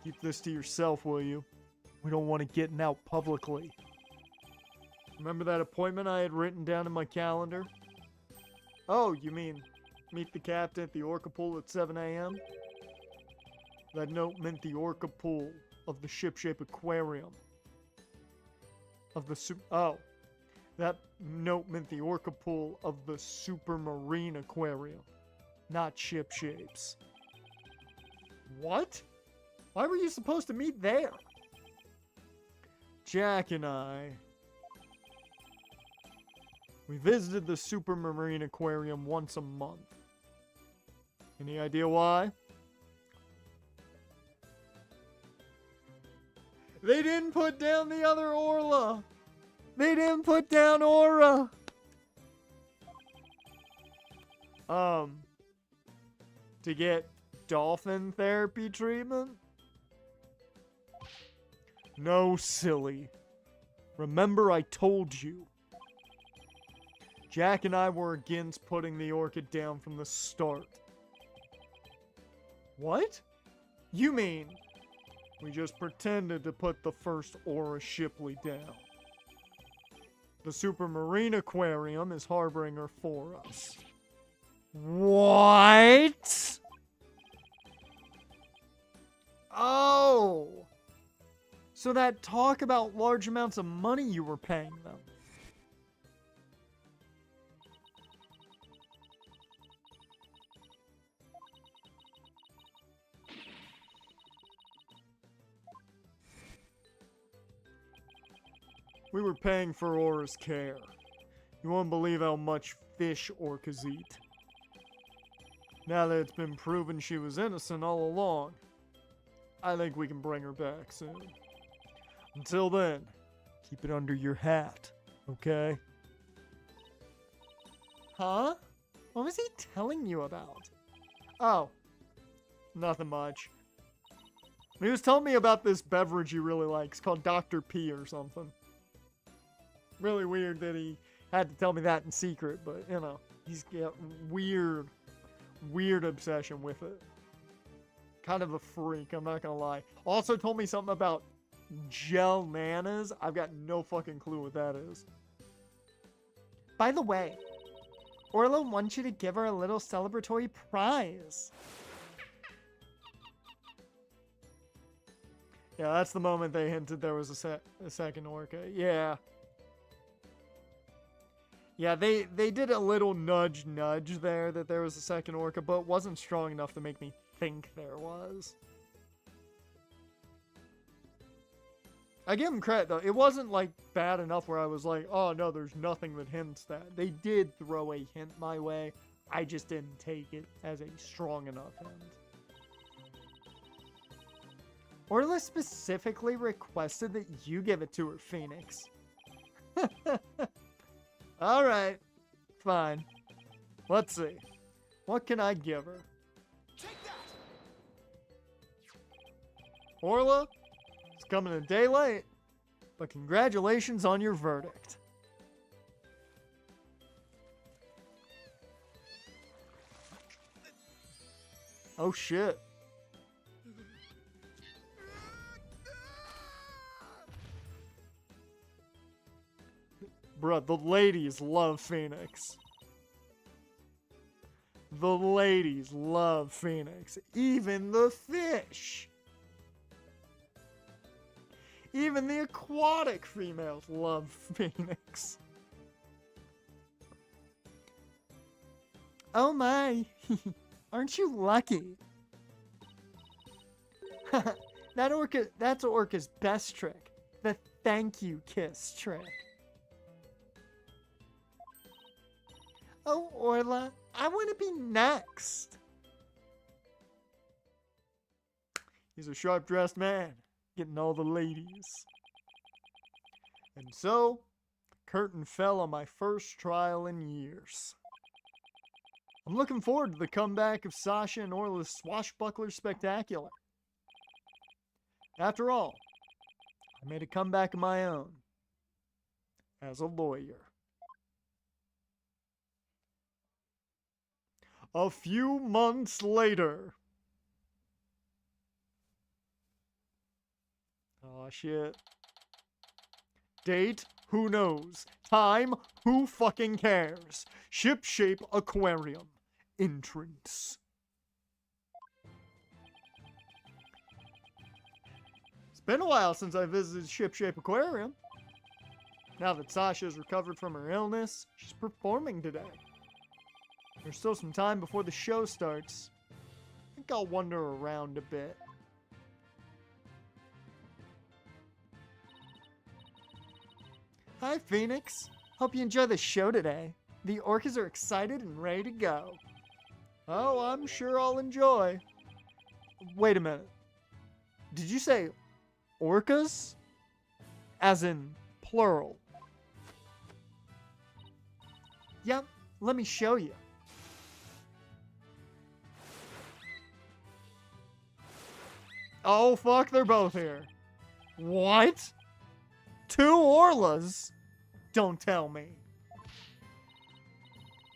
Keep this to yourself, will you? We don't want it getting out publicly. Remember that appointment I had written down in my calendar? Oh, you mean meet the captain at the Orca Pool at 7 a.m.? That note meant the Orca Pool of the ship-shape aquarium. That note meant the Orca Pool of the supermarine aquarium, not ship shapes. What? Why were you supposed to meet there? Jack and I... We visited the supermarine aquarium once a month. Any idea why? They didn't put down the other Orla! They didn't put down Aura! To get dolphin therapy treatment? No, silly. Remember I told you. Jack and I were against putting the orchid down from the start. What? You mean we just pretended to put the first Aura Shipley down? The Supermarine Aquarium is harboring her for us. What? Oh! So that talk about large amounts of money you were paying them. We were paying for Aura's care. You won't believe how much fish orcas eat. Now that it's been proven she was innocent all along, I think we can bring her back soon. Until then, keep it under your hat, okay? Huh? What was he telling you about? Oh, nothing much. He was telling me about this beverage he really likes called Dr. P or something. Really weird that he had to tell me that in secret, but, you know, he's got weird obsession with it. Kind of a freak, I'm not gonna lie. Also told me something about gel nanas. I've got no fucking clue what that is. By the way, Orla wants you to give her a little celebratory prize. Yeah, that's the moment they hinted there was a second orca. Yeah. Yeah, they did a little nudge there that there was a second orca, but it wasn't strong enough to make me think there was. I give them credit, though. It wasn't, like, bad enough where I was like, oh, no, there's nothing that hints that. They did throw a hint my way. I just didn't take it as a strong enough hint. Orla specifically requested that you give it to her, Phoenix. Alright. Fine. Let's see. What can I give her? Orla, it's coming a day late, but congratulations on your verdict. Oh shit. Bruh, the ladies love Phoenix. The ladies love Phoenix. Even the fish. Even the aquatic females love Phoenix. Oh my. Aren't you lucky? That's Orca's best trick. The thank you kiss trick. Oh, Orla, I want to be next. He's a sharp-dressed man, getting all the ladies. And so, curtain fell on my first trial in years. I'm looking forward to the comeback of Sasha and Orla's swashbuckler spectacular. After all, I made a comeback of my own as a lawyer. A few months later. Aw, shit. Date? Who knows? Time? Who fucking cares? Ship-shape aquarium. Entrance. It's been a while since I visited Ship-shape aquarium. Now that Sasha's recovered from her illness, she's performing today. There's still some time before the show starts. I think I'll wander around a bit. Hi, Phoenix. Hope you enjoy the show today. The orcas are excited and ready to go. Oh, I'm sure I'll enjoy. Wait a minute. Did you say orcas? As in plural? Yep, let me show you. Oh, fuck, they're both here. What? 2 Orlas? Don't tell me.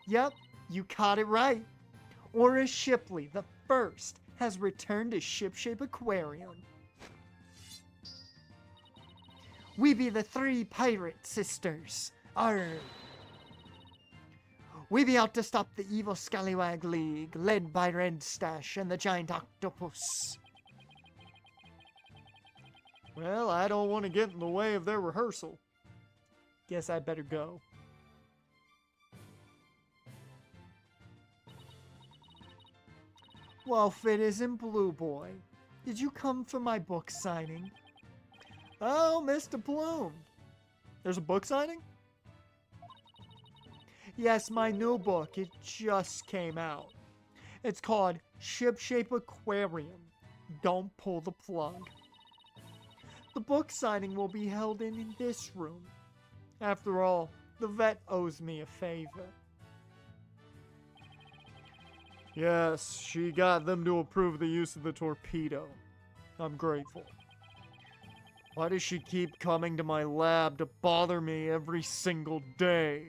Yep, you caught it right. Orla Shipley, the first, has returned to Ship-shape Aquarium. We be the 3 pirate sisters. Arr. We be out to stop the evil Scallywag League, led by Red Stash and the giant octopus. Well, I don't want to get in the way of their rehearsal. Guess I better go. Well, Fit isn't Blue Boy. Did you come for my book signing? Oh, Mr. Bloom. There's a book signing? Yes, my new book. It just came out. It's called Ship-shape Aquarium. Don't pull the plug. The book signing will be held in this room. After all, the vet owes me a favor. Yes, she got them to approve the use of the torpedo. I'm grateful. Why does she keep coming to my lab to bother me every single day?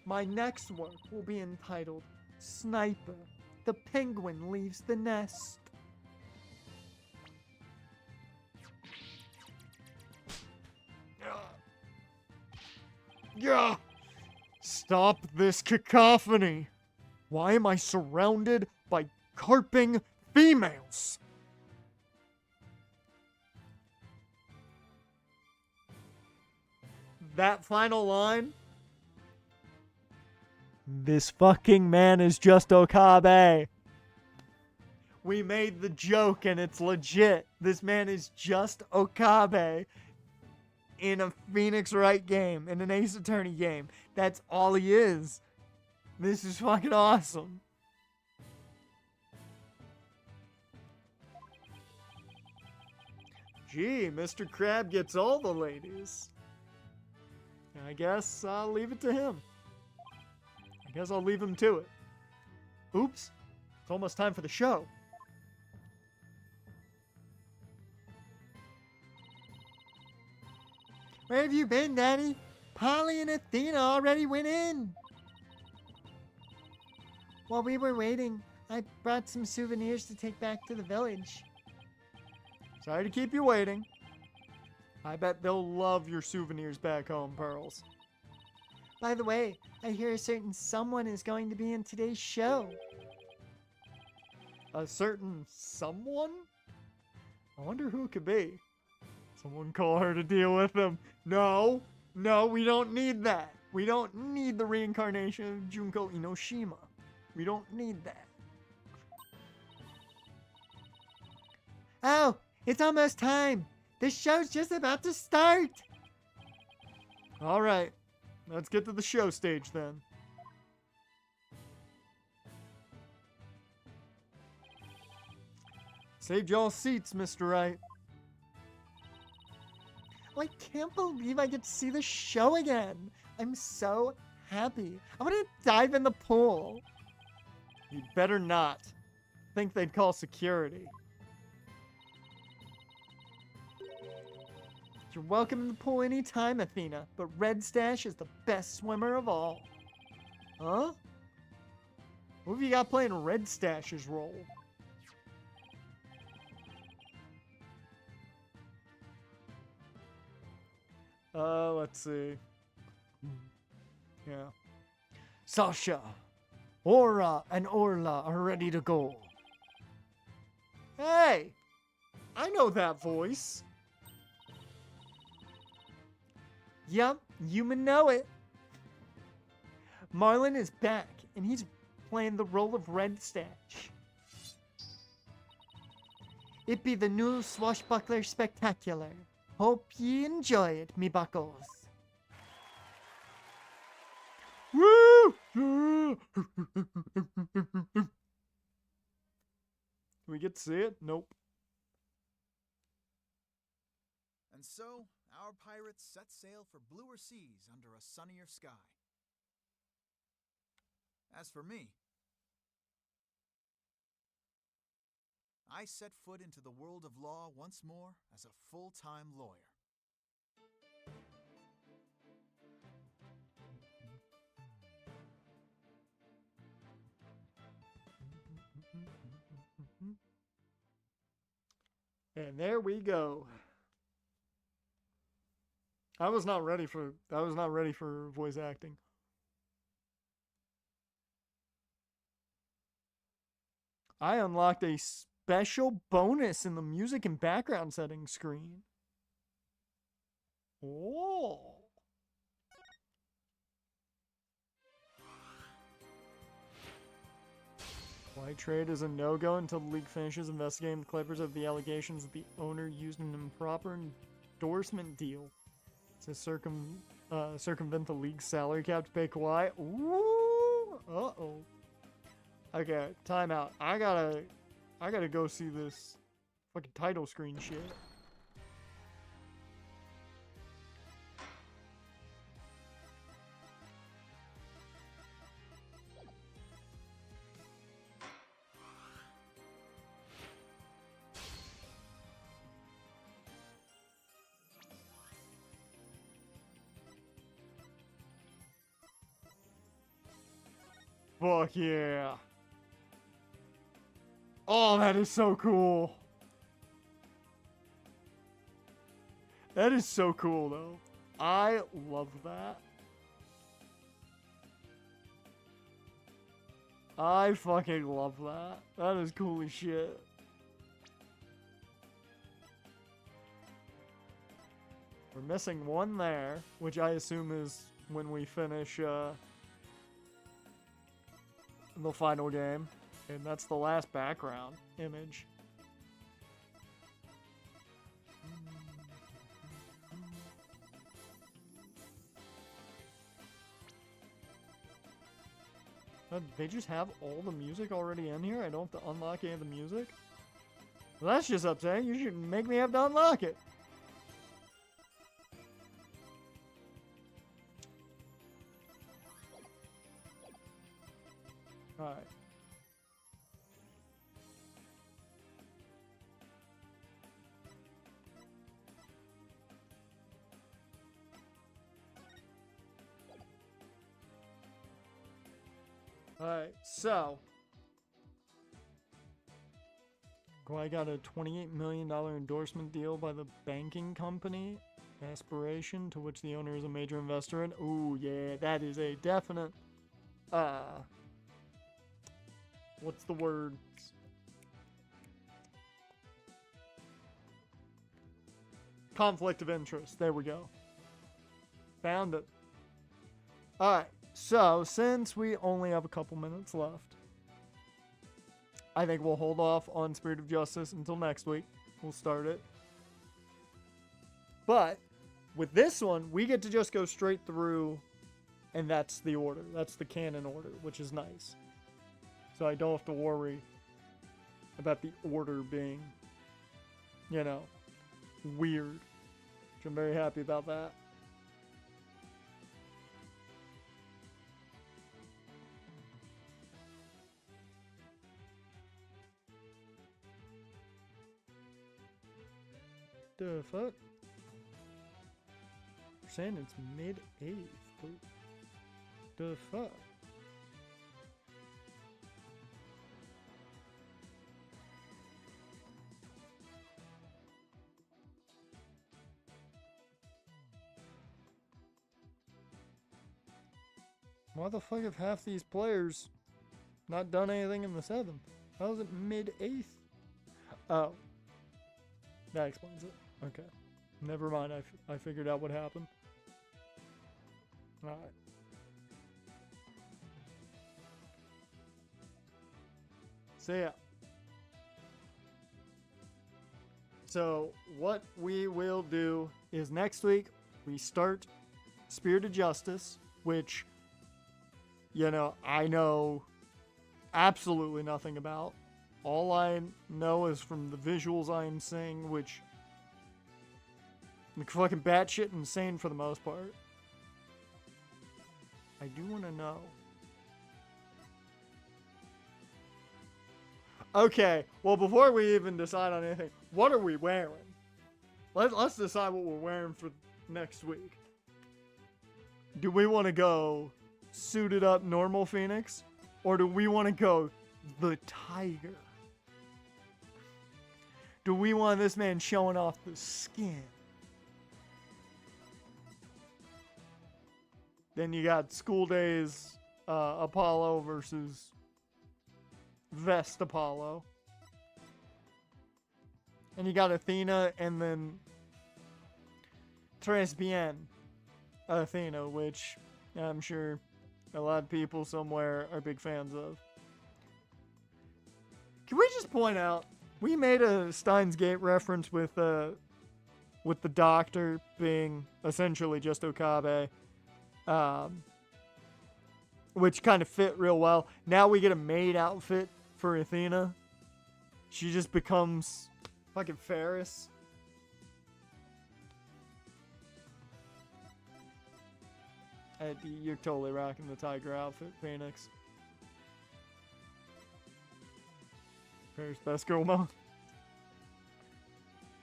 My next work will be entitled Sniper. The penguin leaves the nest. Yeah! Stop this cacophony! Why am I surrounded by carping females? That final line? This fucking man is just Okabe. We made the joke and it's legit. This man is just Okabe in a Phoenix Wright game, in an Ace Attorney game. That's all he is. This is fucking awesome. Gee, Mr. Crab gets all the ladies. I guess I'll leave it to him. I guess I'll leave him to it. Oops. It's almost time for the show. Where have you been, Daddy? Polly and Athena already went in. While we were waiting, I brought some souvenirs to take back to the village. Sorry to keep you waiting. I bet they'll love your souvenirs back home, Pearls. By the way, I hear a certain someone is going to be in today's show. A certain someone? I wonder who it could be. Someone call her to deal with them. No, we don't need that. We don't need the reincarnation of Junko Inoshima. We don't need that. Oh, it's almost time. The show's just about to start. All right, let's get to the show stage then. Saved y'all seats, Mr. Wright. Oh, I can't believe I get to see the show again. I'm so happy. I want to dive in the pool. You'd better not. Think they'd call security. You're welcome in the pool anytime, Athena, but Red Stash is the best swimmer of all. Huh? What have you got playing Red Stash's role? Let's see. Yeah. Sasha, Aura, and Orla are ready to go. Hey! I know that voice. Yup, you know it. Marlon is back, and he's playing the role of Red Stash. It be the new Swashbuckler Spectacular. Hope ye enjoy it, me buckles. Woo! Do we get to see it? Nope. And so, our pirates set sail for bluer seas under a sunnier sky. As for me, I set foot into the world of law once more as a full-time lawyer. And there we go. I was not ready for voice acting. I unlocked a special bonus in the music and background settings screen. Oh. White trade is a no-go until the league finishes investigating the Clippers of the allegations that the owner used an improper endorsement deal to circumvent the league's salary cap to pay Kawhi. Ooh. Uh-oh. Okay, timeout. I gotta go see this fucking title screen shit. Fuck yeah. Oh, that is so cool. That is so cool, though. I love that. I fucking love that. That is cool as shit. We're missing one there, which I assume is when we finish the final game. And that's the last background image. They just have all the music already in here? I don't have to unlock any of the music? Well, that's just upsetting. You should make me have to unlock it. Alright. Alright, so I got a $28 million endorsement deal by the banking company Aspiration, to which the owner is a major investor in. Ooh, yeah, that is a definite, what's the word? Conflict of interest. There we go. Found it. Alright, so since we only have a couple minutes left, I think we'll hold off on Spirit of Justice until next week. We'll start it. But with this one, we get to just go straight through, and that's the order. That's the canon order, which is nice. So I don't have to worry about the order being, you know, weird. Which I'm very happy about that. The fuck? You're saying it's mid-8th. The fuck? Why the fuck have half these players not done anything in the 7th? How is it mid-8th? Oh. That explains it. Okay. Never mind, I figured out what happened. Alright. So yeah. So what we will do is next week we start Spirit of Justice, which, you know, I know absolutely nothing about. All I know is from the visuals I'm seeing, which are fucking batshit insane for the most part. I do want to know. Okay, well, before we even decide on anything, what are we wearing? Let's decide what we're wearing for next week. Do we want to go suited up normal Phoenix? Or do we want to go the Tiger? Do we want this man showing off the skin? Then you got School Days Apollo versus Vest Apollo. And you got Athena and then Tres Bien Athena, which I'm sure a lot of people somewhere are big fans of. Can we just point out, we made a Steins Gate reference with the Doctor being essentially just Okabe, which kind of fit real well. Now we get a maid outfit for Athena. She just becomes fucking Ferris. You're totally rocking the Tiger outfit, Phoenix. Paris best girl mode.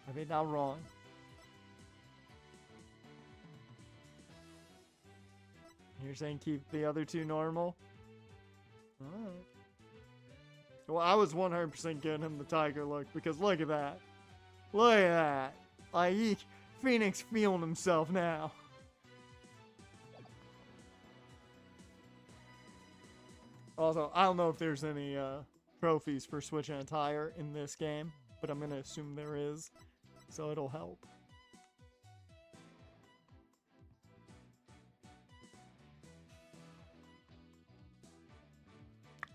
I mean, not wrong. You're saying keep the other two normal? Alright. Well, I was 100% giving him the Tiger look, because look at that. Look at that. Like, Phoenix feeling himself now. Also, I don't know if there's any trophies for switching a tire in this game, but I'm going to assume there is, so it'll help.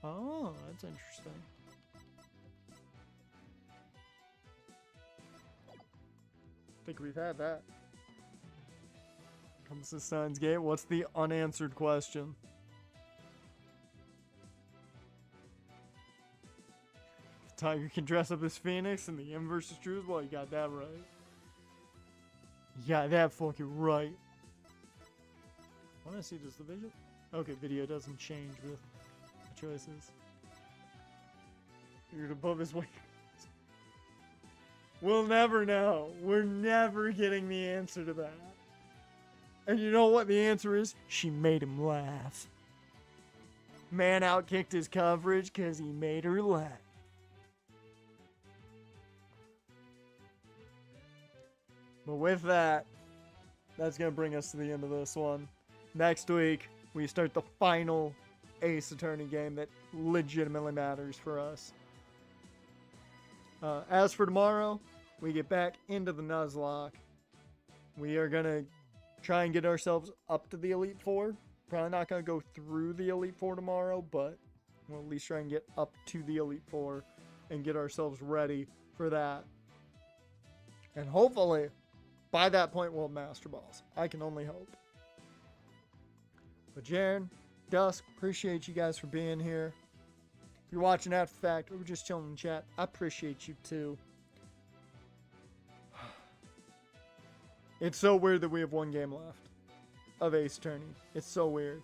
Oh, that's interesting. I think we've had that. Comes to Steins Gate. What's the unanswered question? Tiger can dress up as Phoenix and the inverse is true as well. You got that right. You got that fucking right. I want to see, does the visual... Okay, video doesn't change with the choices. You're above his weight. We'll never know. We're never getting the answer to that. And you know what the answer is? She made him laugh. Man outkicked his coverage because he made her laugh. But with that, that's going to bring us to the end of this one. Next week, we start the final Ace Attorney game that legitimately matters for us. As for tomorrow, we get back into the Nuzlocke. We are going to try and get ourselves up to the Elite Four. Probably not going to go through the Elite Four tomorrow, but we'll at least try and get up to the Elite Four and get ourselves ready for that. And hopefully, by that point, we'll have Master Balls. I can only hope. But Jaren, Dusk, appreciate you guys for being here. If you're watching after the fact or just chilling in chat, I appreciate you too. It's so weird that we have one game left of Ace Attorney. It's so weird.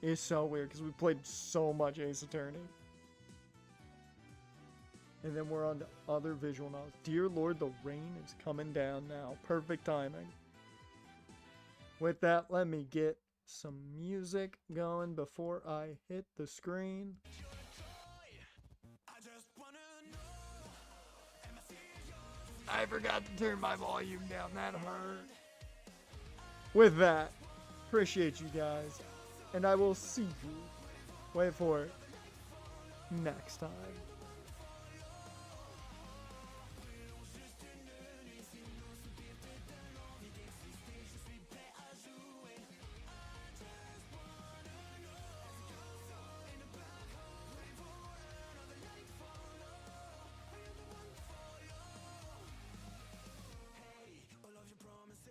It's so weird because we played so much Ace Attorney. And then we're on to other visual novels. Dear Lord, the rain is coming down now. Perfect timing. With that, let me get some music going before I hit the screen. I forgot to turn my volume down. That hurt. With that, appreciate you guys. And I will see you, wait for it, next time.